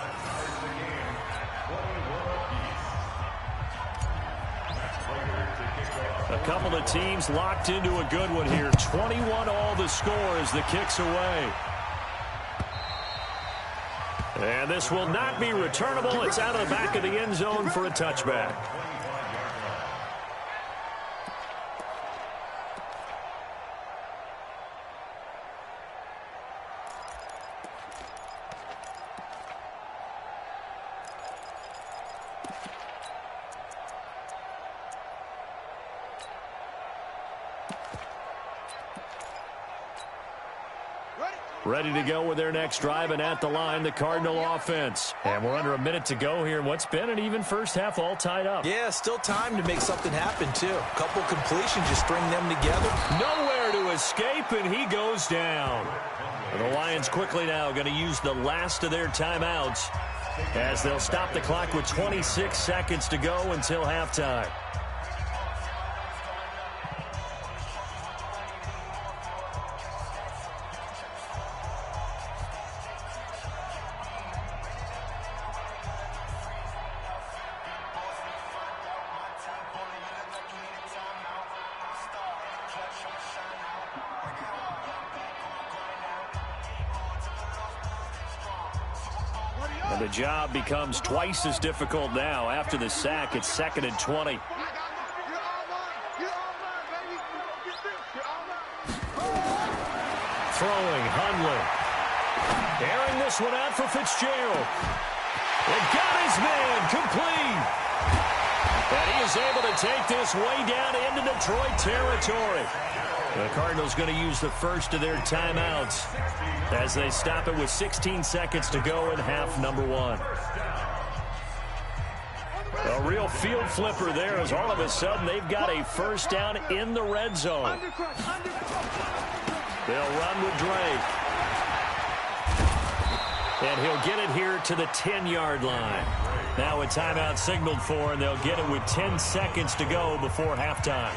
A couple of teams locked into a good one here. 21 all the score as the kick's away. And this will not be returnable. It's out of the back of the end zone for a touchback. Ready to go with their next drive, and at the line, the Cardinal offense. And we're under a minute to go here in what's been an even first half, all tied up. Yeah, still time to make something happen, too. A couple completions, just string them together. Nowhere to escape, and he goes down. And the Lions quickly now going to use the last of their timeouts as they'll stop the clock with 26 seconds to go until halftime. And the job becomes twice as difficult now. After the sack, it's 2nd and 20. Throwing, Hundley. Airing this one out for Fitzgerald. It got his man complete. And he is able to take this way down into Detroit territory. The Cardinals going to use the first of their timeouts as they stop it with 16 seconds to go in half number one. A real field flipper there as all of a sudden they've got a first down in the red zone. They'll run with Drake. And he'll get it here to the 10-yard line. Now a timeout signaled for, and they'll get it with 10 seconds to go before halftime.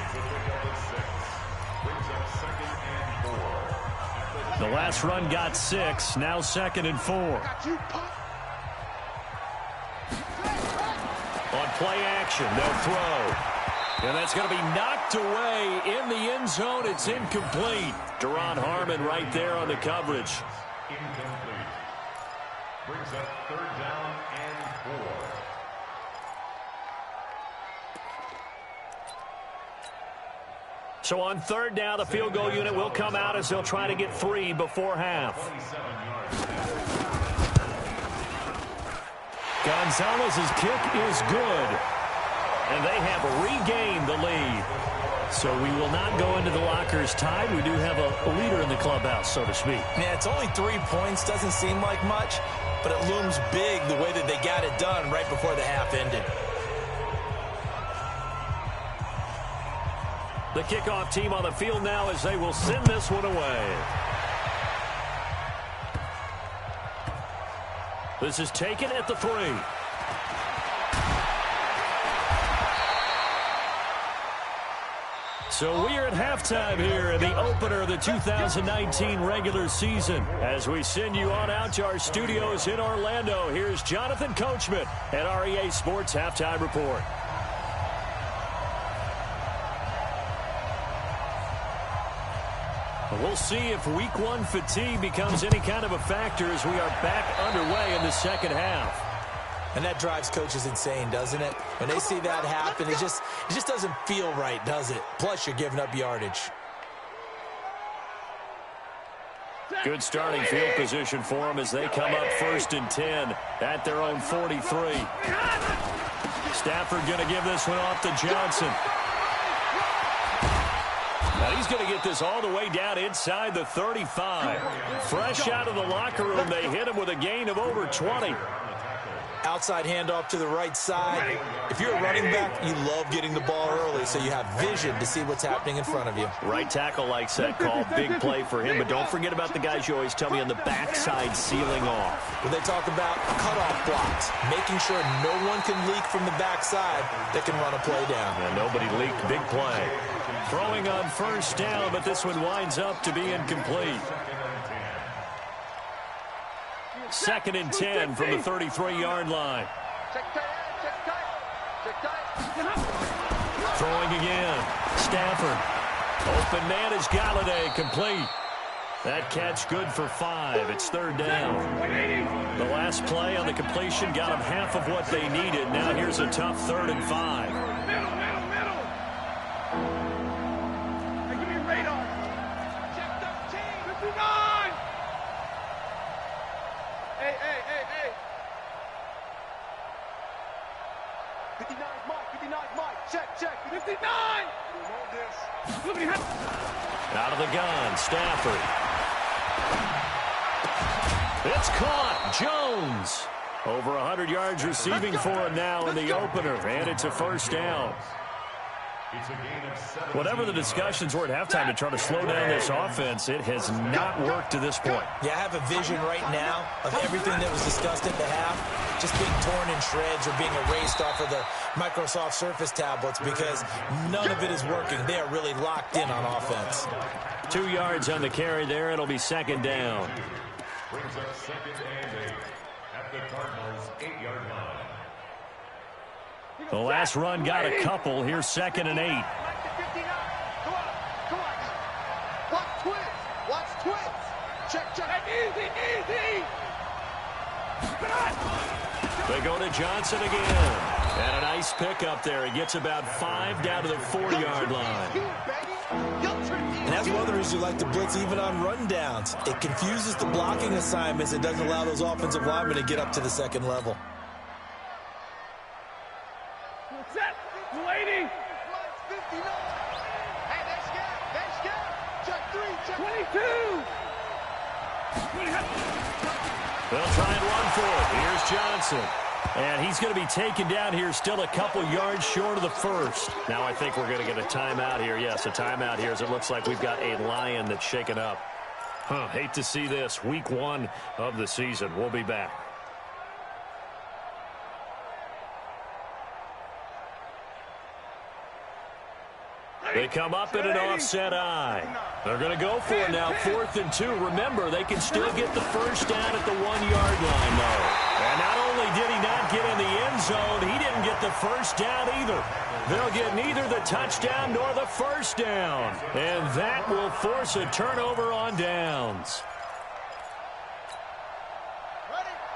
The last run got 6, now 2nd and 4. On play action, they'll throw. And that's going to be knocked away in the end zone. It's incomplete. Deron Harmon right there on the coverage. Incomplete. Brings up 3rd down and 4. So on 3rd down, the field goal unit will come out as they'll try to get 3 before half. Gonzalez's kick is good. And they have regained the lead. So we will not go into the lockers tied. We do have a leader in the clubhouse, so to speak. Yeah, it's only 3 points. Doesn't seem like much, but it looms big the way that they got it done right before the half ended. The kickoff team on the field now as they will send this one away. This is taken at the 3. So we are at halftime here in the opener of the 2019 regular season. As we send you on out to our studios in Orlando, here's Jonathan Coachman at REA Sports Halftime Report. We'll see if week 1 fatigue becomes any kind of a factor as we are back underway in the second half. And that drives coaches insane, doesn't it? When they see that happen, it just doesn't feel right, does it? Plus, you're giving up yardage. Good starting field position for them as they come up 1st and 10 at their own 43. Stafford going to give this one off to Johnson. Now he's going to get this all the way down inside the 35. Fresh out of the locker room, they hit him with a gain of over 20. Outside handoff to the right side. If you're a running back, you love getting the ball early so you have vision to see what's happening in front of you. Right tackle likes that call. Big play for him. But don't forget about the guys you always tell me on the backside sealing off. When they talk about cutoff blocks, making sure no one can leak from the backside that can run a play down. And nobody leaked. Big play. Throwing on 1st down, but this one winds up to be incomplete. 2nd and 10 from the 33-yard line. Throwing again. Stafford. Open man is Galladay, complete. That catch good for 5. It's 3rd down. The last play on the completion got them half of what they needed. Now here's a tough 3rd and 5. Out of the gun, Stafford. It's caught. Jones. Over 100 yards receiving for him now in the opener, and it's a 1st down. Whatever the discussions were at halftime to try to slow down this offense, it has not worked to this point. Yeah, I have a vision right now of everything that was discussed at the half just being torn in shreds or being erased off of the Microsoft Surface tablets because none of it is working. They are really locked in on offense. 2 yards on the carry there. It'll be 2nd down. Brings up 2nd and 8 at the Cardinals' 8-yard line. The last run got a couple. Here's 2nd and 8. Come on. Watch twins. Watch twins. Check. Easy. They go to Johnson again. And a nice pickup there. He gets about 5 down to the 4-yard line. And that's one of the reasons you like to blitz even on rundowns. It confuses the blocking assignments. It doesn't allow those offensive linemen to get up to the 2nd level. Set. Waiting. 59. Hey, they're scared. Check 3. Check 22. They'll try and run for it. Here's Johnson. And he's going to be taken down here still a couple yards short of the 1st. Now I think we're going to get a timeout here. Yes, a timeout here as it looks like we've got a Lion that's shaken up. Hate to see this. Week 1 of the season. We'll be back. They come up in an offset eye. They're going to go for it now, 4th and 2. Remember, they can still get the 1st down at the 1-yard line, though. And not only did he not get in the end zone, he didn't get the 1st down either. They'll get neither the touchdown nor the 1st down. And that will force a turnover on downs.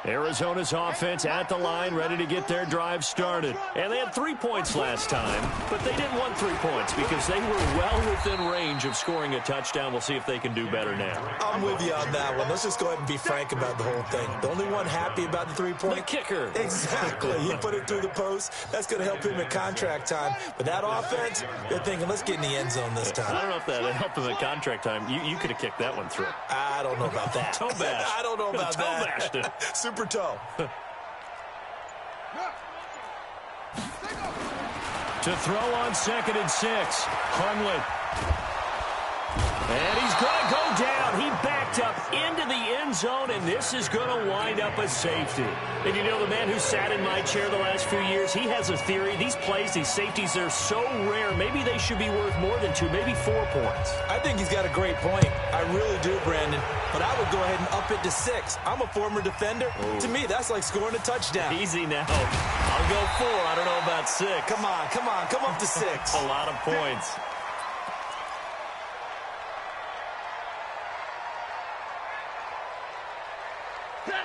Arizona's offense at the line, ready to get their drive started. And they had 3 points last time, but they didn't want 3 points because they were well within range of scoring a touchdown. We'll see if they can do better now. I'm with you on that one. Let's just go ahead and be frank about the whole thing. The only one happy about the 3-point? The kicker. Exactly. He put it through the post. That's going to help him at contract time. But that offense, they're thinking, let's get in the end zone this time. I don't know if that helped him at contract time. You could have kicked that one through. I don't know about that. Toe bash. I don't know about toe that. Bashed it. Super toe. To throw on 2nd and 6. Hundley. And he's going to go down. He backed up into the end zone, and this is going to wind up a safety. And you know, the man who sat in my chair the last few years, he has a theory. These plays, these safeties, they're so rare. Maybe they should be worth more than 2, maybe 4 points. I think he's got a great point. I really do, Brandon. But I would go ahead and up it to 6. I'm a former defender. Ooh. To me, that's like scoring a touchdown. Easy now. I'll go 4. I don't know about 6. Come on. Come up to 6. A lot of points.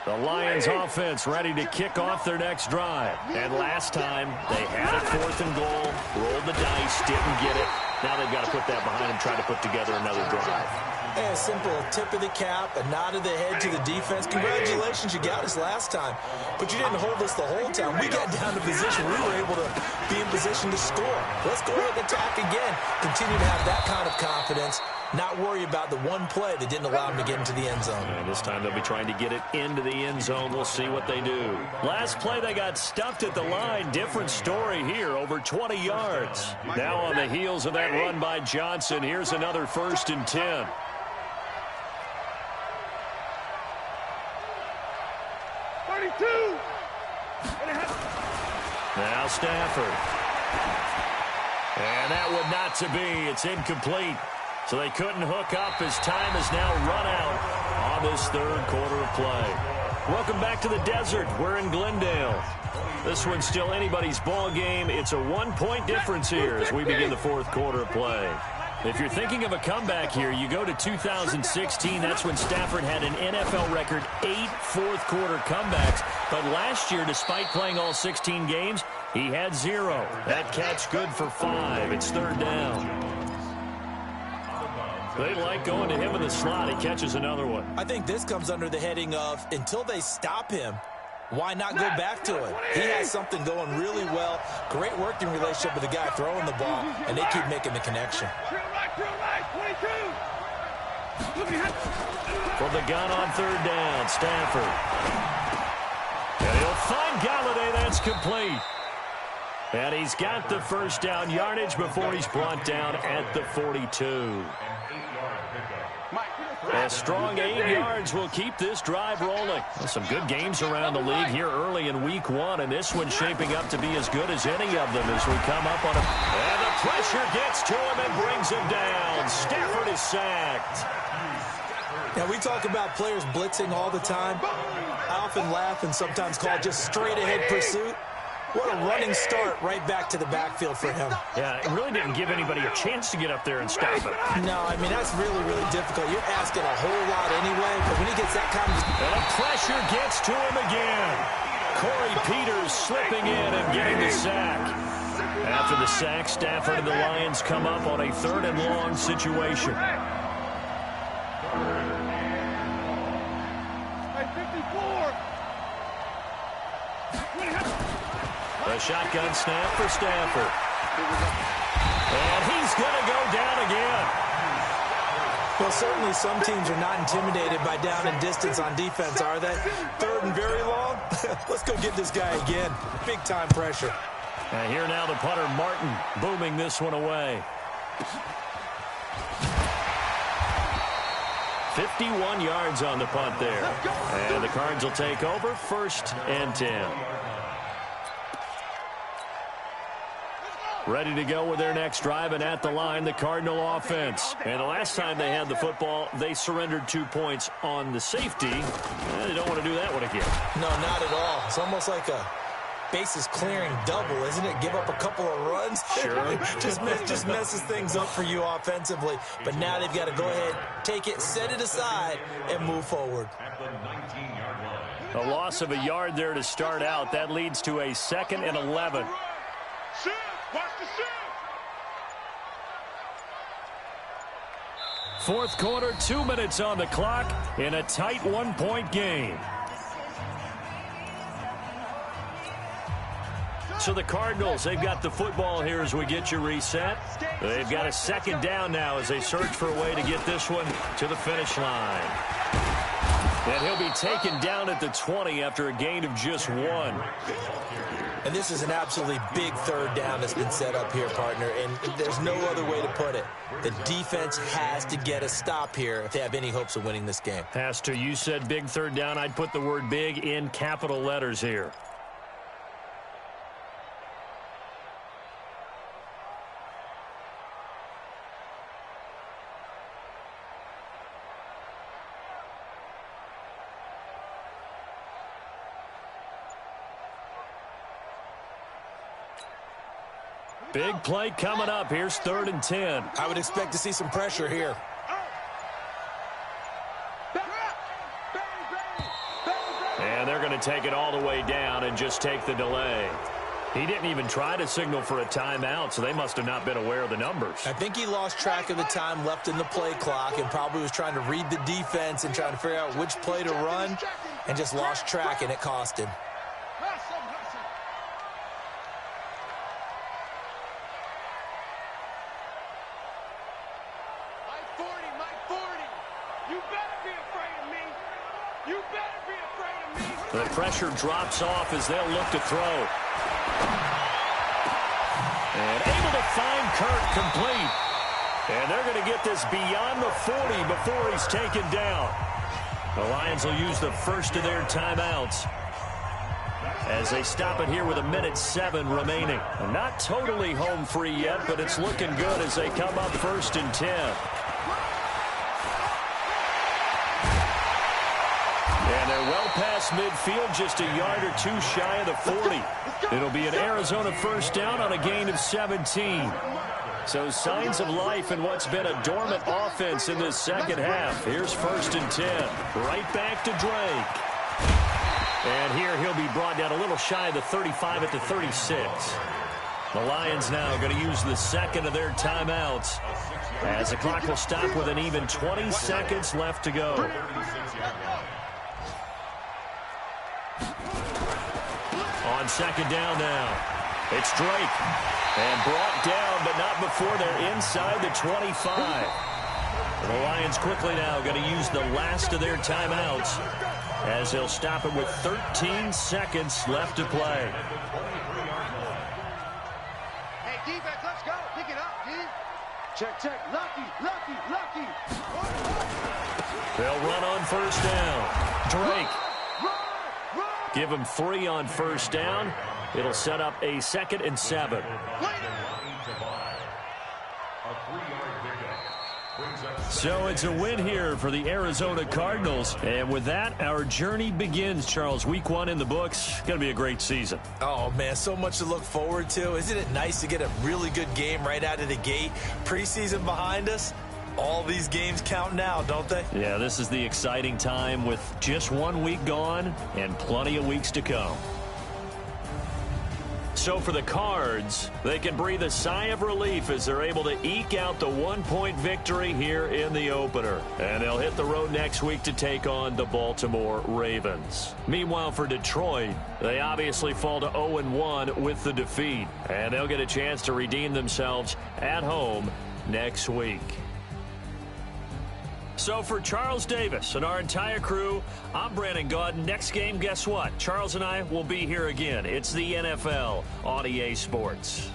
The Lions offense ready to kick off their next drive. And last time, they had it 4th and goal, rolled the dice, didn't get it. Now they've got to put that behind them, try to put together another drive. Hey, a simple tip of the cap, a nod of the head to the defense. Congratulations, you got us last time. But you didn't hold us the whole time. We got down to position. We were able to be in position to score. Let's go ahead and attack again. Continue to have that kind of confidence. Not worry about the one play that didn't allow them to get into the end zone. And this time they'll be trying to get it into the end zone. We'll see what they do. Last play, they got stuffed at the line. Different story here, over 20 yards. Now on the heels of that run by Johnson, here's another 1st and 10. Now Stafford. And that would not to be. It's incomplete. So they couldn't hook up as time is now run out on this 3rd quarter of play. Welcome back to the desert. We're in Glendale. This one's still anybody's ball game. It's a 1-point difference here as we begin the 4th quarter of play. If you're thinking of a comeback here, you go to 2016. That's when Stafford had an NFL record 8 4th-quarter comebacks. But last year, despite playing all 16 games, he had 0. That catch good for 5. It's 3rd down. They like going to him in the slot. He catches another one. I think this comes under the heading of until they stop him, why not go back to it? He has something going really well. Great working relationship with the guy throwing the ball, and they keep making the connection. From the gun on 3rd down, Stafford. And he'll find Galladay. That's complete. And he's got the 1st down yardage before he's brought down at the 42. A strong 8 yards will keep this drive rolling. Some good games around the league here early in week 1, and this one's shaping up to be as good as any of them as we come up on it. And the pressure gets to him and brings him down. Stafford is sacked. Now, we talk about players blitzing all the time. I often laugh and sometimes call it just straight-ahead pursuit. What a running start right back to the backfield for him. Yeah, it really didn't give anybody a chance to get up there and stop him. No, I mean, that's really, really difficult. You're asking a whole lot anyway, but when he gets that kind of... And the pressure gets to him again. Corey Peters slipping in and getting the sack. After the sack, Stafford and the Lions come up on a 3rd and long situation. A shotgun snap for Stafford. And he's going to go down again. Well, certainly some teams are not intimidated by down and distance on defense, are they? 3rd and very long? Let's go get this guy again. Big-time pressure. And here now the punter, Martin, booming this one away. 51 yards on the punt there. And the Cards will take over, 1st and 10. Ready to go with their next drive, and at the line, the Cardinal offense. And the last time they had the football, they surrendered 2 points on the safety. They don't want to do that one again. No, not at all. It's almost like a bases clearing double, isn't it? Give up a couple of runs. Sure. just messes things up for you offensively. But now they've got to go ahead, take it, set it aside, and move forward. At the 19-yard line. A loss of a yard there to start out. That leads to a 2nd and 11. Shift! Watch the shift! Fourth quarter, 2 minutes on the clock in a tight 1-point game. So the Cardinals, they've got the football here as we get you reset. They've got a 2nd down now as they search for a way to get this one to the finish line. And he'll be taken down at the 20 after a gain of just 1. And this is an absolutely big 3rd down that's been set up here, partner, and there's no other way to put it. The defense has to get a stop here if they have any hopes of winning this game. Has to. You said big 3rd down. I'd put the word big in capital letters here. Big play coming up. Here's 3rd and 10. I would expect to see some pressure here. And they're going to take it all the way down and just take the delay. He didn't even try to signal for a timeout, so they must have not been aware of the numbers. I think he lost track of the time left in the play clock and probably was trying to read the defense and trying to figure out which play to run and just lost track, and it cost him. The pressure drops off as they'll look to throw. And able to find Kirk complete. And they're going to get this beyond the 40 before he's taken down. The Lions will use the first of their timeouts as they stop it here with 1:07 remaining. Not totally home free yet, but it's looking good as they come up 1st and 10. And they're well past midfield, just a yard or 2 shy of the 40. It'll be an Arizona 1st down on a gain of 17. So signs of life in what's been a dormant offense in this 2nd half. Here's 1st and 10. Right back to Drake. And here he'll be brought down a little shy of the 35 at the 36. The Lions now going to use the 2nd of their timeouts as the clock will stop with an even 20 seconds left to go. On 2nd down now, it's Drake. And brought down, but not before they're inside the 25. The Lions quickly now going to use the last of their timeouts as they'll stop it with 13 seconds left to play. Hey, defense, let's go. Pick it up, D. Check. Lucky. They'll run on 1st down. Drake. Give him 3 on 1st down. It'll set up a 2nd and 7. So it's a win here for the Arizona Cardinals. And with that, our journey begins, Charles. Week 1 in the books. Going to be a great season. Oh, man, so much to look forward to. Isn't it nice to get a really good game right out of the gate? Preseason behind us. All these games count now, don't they? Yeah, this is the exciting time with just 1 week gone and plenty of weeks to come. So for the Cards, they can breathe a sigh of relief as they're able to eke out the 1-point victory here in the opener. And they'll hit the road next week to take on the Baltimore Ravens. Meanwhile, for Detroit, they obviously fall to 0-1 with the defeat. And they'll get a chance to redeem themselves at home next week. So for Charles Davis and our entire crew, I'm Brandon Gaudin. Next game, guess what? Charles and I will be here again. It's the NFL on EA Sports.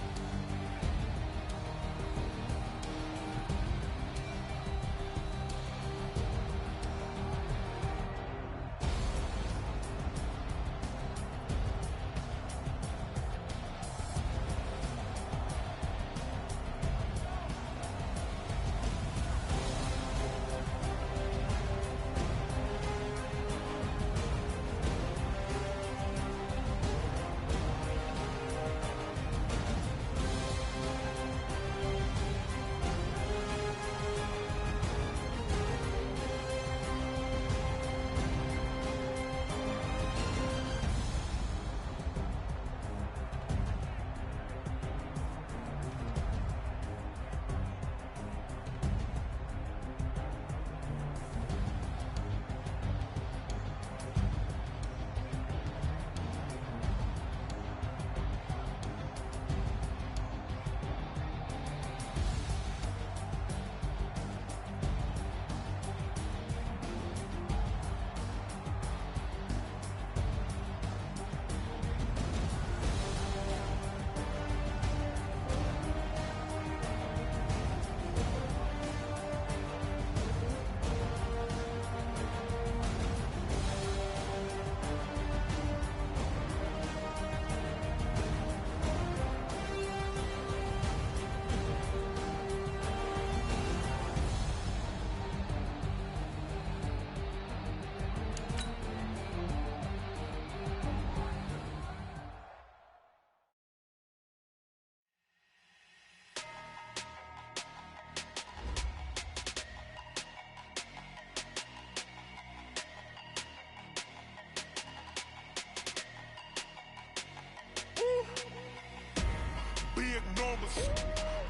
big numbers,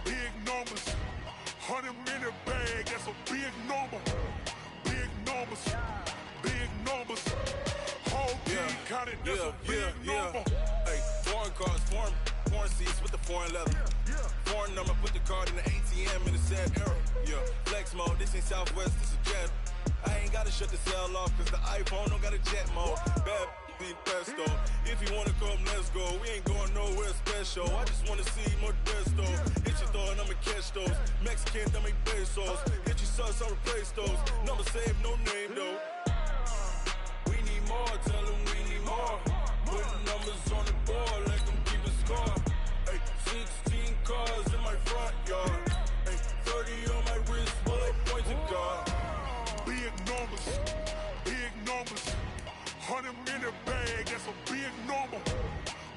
big numbers. 100-minute bag, that's a big number. Big numbers, big numbers. Whole team counted, that's a big number. Hey, foreign cars, foreign seats with the foreign leather. Foreign number, put the card in the ATM in the sad era. Yeah, flex mode, this ain't Southwest, this is jet. I ain't gotta shut the cell off, cause the iPhone don't got a jet mode. Bad be pesto. If you wanna come, let's go. We ain't going nowhere special. I just wanna see more desto. Hit your throw and I'ma catch those. Mexican, dummy pesos. Hit your sus, I'll replace those. Number save, no name though. We need more, tell them we need more. Putting numbers on the board, let them keep a score. Hey, 16 cars in my front yard. Hey, 30 on my wrist, bullet pointed guard. Big numbers, big numbers. 100-minute bag, that's a big number.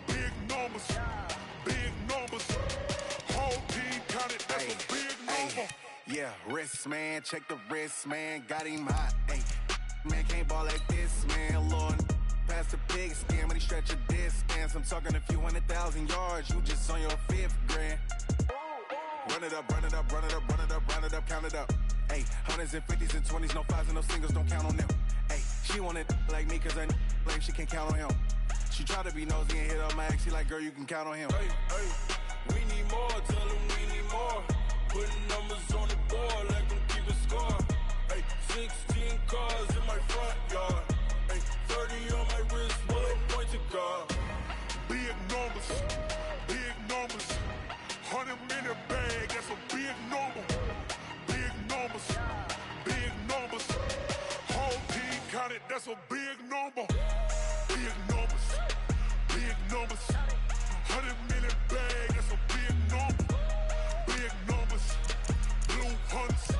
Big numbers, big numbers. Whole team counted, that's a big number. Yeah, wrist man, check the wrist man, got him hot. Ay, man can't ball like this, man. Lord, past the pig skin when he stretch a distance. I'm talking a few 100,000 yards, you just on your 5th grand. Run it up, run it up, run it up, run it up, run it up, count it up. Ay, hundreds and 50s and 20s, no 5s and no singles, don't count on them. Ay, she wanted like me cause I like she can't count on him. She tried to be nosy and hit up my ex, she like, girl, you can count on him. Hey, we need more, tell them we need more. Putting numbers on the board, let them keep a score. Hey, 16 cars in my front yard. Hey, 30 on my wrist, bullet pointed guard. Big numbers, big numbers. 100-minute bag, that's a big number. Big numbers, big numbers. Whole team counted, that's a big number. Big numbers, big numbers. 100-minute bag, that's a big number. Big numbers, blue hunts.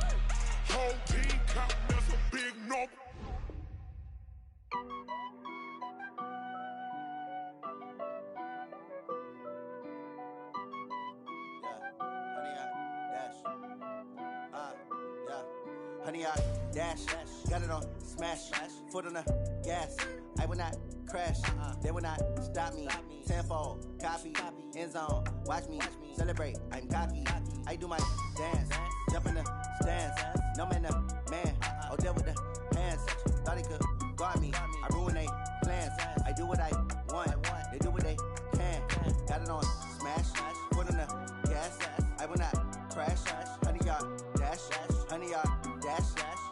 Whole team counting, that's a big number. Honey, I dash, got it on smash, foot on the gas. I will not crash, they will not stop me. Tenfold, copy, end zone, watch me celebrate. I'm cocky, I do my dance, jump in the stands. No man, the man, oh, deal with the hands. Thought he could guard me, I ruin they plans. I do what I want, they do what they can. Got it on smash, foot on the gas. I will not crash, honey, yard dash, honey, yard dash,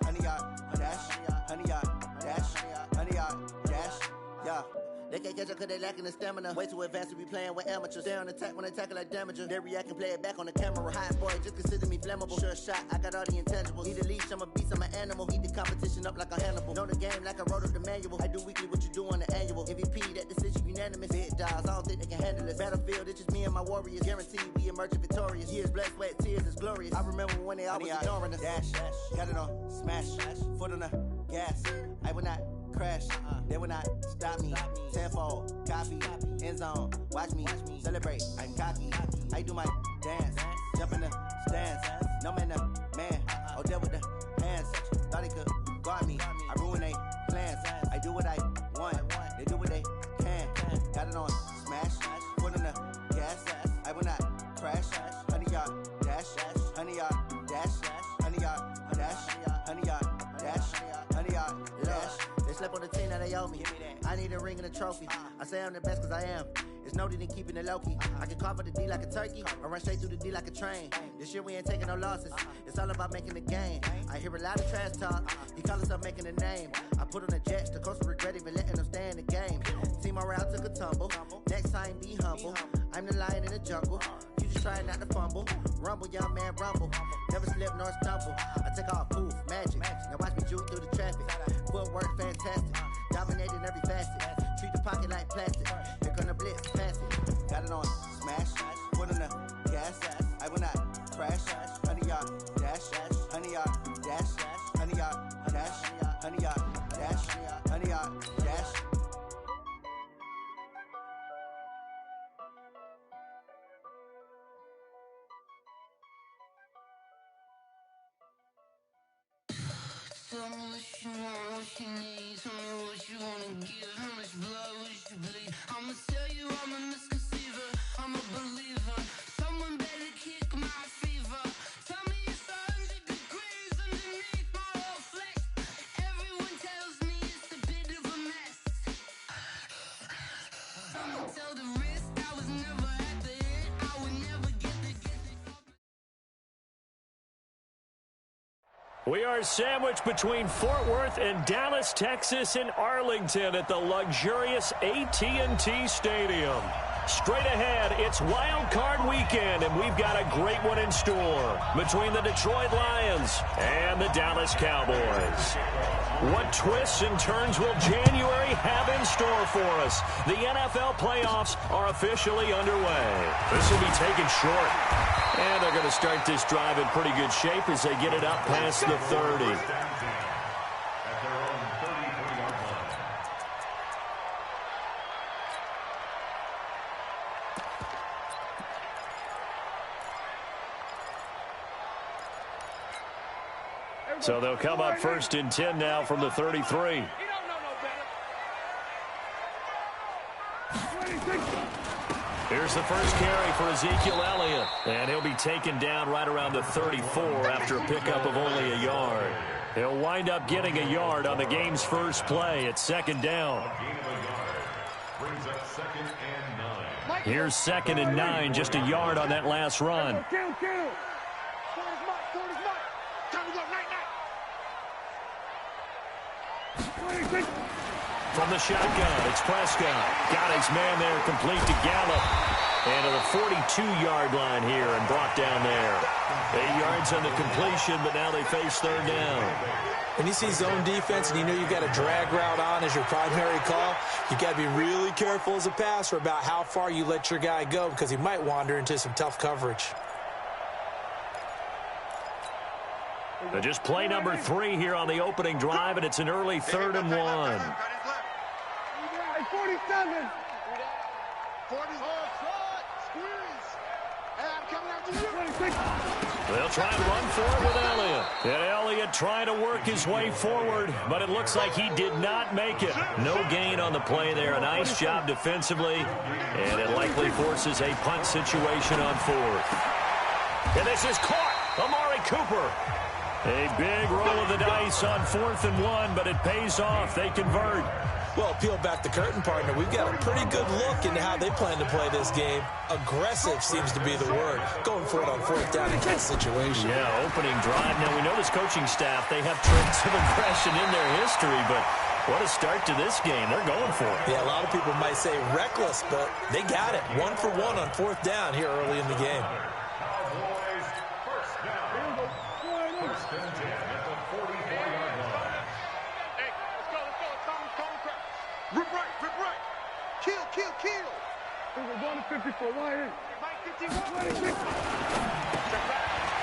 honey, yard dash, honey, yard dash, honey, yard dash, yeah. They can't catch up cause they lacking the stamina. Way too advanced to be playing with amateurs. They on attack when they tackle like damager. They react and play it back on the camera. Hot boy, just consider me flammable. Sure shot, I got all the intangibles. Need a leash, I'm a beast, I'm an animal. Heat the competition up like a Hannibal. Know the game like I wrote up the manual. I do weekly what you do on the annual. MVP, that decision unanimous. Big dogs, I don't think they can handle it. Battlefield, it's just me and my warriors. Guaranteed we emerge victorious. Years, blood, sweat, tears, it's glorious. I remember when they always ignoring us. Dash, got it on smash, foot on the gas. I will not crash, they will not stop me. Tenfold, copy, end zone, watch me celebrate. I'm cocky, I do my dance, jump in the stands. No man, the man, oh, deal with the hands. Thought he could guard me, I ruin they plans. I do what I want, they do what they can. Got it on smash, foot on the gas. I will not crash, honey, yard dash, honey, yard dash, honey, yard dash, honey, yard dash, honey, yard dash. They slept on the team that they owe me. I need a ring and a trophy. I say I'm the best cause I am. It's no need in keeping it low key. I can carve up the D like a turkey, or run straight through the D like a train. This year we ain't taking no losses. It's all about making the game. I hear a lot of trash talk. He call himself making a name. I put on the jets. The coach regret even letting them stay in the game. Team around took a tumble. Next time be humble. I'm the lion in the jungle. You just try not to fumble. Rumble, young man, rumble. Never slip nor stumble. I take off poof, magic. Now watch me juke through the traffic. Footwork fantastic. Dominating every facet. Treat the pocket like plastic. Here come the blitz, pass it. Got it on smash, foot on the gas. I will not crash. Honey, yard dash, honey, yard dash, honey, yard dash, honey, yard dash, honey, yard dash. Tell me what you want, what you need. Tell me what you wanna give. How much blood would you bleed? I'ma tell you I'm a misconceiver. I'm a believer. Tell me We are sandwiched between Fort Worth and Dallas, Texas, and Arlington at the luxurious AT&T Stadium. Straight ahead, it's Wild Card Weekend, and we've got a great one in store between the Detroit Lions and the Dallas Cowboys. What twists and turns will January have in store for us? The NFL playoffs are officially underway. This will be taken short. And they're going to start this drive in pretty good shape as they get it up past the 30. So they'll come up 1st and 10 now from the 33. Here's the first carry for Ezekiel Elliott, and he'll be taken down right around the 34 after a pickup of only a yard. He'll wind up getting a yard on the game's first play at 2nd down. Here's 2nd and 9, just a yard on that last run. From the shotgun, it's Prescott. Got his man there, complete to Gallup. And to the 42-yard line here and brought down there. 8 yards on the completion, but now they face 3rd down. When you see zone defense and you know you've got a drag route on as your primary call, you've got to be really careful as a passer about how far you let your guy go because he might wander into some tough coverage. Just play number 3 here on the opening drive, and it's an early 3rd and 1. 47. 40. Squeeze. And coming out to you. They'll try and run for it with Elliott. And Elliott trying to work his way forward, but it looks like he did not make it. No gain on the play there. A nice job defensively, and it likely forces a punt situation on 4th. And this is caught. Amari Cooper. A big roll of the dice on 4th and 1, but it pays off. They convert. Well, peel back the curtain, partner. We've got a pretty good look into how they plan to play this game. Aggressive seems to be the word. Going for it on 4th down in that situation. Yeah, opening drive. Now, we know this coaching staff, they have traits of aggression in their history, but what a start to this game. They're going for it. Yeah, a lot of people might say reckless, but they got it. 1 for 1 on 4th down here early in the game.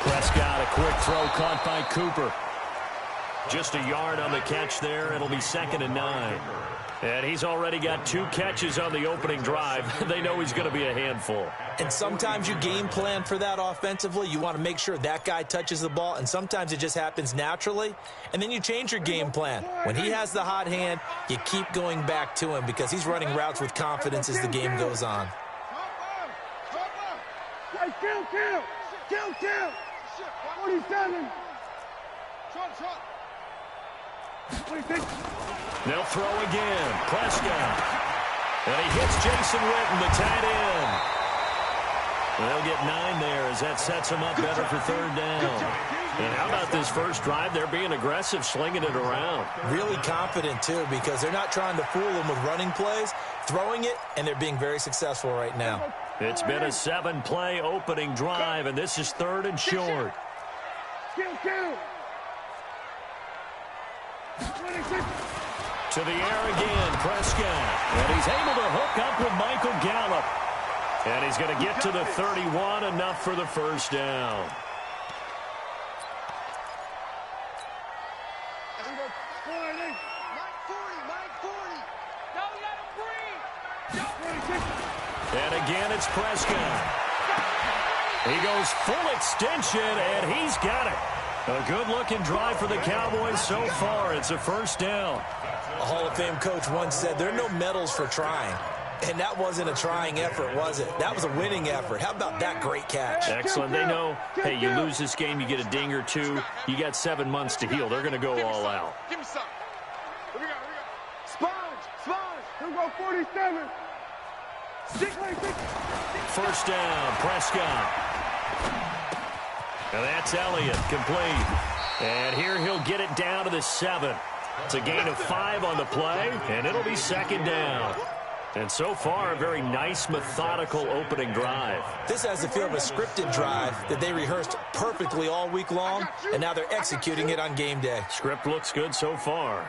Prescott, a quick throw caught by Cooper. Just a yard on the catch there. It'll be 2nd and 9. And he's already got 2 catches on the opening drive. They know he's going to be a handful. And sometimes you game plan for that offensively. You want to make sure that guy touches the ball, and sometimes it just happens naturally. And then you change your game plan. When he has the hot hand, you keep going back to him because he's running routes with confidence as the game goes on. Kill. 47. They'll throw again. Prescott. And he hits Jason Witten, the tight end. They'll get 9 there as that sets them up better for 3rd down. And how about this first drive? They're being aggressive, slinging it around. Really confident, too, because they're not trying to fool them with running plays, throwing it, and they're being very successful right now. It's been a 7-play opening drive, and this is 3rd and short. To the air again, Prescott. And he's able to hook up with Michael Gallup. And he's going to get to the 31, enough for the 1st down. And again, it's Prescott. He goes full extension, and he's got it. A good-looking drive for the Cowboys so far. It's a 1st down. A Hall of Fame coach once said there are no medals for trying. And that wasn't a trying effort, was it? That was a winning effort. How about that great catch? Excellent. They know, hey, you lose this game, you get a ding or 2. You got 7 months to heal. They're going to go all out. Give me some. Here we go. Sponge. Here we go, 47. 6. 1st down, Prescott. And that's Elliott, complete. And here he'll get it down to the 7. It's a gain of 5 on the play, and it'll be second down. And so far, a very nice, methodical opening drive. This has the feel of a scripted drive that they rehearsed perfectly all week long, and now they're executing it on game day. Script looks good so far.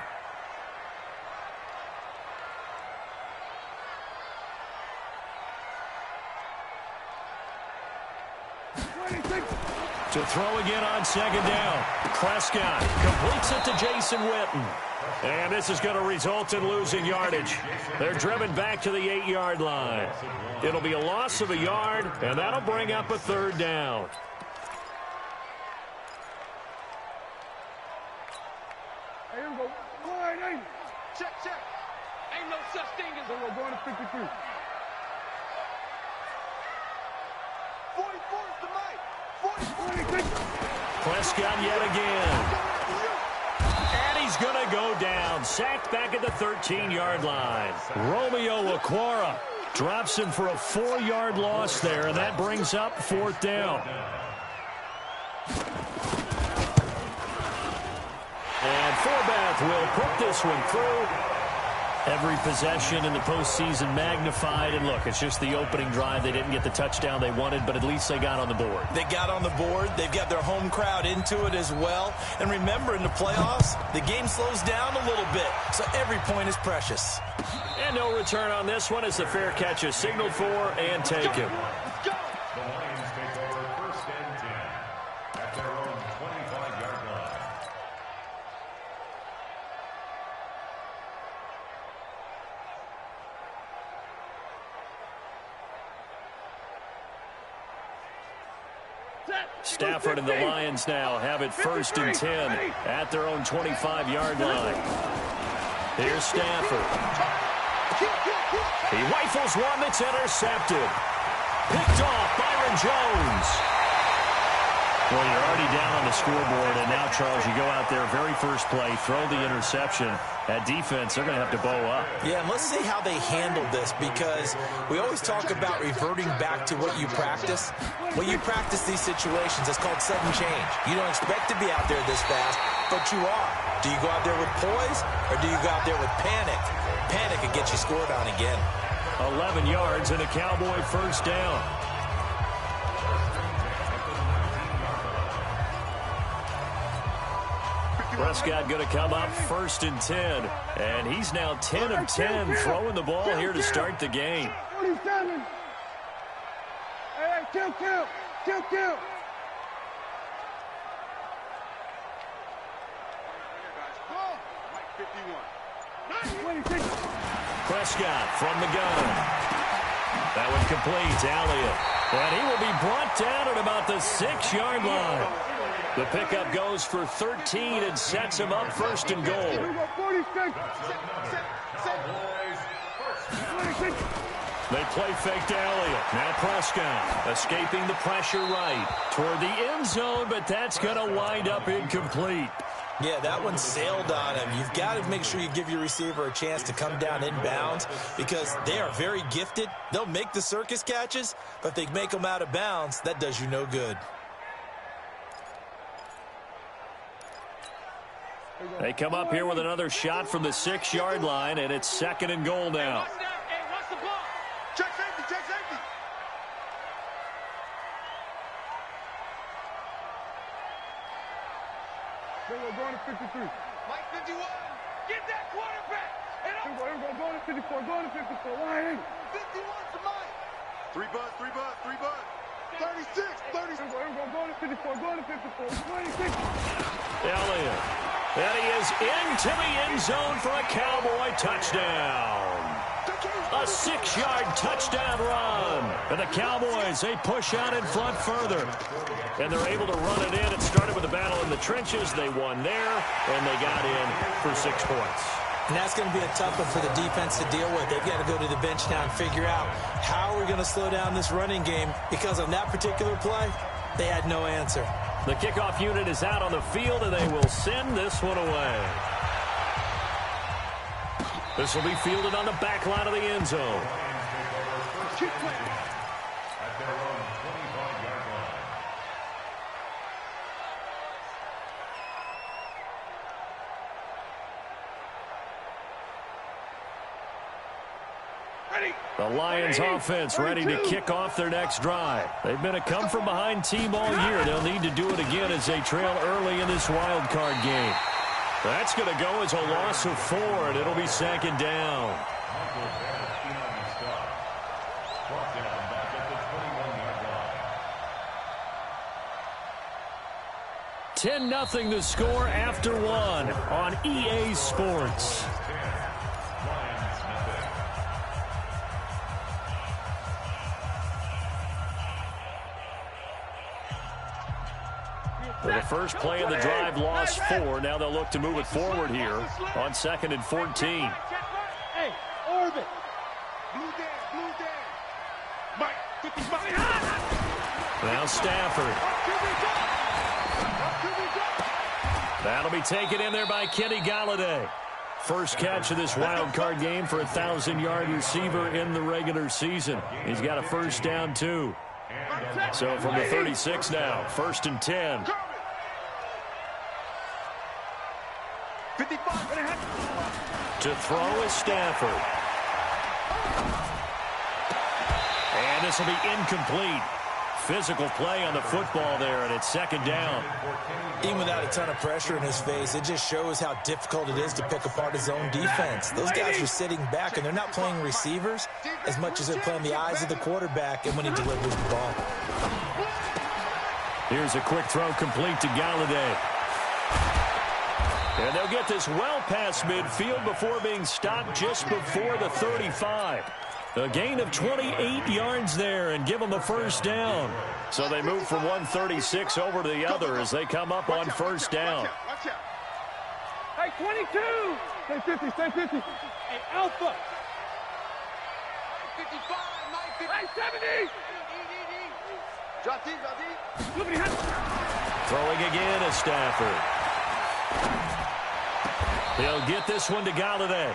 To throw again on second down. Prescott completes it to Jason Witten. And this is going to result in losing yardage. They're driven back to the 8-yard line. It'll be a loss of a yard, and that'll bring up a third down. Hey, here we go. Go ahead, ain't. Check. Ain't no such thing as we're going to 53. 44 is the mic. 44. Prescott yet again. And he's going to go down. Sacked back at the 13-yard line. Romeo Okwara drops him for a 4-yard loss there, and that brings up fourth down. And Forbath will put this one through. Every possession in the postseason magnified. And look, it's just the opening drive. They didn't get the touchdown they wanted, but at least they got on the board. They got on the board. They've got their home crowd into it as well. And remember, in the playoffs, the game slows down a little bit, so every point is precious. And no return on this one as the fair catch is signaled for and taken. The Lions take over first and 10 at their own 25-yard line. Stafford and the Lions now have it first and 10 at their own 25-yard line. Here's Stafford. He rifles one that's intercepted. Picked off Byron Jones. Well, you're already down on the scoreboard, and now, Charles, you go out there, very first play, throw the interception. That defense, they're going to have to bow up. Yeah, and let's see how they handled this, because we always talk about reverting back to what you practice. When you practice these situations, it's called sudden change. You don't expect to be out there this fast, but you are. Do you go out there with poise, or do you go out there with panic? Panic can get you scored on again. 11 yards and a Cowboy first down. Prescott going to come up first and 10. And he's now 10 of 10 throwing the ball here to start the game. 47. Hey, kill. Prescott from the gun. That one complete. Elliott. And he will be brought down at about the 6-yard line. The pickup goes for 13 and sets him up first and goal. They play fake to Elliott. Now Prescott escaping the pressure right toward the end zone, but that's going to wind up incomplete. Yeah, that one sailed on him. You've got to make sure you give your receiver a chance to come down inbounds, because they are very gifted. They'll make the circus catches, but if they make them out of bounds, that does you no good. They come up here with another shot from the 6-yard line, and it's second and goal now. Check safety. We're going to 53. Mike 51. Get that quarterback. We're going to 54. Going to 54. Why ain't 51's the Mike. 3 buzz. 36. We're going to 54. Going to 54. 26. Elliott. And he is into the end zone for a Cowboy touchdown. A 6-yard touchdown run. And the Cowboys, they push out in front further. And they're able to run it in. It started with a battle in the trenches. They won there, and they got in for 6 points. And that's going to be a tough one for the defense to deal with. They've got to go to the bench now and figure out how we're going to slow down this running game, because on that particular play, they had no answer. The kickoff unit is out on the field, and they will send this one away. This will be fielded on the back line of the end zone. The Lions offense ready to kick off their next drive. They've been a come-from-behind team all year. They'll need to do it again as they trail early in this wild card game. That's going to go as a loss of 4, and it'll be second down. 10-0 the score after 1 on EA Sports. For the first play of the drive, lost 4. Now they'll look to move it forward here on 2nd and 14. Hey, orbit. Blue down. Mike, 55. Now Stafford. That'll be taken in there by Kenny Galladay. First catch of this wild card game for a 1,000-yard receiver in the regular season. He's got a first down, too. So from the 36 now, 1st and 10. To throw is Stafford. And this will be incomplete. Physical play on the football there, and it's second down. Even without a ton of pressure in his face, it just shows how difficult it is to pick apart his own defense. Those guys are sitting back, and they're not playing receivers as much as they're playing the eyes of the quarterback and when he delivers the ball. Here's a quick throw complete to Galladay. And they'll get this well past midfield before being stopped just before the 35. A gain of 28 yards there and give them a first down. So they move from 136 over to the other as they come up on first down. Watch out. Hey, 22. Stay 50. Hey, Alpha. 55, 950. Hey, 70. Drop deep. Throwing again is Stafford. He'll get this one to Galladay.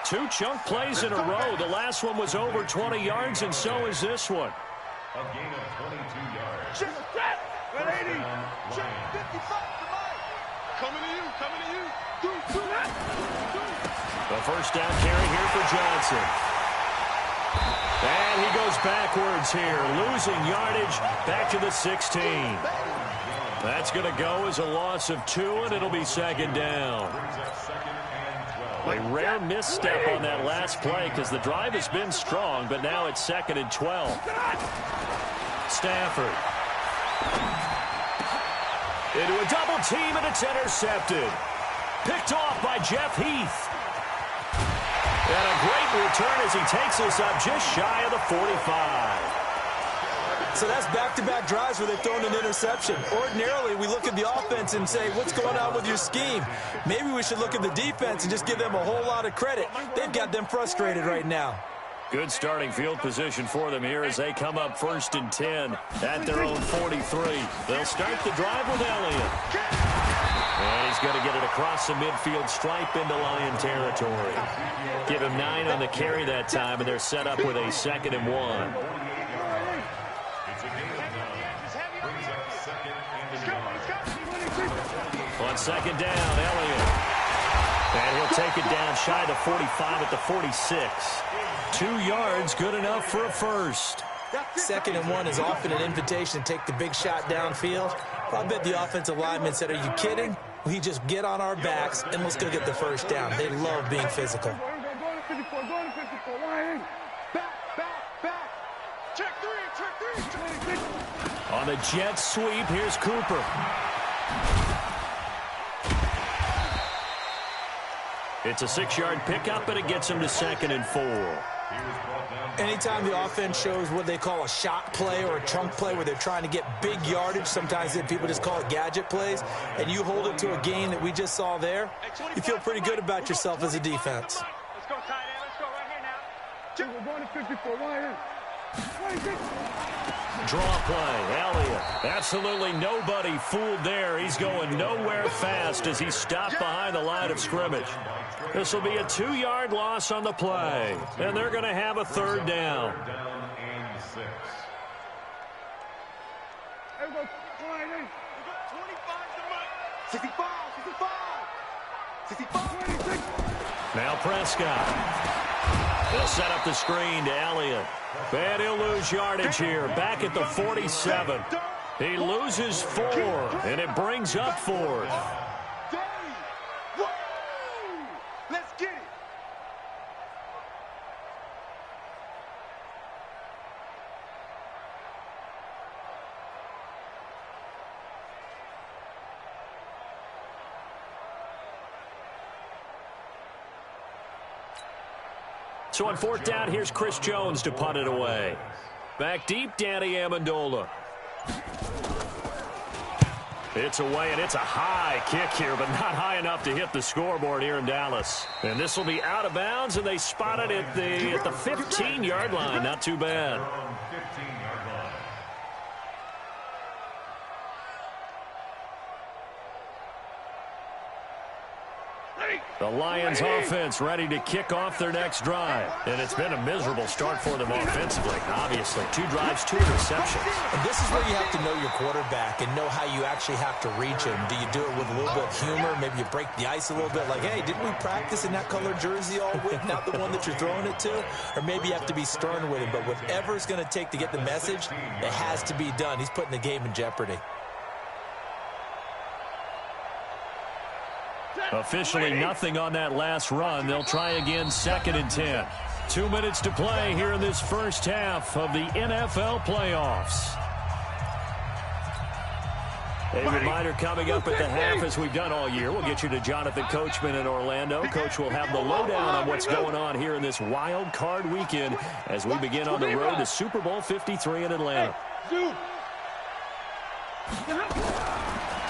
2 chunk plays in a row. The last one was over 20 yards, and so is this one. A gain of 22 yards. Check. 180. Check. 55. Coming to you. Do that. The first down carry here for Johnson. And he goes backwards here, losing yardage back to the 16. That's going to go as a loss of 2, and it'll be second down. A rare misstep on that last play because the drive has been strong, but now it's 2nd and 12. Stafford. Into a double team, and it's intercepted. Picked off by Jeff Heath. And a great return as he takes us up just shy of the 45. So that's back-to-back drives where they've thrown an interception. Ordinarily, we look at the offense and say, what's going on with your scheme? Maybe we should look at the defense and just give them a whole lot of credit. They've got them frustrated right now. Good starting field position for them here as they come up 1st and 10 at their own 43. They'll start the drive with Elliott. And he's going to get it across the midfield stripe into Lion territory. Give him 9 on the carry that time, and they're set up with a 2nd and 1. On second down, Elliott. And he'll take it down shy of the 45 at the 46. 2 yards, good enough for a first. 2nd and 1 is often an invitation to take the big shot downfield. I bet the offensive lineman said, are you kidding? We just get on our backs and let's go get the first down. They love being physical. On the jet sweep, here's Cooper. It's a 6-yard pickup, and it gets him to 2nd and 4. Anytime the offense shows what they call a shot play or a chunk play where they're trying to get big yardage, sometimes people just call it gadget plays, and you hold it to a gain that we just saw there, you feel pretty good about yourself as a defense. Let's go, tight end. Let's go right here now. We're going to 54. Right here. 26. Draw play, Elliott. Absolutely nobody fooled there. He's going nowhere fast as he's stopped behind the line of scrimmage. This will be a 2-yard loss on the play, and they're going to have a 3rd down. Everybody, 65. 65. 26. Now Prescott. They'll set up the screen to Elliott. And he'll lose yardage here. Back at the 47. He loses 4, and it brings up 4th. Let's get it. So on 4th down, here's Chris Jones to punt it away. Back deep, Danny Amendola. It's away, and it's a high kick here, but not high enough to hit the scoreboard here in Dallas. And this will be out of bounds, and they spot it at the 15-yard line. Not too bad. The Lions offense ready to kick off their next drive. And it's been a miserable start for them offensively, obviously. 2 drives, 2 interceptions. And this is where you have to know your quarterback and know how you actually have to reach him. Do you do it with a little bit of humor? Maybe you break the ice a little bit like, hey, didn't we practice in that colored jersey all week, not the one that you're throwing it to? Or maybe you have to be stern with him. But whatever it's going to take to get the message, it has to be done. He's putting the game in jeopardy. Officially nothing on that last run. They'll try again 2nd and 10. 2 minutes to play here in this first half of the NFL playoffs. A reminder coming up at the half, as we've done all year. We'll get you to Jonathan Coachman in Orlando. Coach will have the lowdown on what's going on here in this wild card weekend as we begin on the road to Super Bowl 53 in Atlanta.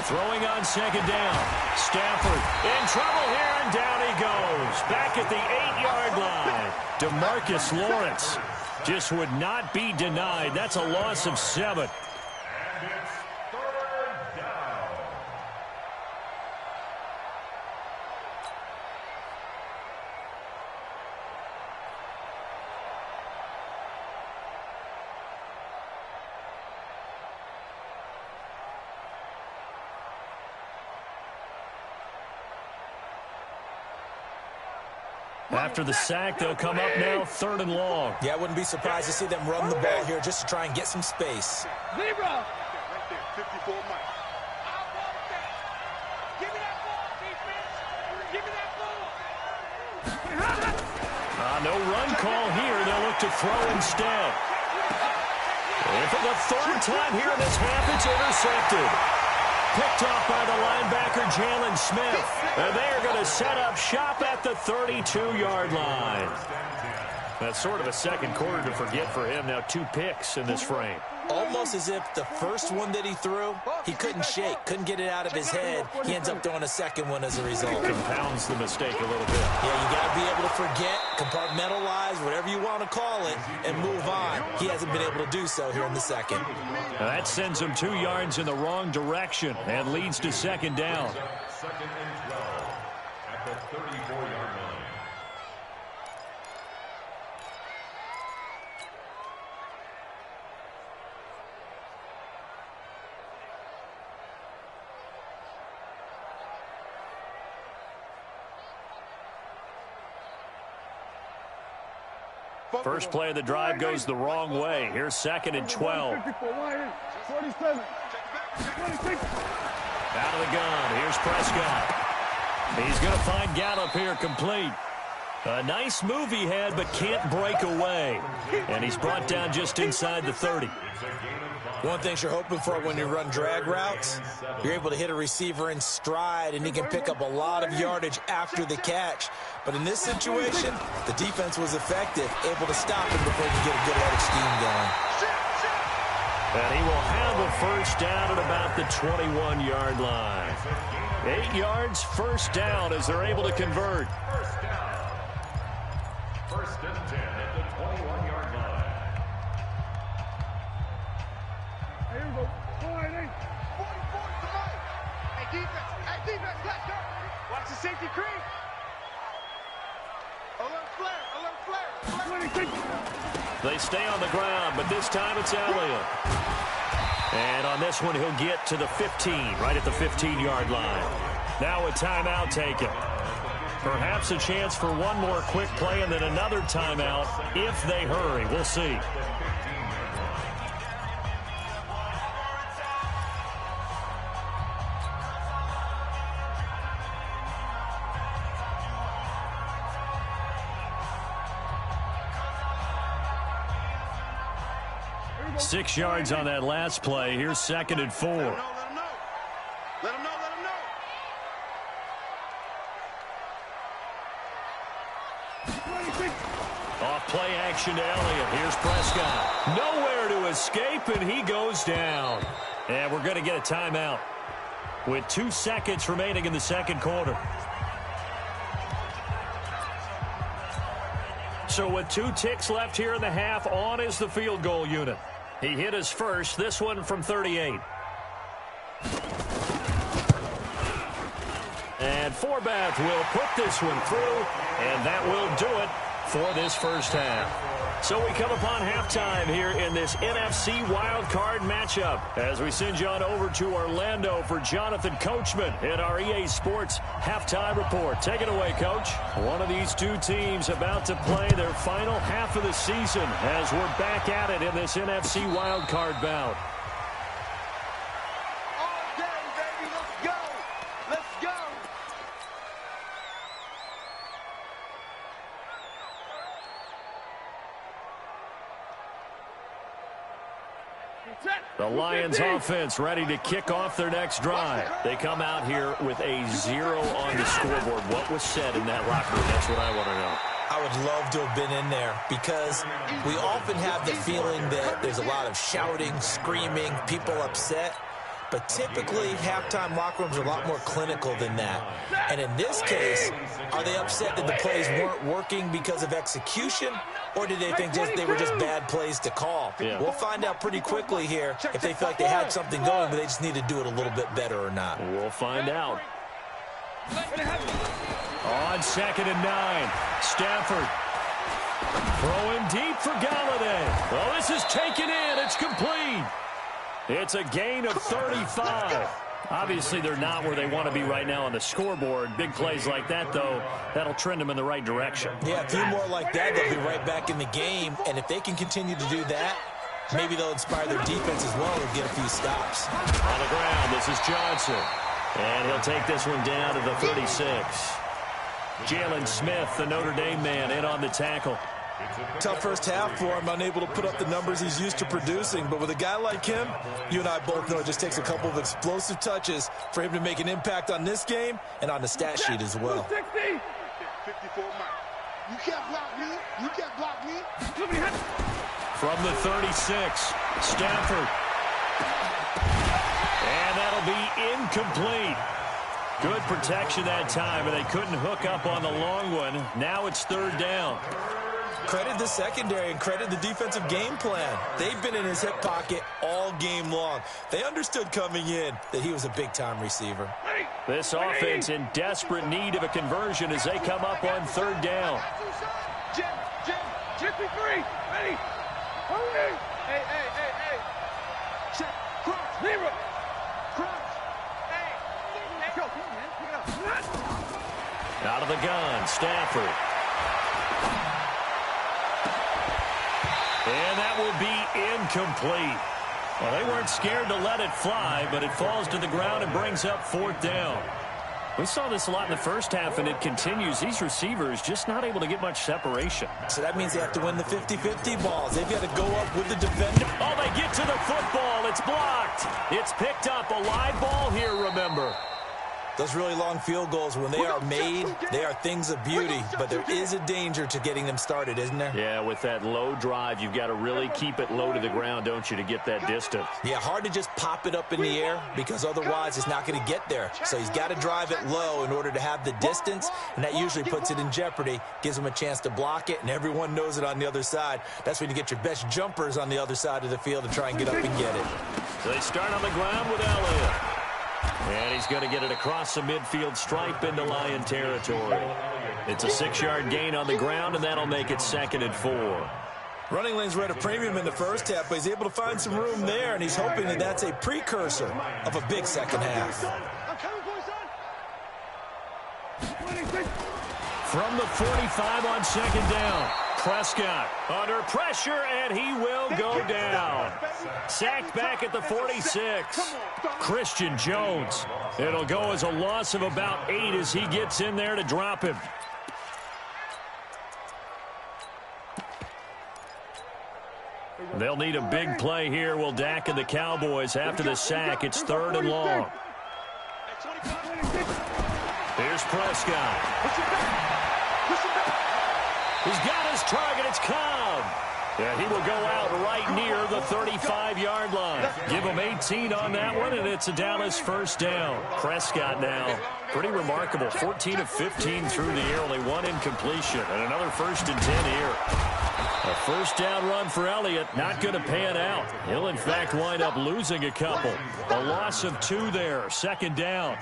Throwing on 2nd down. Stafford in trouble here, and down he goes. Back at the 8-yard line. DeMarcus Lawrence just would not be denied. That's a loss of 7. After the sack, they'll come up now 3rd and long. Yeah, I wouldn't be surprised to see them run the ball here just to try and get some space. Right there, 54 Mike. Give me that ball, defense. Give me that ball. No run call here. They'll look to throw instead. And for the 3rd time here in this half, it's intercepted. Picked off by the linebacker, Jalen Smith. And they are going to set up shop at the 32-yard line. That's sort of a second quarter to forget for him. Now 2 picks in this frame. Almost as if the first one that he threw, he couldn't shake, couldn't get it out of his head. He ends up throwing a second one as a result. Compounds the mistake a little bit. Yeah, you got to be able to forget, compartmentalize, whatever you want to call it, and move on. He hasn't been able to do so here in the second. Now that sends him 2 yards in the wrong direction and leads to 2nd down. 2nd and 12 at the 34-yard line. First play of the drive goes the wrong way. Here's 2nd and 12. 47. Out of the gun. Here's Prescott. He's going to find Gallup here complete. A nice move he had, but can't break away. And he's brought down just inside the 30. One thing you're hoping for when you run drag routes, you're able to hit a receiver in stride, and he can pick up a lot of yardage after the catch. But in this situation, the defense was effective, able to stop him before he could get a good head of steam going. And he will have a first down at about the 21-yard line. 8 yards, first down as they're able to convert. First down. 1st and 10 at the 21-yard line. Here we go. 48. 44 tonight. Hey, defense, let's go. Watch the safety creep. Alert flare. They stay on the ground, but this time it's Elliott. And on this one, he'll get to the 15, right at the 15-yard line. Now a timeout taken. Perhaps a chance for one more quick play and then another timeout if they hurry. We'll see. Six yards on that last play. Here's 2nd and 4. Let him know. Let him know. Off play action to Elliott. Here's Prescott. Nowhere to escape, and he goes down. And we're going to get a timeout with 2 seconds remaining in the second quarter. So with 2 ticks left here in the half, on is the field goal unit. He hit his first, this one from 38. And Forbath will put this one through, and that will do it for this first half. So we come upon halftime here in this NFC wildcard matchup as we send you on over to Orlando for Jonathan Coachman in our EA Sports halftime report. Take it away, Coach. One of these two teams about to play their final half of the season as we're back at it in this NFC wildcard bout. All day, baby. Let's go. Let's go. The Lions offense ready to kick off their next drive. They come out here with a 0 on the scoreboard. What was said in that locker room? That's what I want to know. I would love to have been in there because we often have the feeling that there's a lot of shouting, screaming, people upset. But typically, halftime locker rooms are a lot more clinical than that. And in this case, are they upset that the plays weren't working because of execution? Or did they think they were just bad plays to call? Yeah. We'll find out pretty quickly here if they feel like they had something going, but they just need to do it a little bit better or not. We'll find out. On 2nd and 9, Stafford throwing deep for Galladay. Well, this is taken in. It's complete. It's a gain of 35. Obviously, they're not where they want to be right now on the scoreboard. Big plays like that, though, that'll trend them in the right direction. Yeah, a few more like that, they'll be right back in the game. And if they can continue to do that, maybe they'll inspire their defense as well and get a few stops. On the ground, this is Johnson. And he'll take this one down to the 36. Jalen Smith, the Notre Dame man, in on the tackle. Tough first half for him, unable to put up the numbers he's used to producing. But with a guy like him, you and I both know it just takes a couple of explosive touches for him to make an impact on this game and on the stat sheet as well. 54 miles. You can't block me. You can't block me. From the 36, Stafford. And that'll be incomplete. Good protection that time, and they couldn't hook up on the long one. Now it's 3rd down. Credit the secondary and credit the defensive game plan. They've been in his hip pocket all game long. They understood coming in that he was a big-time receiver. This offense in desperate need of a conversion as they come up on 3rd down. Jim, check me free. Ready? Hurry. Hey. Check. Cross. Zero. Cross. Hey. Go. Pick it up. Out of the gun, Stafford. And that will be incomplete. Well, they weren't scared to let it fly, but it falls to the ground and brings up 4th down. We saw this a lot in the first half, and it continues. These receivers just not able to get much separation. So that means they have to win the 50-50 balls. They've got to go up with the defender. Oh, they get to the football. It's blocked. It's picked up. A live ball here, remember. Those really long field goals, when they are made, they are things of beauty. But there is a danger to getting them started, isn't there? Yeah, with that low drive, you've got to really keep it low to the ground, don't you, to get that distance. Yeah, hard to just pop it up in the air because otherwise it's not going to get there. So he's got to drive it low in order to have the distance, and that usually puts it in jeopardy, gives him a chance to block it, and everyone knows it on the other side. That's when you get your best jumpers on the other side of the field to try and get up and get it. So they start on the ground with Elliott. And he's going to get it across the midfield stripe into Lion territory. It's a 6-yard gain on the ground, and that'll make it 2nd and 4. Running lanes were at a premium in the first half, but he's able to find some room there, and he's hoping that that's a precursor of a big second half. From the 45 on second down. Prescott under pressure, and he will go down. Sacked back at the 46. Christian Jones. It'll go as a loss of about 8 as he gets in there to drop him. They'll need a big play here. Will Dak and the Cowboys after the sack. It's 3rd and long. Here's Prescott. He's got his target. It's Cobb. And he will go out right near the 35-yard line. Give him 18 on that one, and it's a Dallas first down. Prescott now, pretty remarkable. 14 of 15 through the air, only 1 incompletion, and another 1st and 10 here. A first down run for Elliott, not going to pan out. He'll, in fact, wind up losing a couple. A loss of 2 there, 2nd down.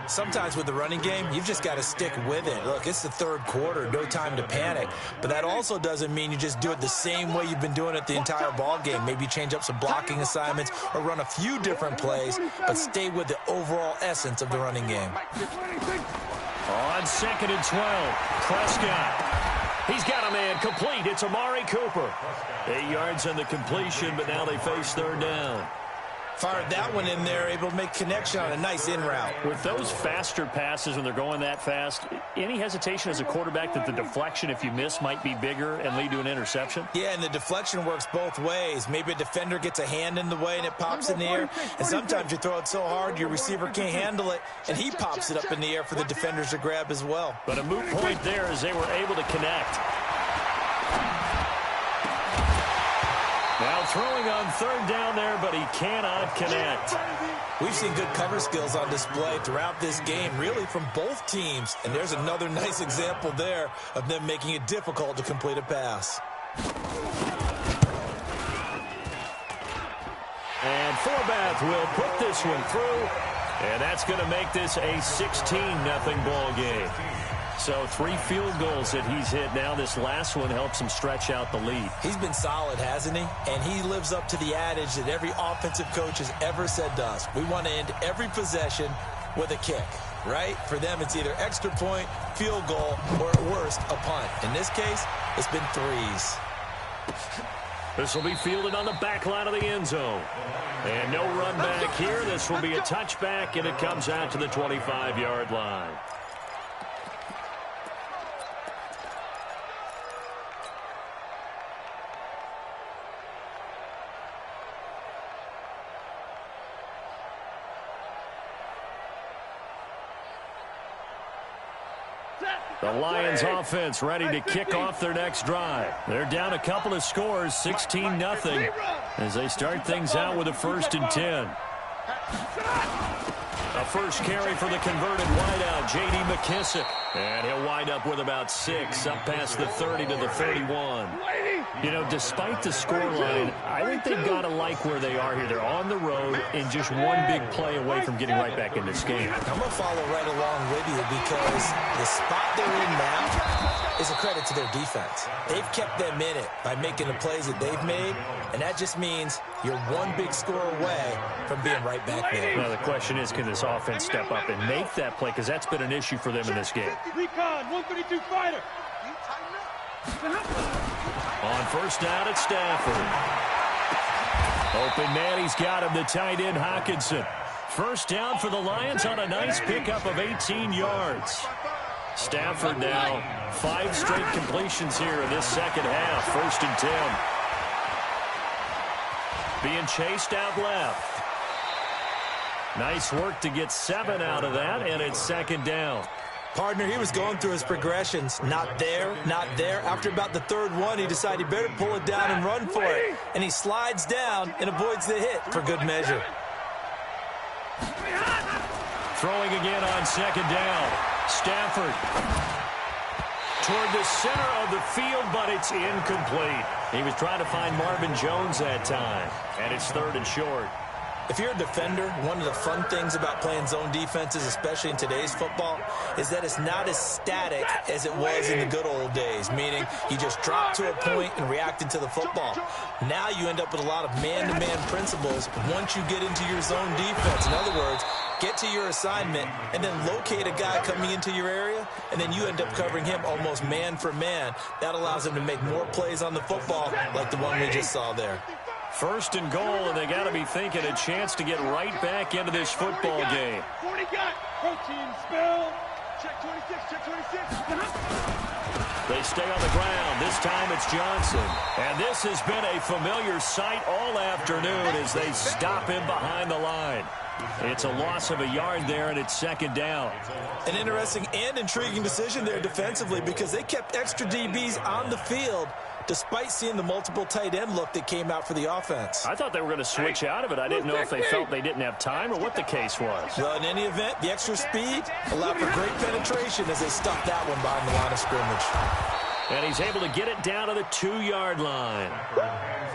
Sometimes with the running game, you've just got to stick with it. Look, it's the 3rd quarter, no time to panic. But that also doesn't mean you just do it the same way you've been doing it the entire ball game. Maybe change up some blocking assignments or run a few different plays, but stay with the overall essence of the running game. On 2nd and 12, Prescott. He's got a man complete. It's Amari Cooper. 8 yards on the completion, but now they face 3rd down. Fired that one in there, able to make connection on a nice in route. With those faster passes when they're going that fast, any hesitation as a quarterback that the deflection, if you miss, might be bigger and lead to an interception? Yeah, and the deflection works both ways. Maybe a defender gets a hand in the way and it pops in the air. And sometimes you throw it so hard your receiver can't handle it, and he pops it up in the air for the defenders to grab as well. But a moot point there as they were able to connect. Now throwing on 3rd down there, but he cannot connect. We've seen good cover skills on display throughout this game, really from both teams. And there's another nice example there of them making it difficult to complete a pass. And Forbath will put this one through. And that's going to make this a 16-0 ball game. So 3 field goals that he's hit now. This last one helps him stretch out the lead. He's been solid, hasn't he? And he lives up to the adage that every offensive coach has ever said to us. We want to end every possession with a kick, right? For them, it's either extra point, field goal, or at worst, a punt. In this case, it's been 3s. This will be fielded on the back line of the end zone. And no run back here. This will be a touchback, and it comes out to the 25-yard line. The Lions offense ready to kick off their next drive. They're down a couple of scores, 16-0, as they start things out with a 1st and 10. A first carry for the converted wideout, J.D. McKissick. And he'll wind up with about 6, up past the 30 to the 31. You know, despite the scoreline, I think they've got to like where they are here. They're on the road and just one big play away from getting right back in this game. I'm going to follow right along with you because the spot they're in now is a credit to their defense. They've kept them in it by making the plays that they've made, and that just means you're one big score away from being right back there. Now, the question is, can this offense step up and make that play? Because that's been an issue for them in this game. Recon, 132 fighter. On first down at Stafford. Open man, he's got him, the tight end Hawkinson. First down for the Lions on a nice pickup of 18 yards. Stafford now 5 straight completions here in this second half. 1st and 10. Being chased out left. Nice work to get 7 out of that, and it's 2nd down. Partner, he was going through his progressions. Not there, not there. After about the 3rd one, he decided he better pull it down and run for it. And he slides down and avoids the hit for good measure. Throwing again on 2nd down. Stafford toward the center of the field, but it's incomplete. He was trying to find Marvin Jones that time, and it's 3rd and short. If you're a defender, one of the fun things about playing zone defenses, especially in today's football, is that it's not as static as it was in the good old days, meaning you just drop to a point and reacted to the football. Now you end up with a lot of man-to-man principles once you get into your zone defense. In other words, get to your assignment, and then locate a guy coming into your area, and then you end up covering him almost man for man. That allows him to make more plays on the football like the one we just saw there. First and goal, and they got to be thinking a chance to get right back into this football game. 40 got. Protein spill. Check 26, check 26. They stay on the ground. This time it's Johnson. And this has been a familiar sight all afternoon as they stop him behind the line. It's a loss of a yard there, and it's second down. An interesting and intriguing decision there defensively because they kept extra DBs on the field despite seeing the multiple tight end look that came out for the offense. I thought they were going to switch out of it. I didn't know if they felt they didn't have time or what the case was. Well, in any event, the extra speed allowed for great penetration as they stuffed that one behind the line of scrimmage. And he's able to get it down to the 2-yard line.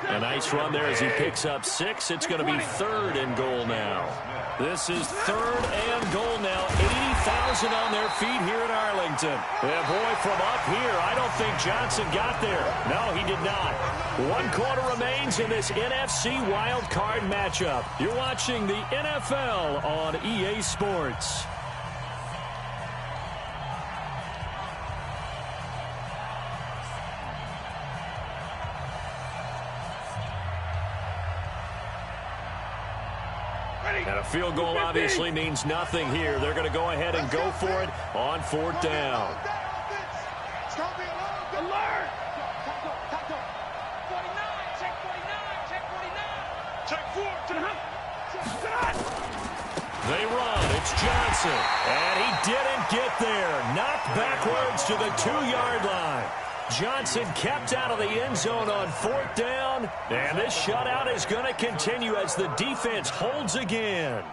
A nice run there as he picks up 6. It's going to be third and goal now. This is third and goal now. 80,000 on their feet here in Arlington. And boy, from up here, I don't think Johnson got there. No, he did not. 1 quarter remains in this NFC wild card matchup. You're watching the NFL on EA Sports. And a field goal obviously means nothing here. They're going to go ahead and go for it on 4th down. They run. It's Johnson. And he didn't get there. Knocked backwards to the 2-yard line. Johnson kept out of the end zone on 4th down, and this shutout is going to continue as the defense holds again.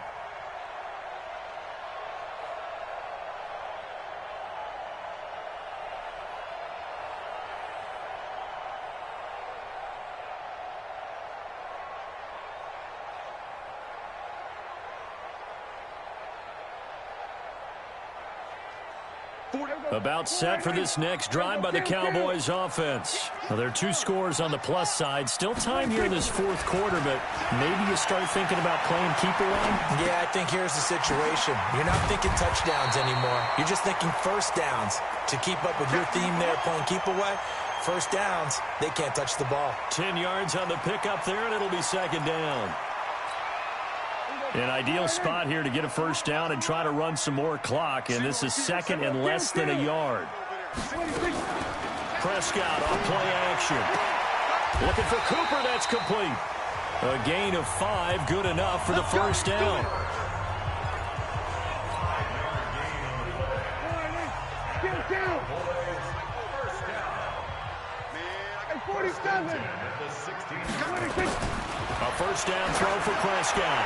About set for this next drive by the Cowboys offense. Well, there are 2 scores on the plus side. Still time here in this 4th quarter, but maybe you start thinking about playing keep away? Yeah, I think here's the situation. You're not thinking touchdowns anymore. You're just thinking first downs. To keep up with your theme there, playing keep away, first downs, they can't touch the ball. 10 yards on the pickup there, and it'll be second down. An ideal spot here to get a first down and try to run some more clock, and this is second and less than a yard. Prescott on play action. Looking for Cooper, that's complete. A gain of 5, good enough for the first down. A first down throw for Prescott.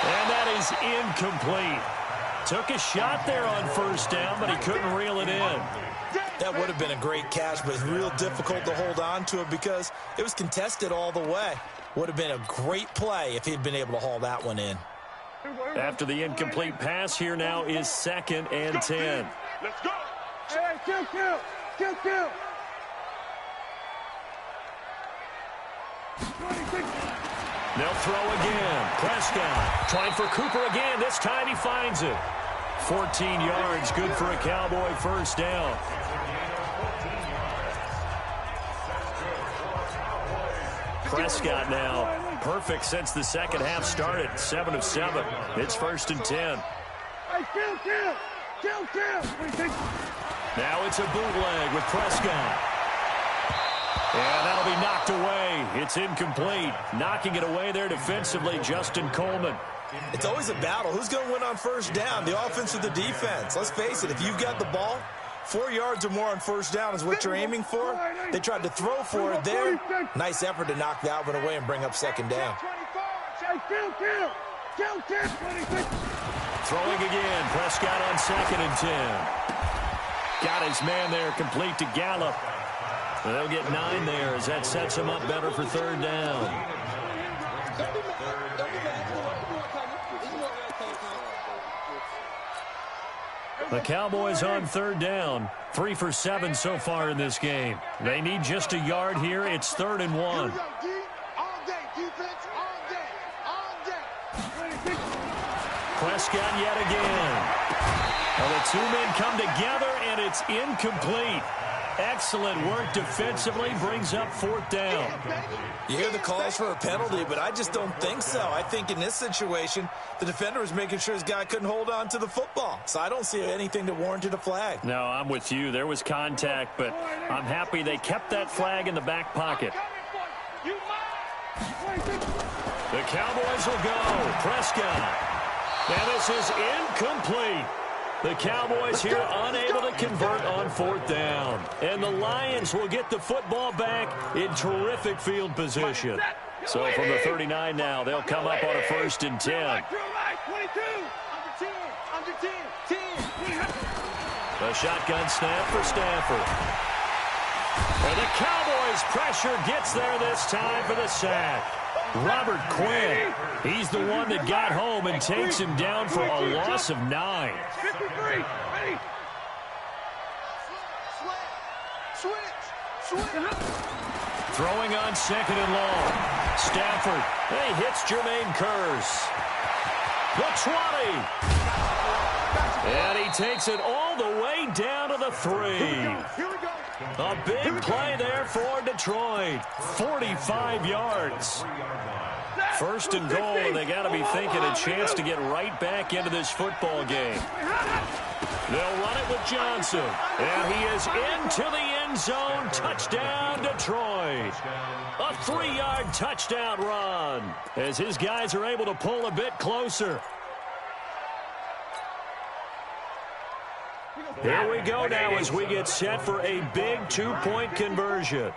And that is incomplete. Took a shot there on first down, but he couldn't reel it in. That would have been a great catch, but it's real difficult to hold on to it because it was contested all the way. Would have been a great play if he'd been able to haul that one in. After the incomplete pass, here now is second and 10. Let's go. Hey, kill. They'll throw again. Prescott trying for Cooper again. This time he finds it. 14 yards, good for a Cowboy first down. Prescott now perfect since the second half started. 7 of 7. It's first and 10. Kill. Now it's a bootleg with Prescott. And that'll be knocked away. It's incomplete. Knocking it away there defensively, Justin Coleman. It's always a battle. Who's going to win on first down, the offense or the defense? Let's face it, if you've got the ball, 4 yards or more on first down is what you're aiming for. They tried to throw for it there. Nice effort to knock that one away and bring up second down. Throwing again. Prescott on second and 10. Got his man there complete to Gallup. They'll get 9 there as that sets him up better for third down. The Cowboys on third down. 3 for 7 so far in this game. They need just a yard here. It's 3rd and 1. Prescott yet again. Well, the two men come together, and it's incomplete. Excellent work defensively, brings up 4th down. You hear the calls for a penalty, but I just don't think so. I think in this situation, the defender was making sure his guy couldn't hold on to the football. So I don't see anything that warranted a flag. No, I'm with you. There was contact, but I'm happy they kept that flag in the back pocket. The Cowboys will go. Prescott. And this is incomplete. The Cowboys here unable to convert on 4th down. And the Lions will get the football back in terrific field position. So from the 39 now, they'll come up on a 1st and 10. The shotgun snap for Stafford. And the Cowboys' pressure gets there this time for the sack. Robert Quinn, he's the one that got home and takes him down for a loss of 9. 53, ready? Switch. Throwing on 2nd and long. Stafford, he hits Jermaine Kearse. The 20. And he takes it all the way down to the 3. Here we go. A big play there for Detroit. 45 yards. 1st and goal, and they got to be thinking a chance to get right back into this football game. They'll run it with Johnson. And he is into the end zone. Touchdown, Detroit. A 3-yard touchdown run as his guys are able to pull a bit closer. Here we go now as we get set for a big 2-point conversion.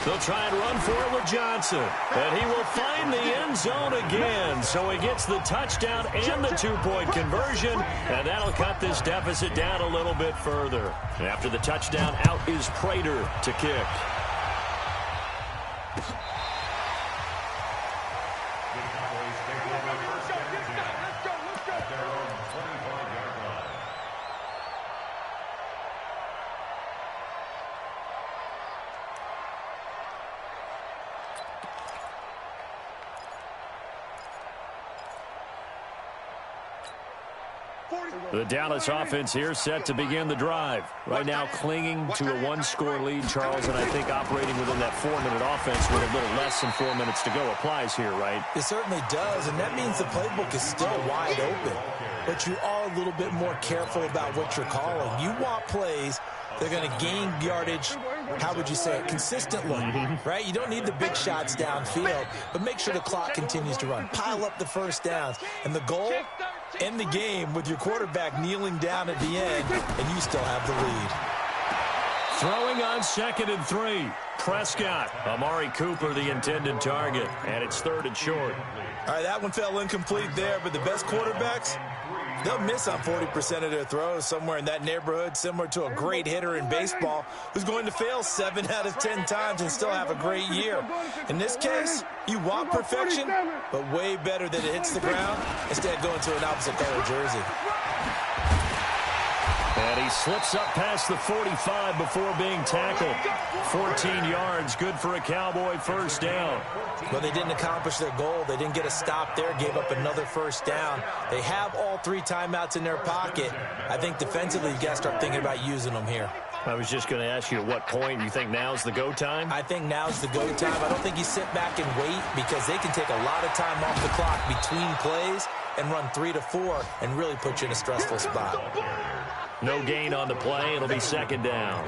They'll try and run for it with Johnson. And he will find the end zone again. So he gets the touchdown and the 2-point conversion. And that'll cut this deficit down a little bit further. After the touchdown, out is Prater to kick. The Dallas offense here set to begin the drive. Right now clinging to a 1-score lead, Charles, and I think operating within that 4-minute offense with a little less than 4 minutes to go applies here, right? It certainly does, and that means the playbook is still wide open. But you are a little bit more careful about what you're calling. You want plays that are going to gain yardage, how would you say it, consistently, right? You don't need the big shots downfield, but make sure the clock continues to run. Pile up the first downs, and the goal, end the game with your quarterback kneeling down at the end, and you still have the lead. Throwing on 2nd and 3. Prescott. Amari Cooper, the intended target, and it's 3rd and short. All right, that one fell incomplete there, but the best quarterbacks, they'll miss on 40% of their throws, somewhere in that neighborhood, similar to a great hitter in baseball who's going to fail 7 out of 10 times and still have a great year. In this case, you want perfection, but way better that it hits the ground instead of going to an opposite color jersey. And he slips up past the 45 before being tackled. 14 yards, good for a Cowboy first down. Well, they didn't accomplish their goal. They didn't get a stop there, gave up another first down. They have all 3 timeouts in their pocket. I think defensively, you got to start thinking about using them here. I was just going to ask you at what point you think now's the go time? I think now's the go time. I don't think you sit back and wait because they can take a lot of time off the clock between plays and run 3 to 4 and really put you in a stressful spot. No gain on the play. It'll be 2nd down.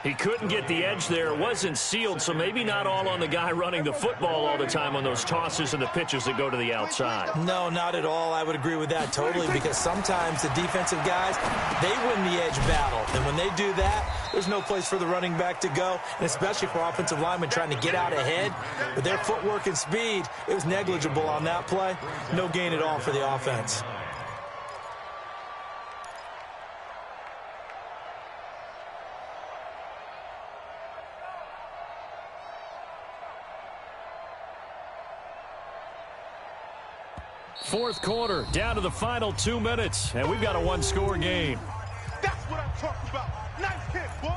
He couldn't get the edge there. It wasn't sealed, so maybe not all on the guy running the football all the time on those tosses and the pitches that go to the outside. No, not at all. I would agree with that totally because sometimes the defensive guys, they win the edge battle. And when they do that, there's no place for the running back to go, and especially for offensive linemen trying to get out ahead. With their footwork and speed, it was negligible on that play. No gain at all for the offense. Fourth quarter, down to the final 2 minutes, and we've got a 1-score game. That's what I'm talking about. Nice hit, boy.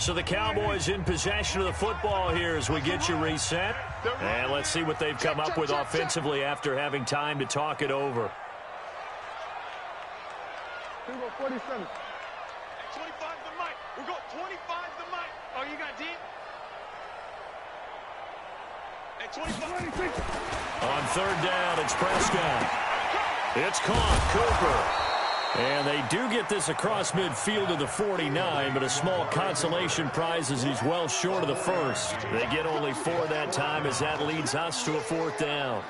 So the Cowboys in possession of the football here as we get you reset. And let's see what they've come up with offensively after having time to talk it over. 47. 25 the mic. We'll go 25 the mic. Oh, you got deep? At 25. On third down, it's Prescott. It's caught. Cooper. And they do get this across midfield to the 49, but a small consolation prize as he's well short of the first. They get only 4 that time as that leads us to a 4th down.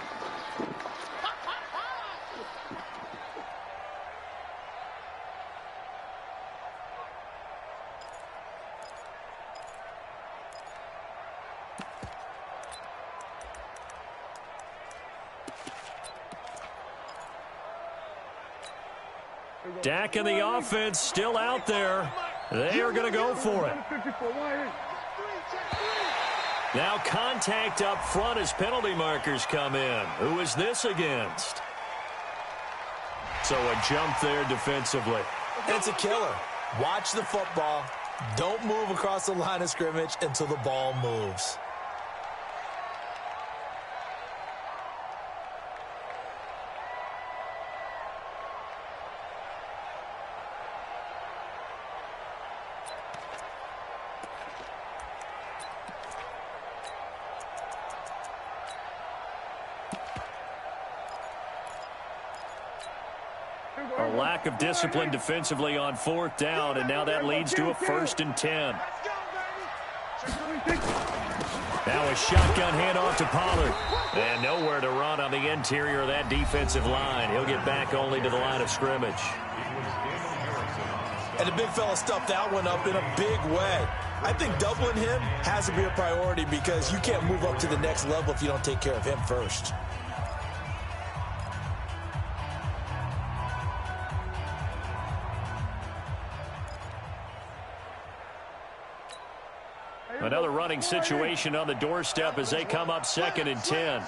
Dak and the offense still out there. They are going to go for it. Now contact up front as penalty markers come in. Who is this against? So a jump there defensively. It's a killer. Watch the football. Don't move across the line of scrimmage until the ball moves. A lack of discipline defensively on 4th down, and now that leads to a 1st and 10. Now a shotgun handoff to Pollard. And nowhere to run on the interior of that defensive line. He'll get back only to the line of scrimmage. And the big fella stuffed that one up in a big way. I think doubling him has to be a priority because you can't move up to the next level if you don't take care of him first. Another running situation on the doorstep as they come up 2nd and 10.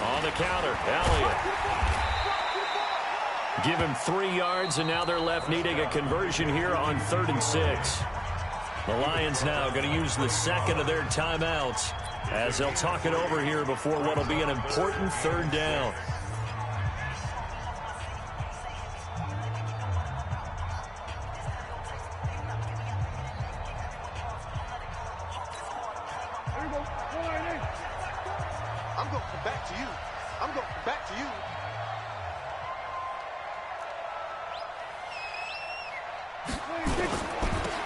On the counter, Elliott. Give him 3 yards, and now they're left needing a conversion here on 3rd and 6. The Lions now going to use the 2nd of their timeouts as they'll talk it over here before what will be an important 3rd down. I'm going to come back to you. I'm going to come back to you.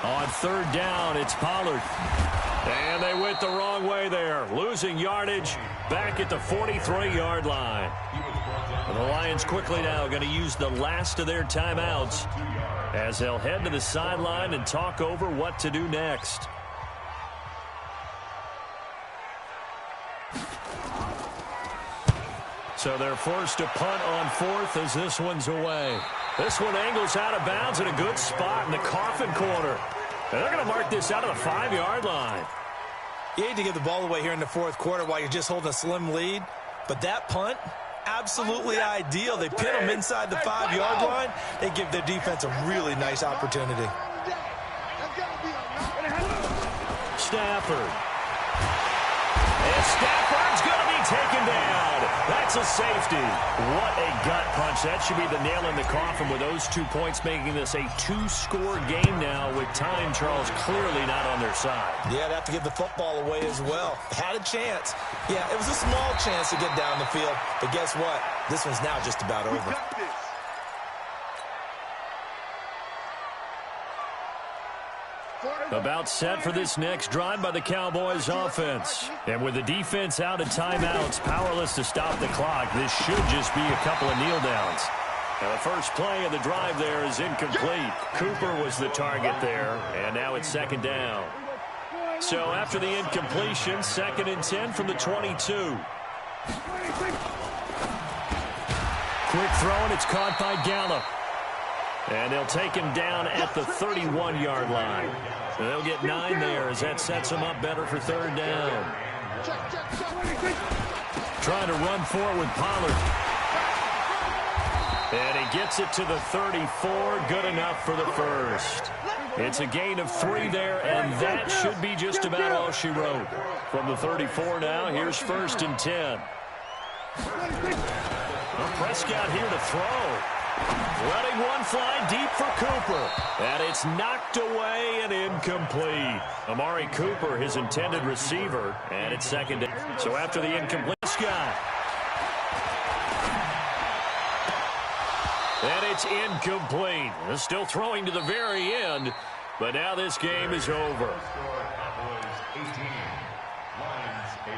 On 3rd down, it's Pollard. And they went the wrong way there. Losing yardage back at the 43-yard line. The Lions quickly now going to use the last of their timeouts as they'll head to the sideline and talk over what to do next. So they're forced to punt on 4th as this one's away. This one angles out of bounds in a good spot in the coffin corner. And they're going to mark this out of the 5-yard line. You hate to give the ball away here in the 4th quarter while you're just holding a slim lead. But that punt, absolutely ideal. They pin them inside the 5-yard line. They give their defense a really nice opportunity. Stafford. And Stafford's going to be taken down. That's a safety. What a gut punch. That should be the nail in the coffin with those 2 points, making this a 2-score game now with time, Charles, clearly not on their side. Yeah, they have to give the football away as well. Had a chance. Yeah, it was a small chance to get down the field. But guess what? This one's now just about over. About set for this next drive by the Cowboys offense. And with the defense out of timeouts, powerless to stop the clock, this should just be a couple of kneel downs. Now the first play of the drive there is incomplete. Cooper was the target there, and now it's 2nd down. So after the incompletion, 2nd and 10 from the 22. Quick throw, and it's caught by Gallup. And they'll take him down at the 31-yard line. They'll get 9 there as that sets them up better for 3rd down. Trying to run for it with Pollard. And he gets it to the 34. Good enough for the first. It's a gain of 3 there, and that should be just about all she wrote. From the 34 now, here's 1st and 10. Well, Prescott here to throw. Letting one fly deep for Cooper. And it's knocked away and incomplete. Amari Cooper, his intended receiver, and it's 2nd down. So after the incomplete, Prescott. And it's incomplete. Still throwing to the very end, but now this game is over. Cowboys 18, Lions 8.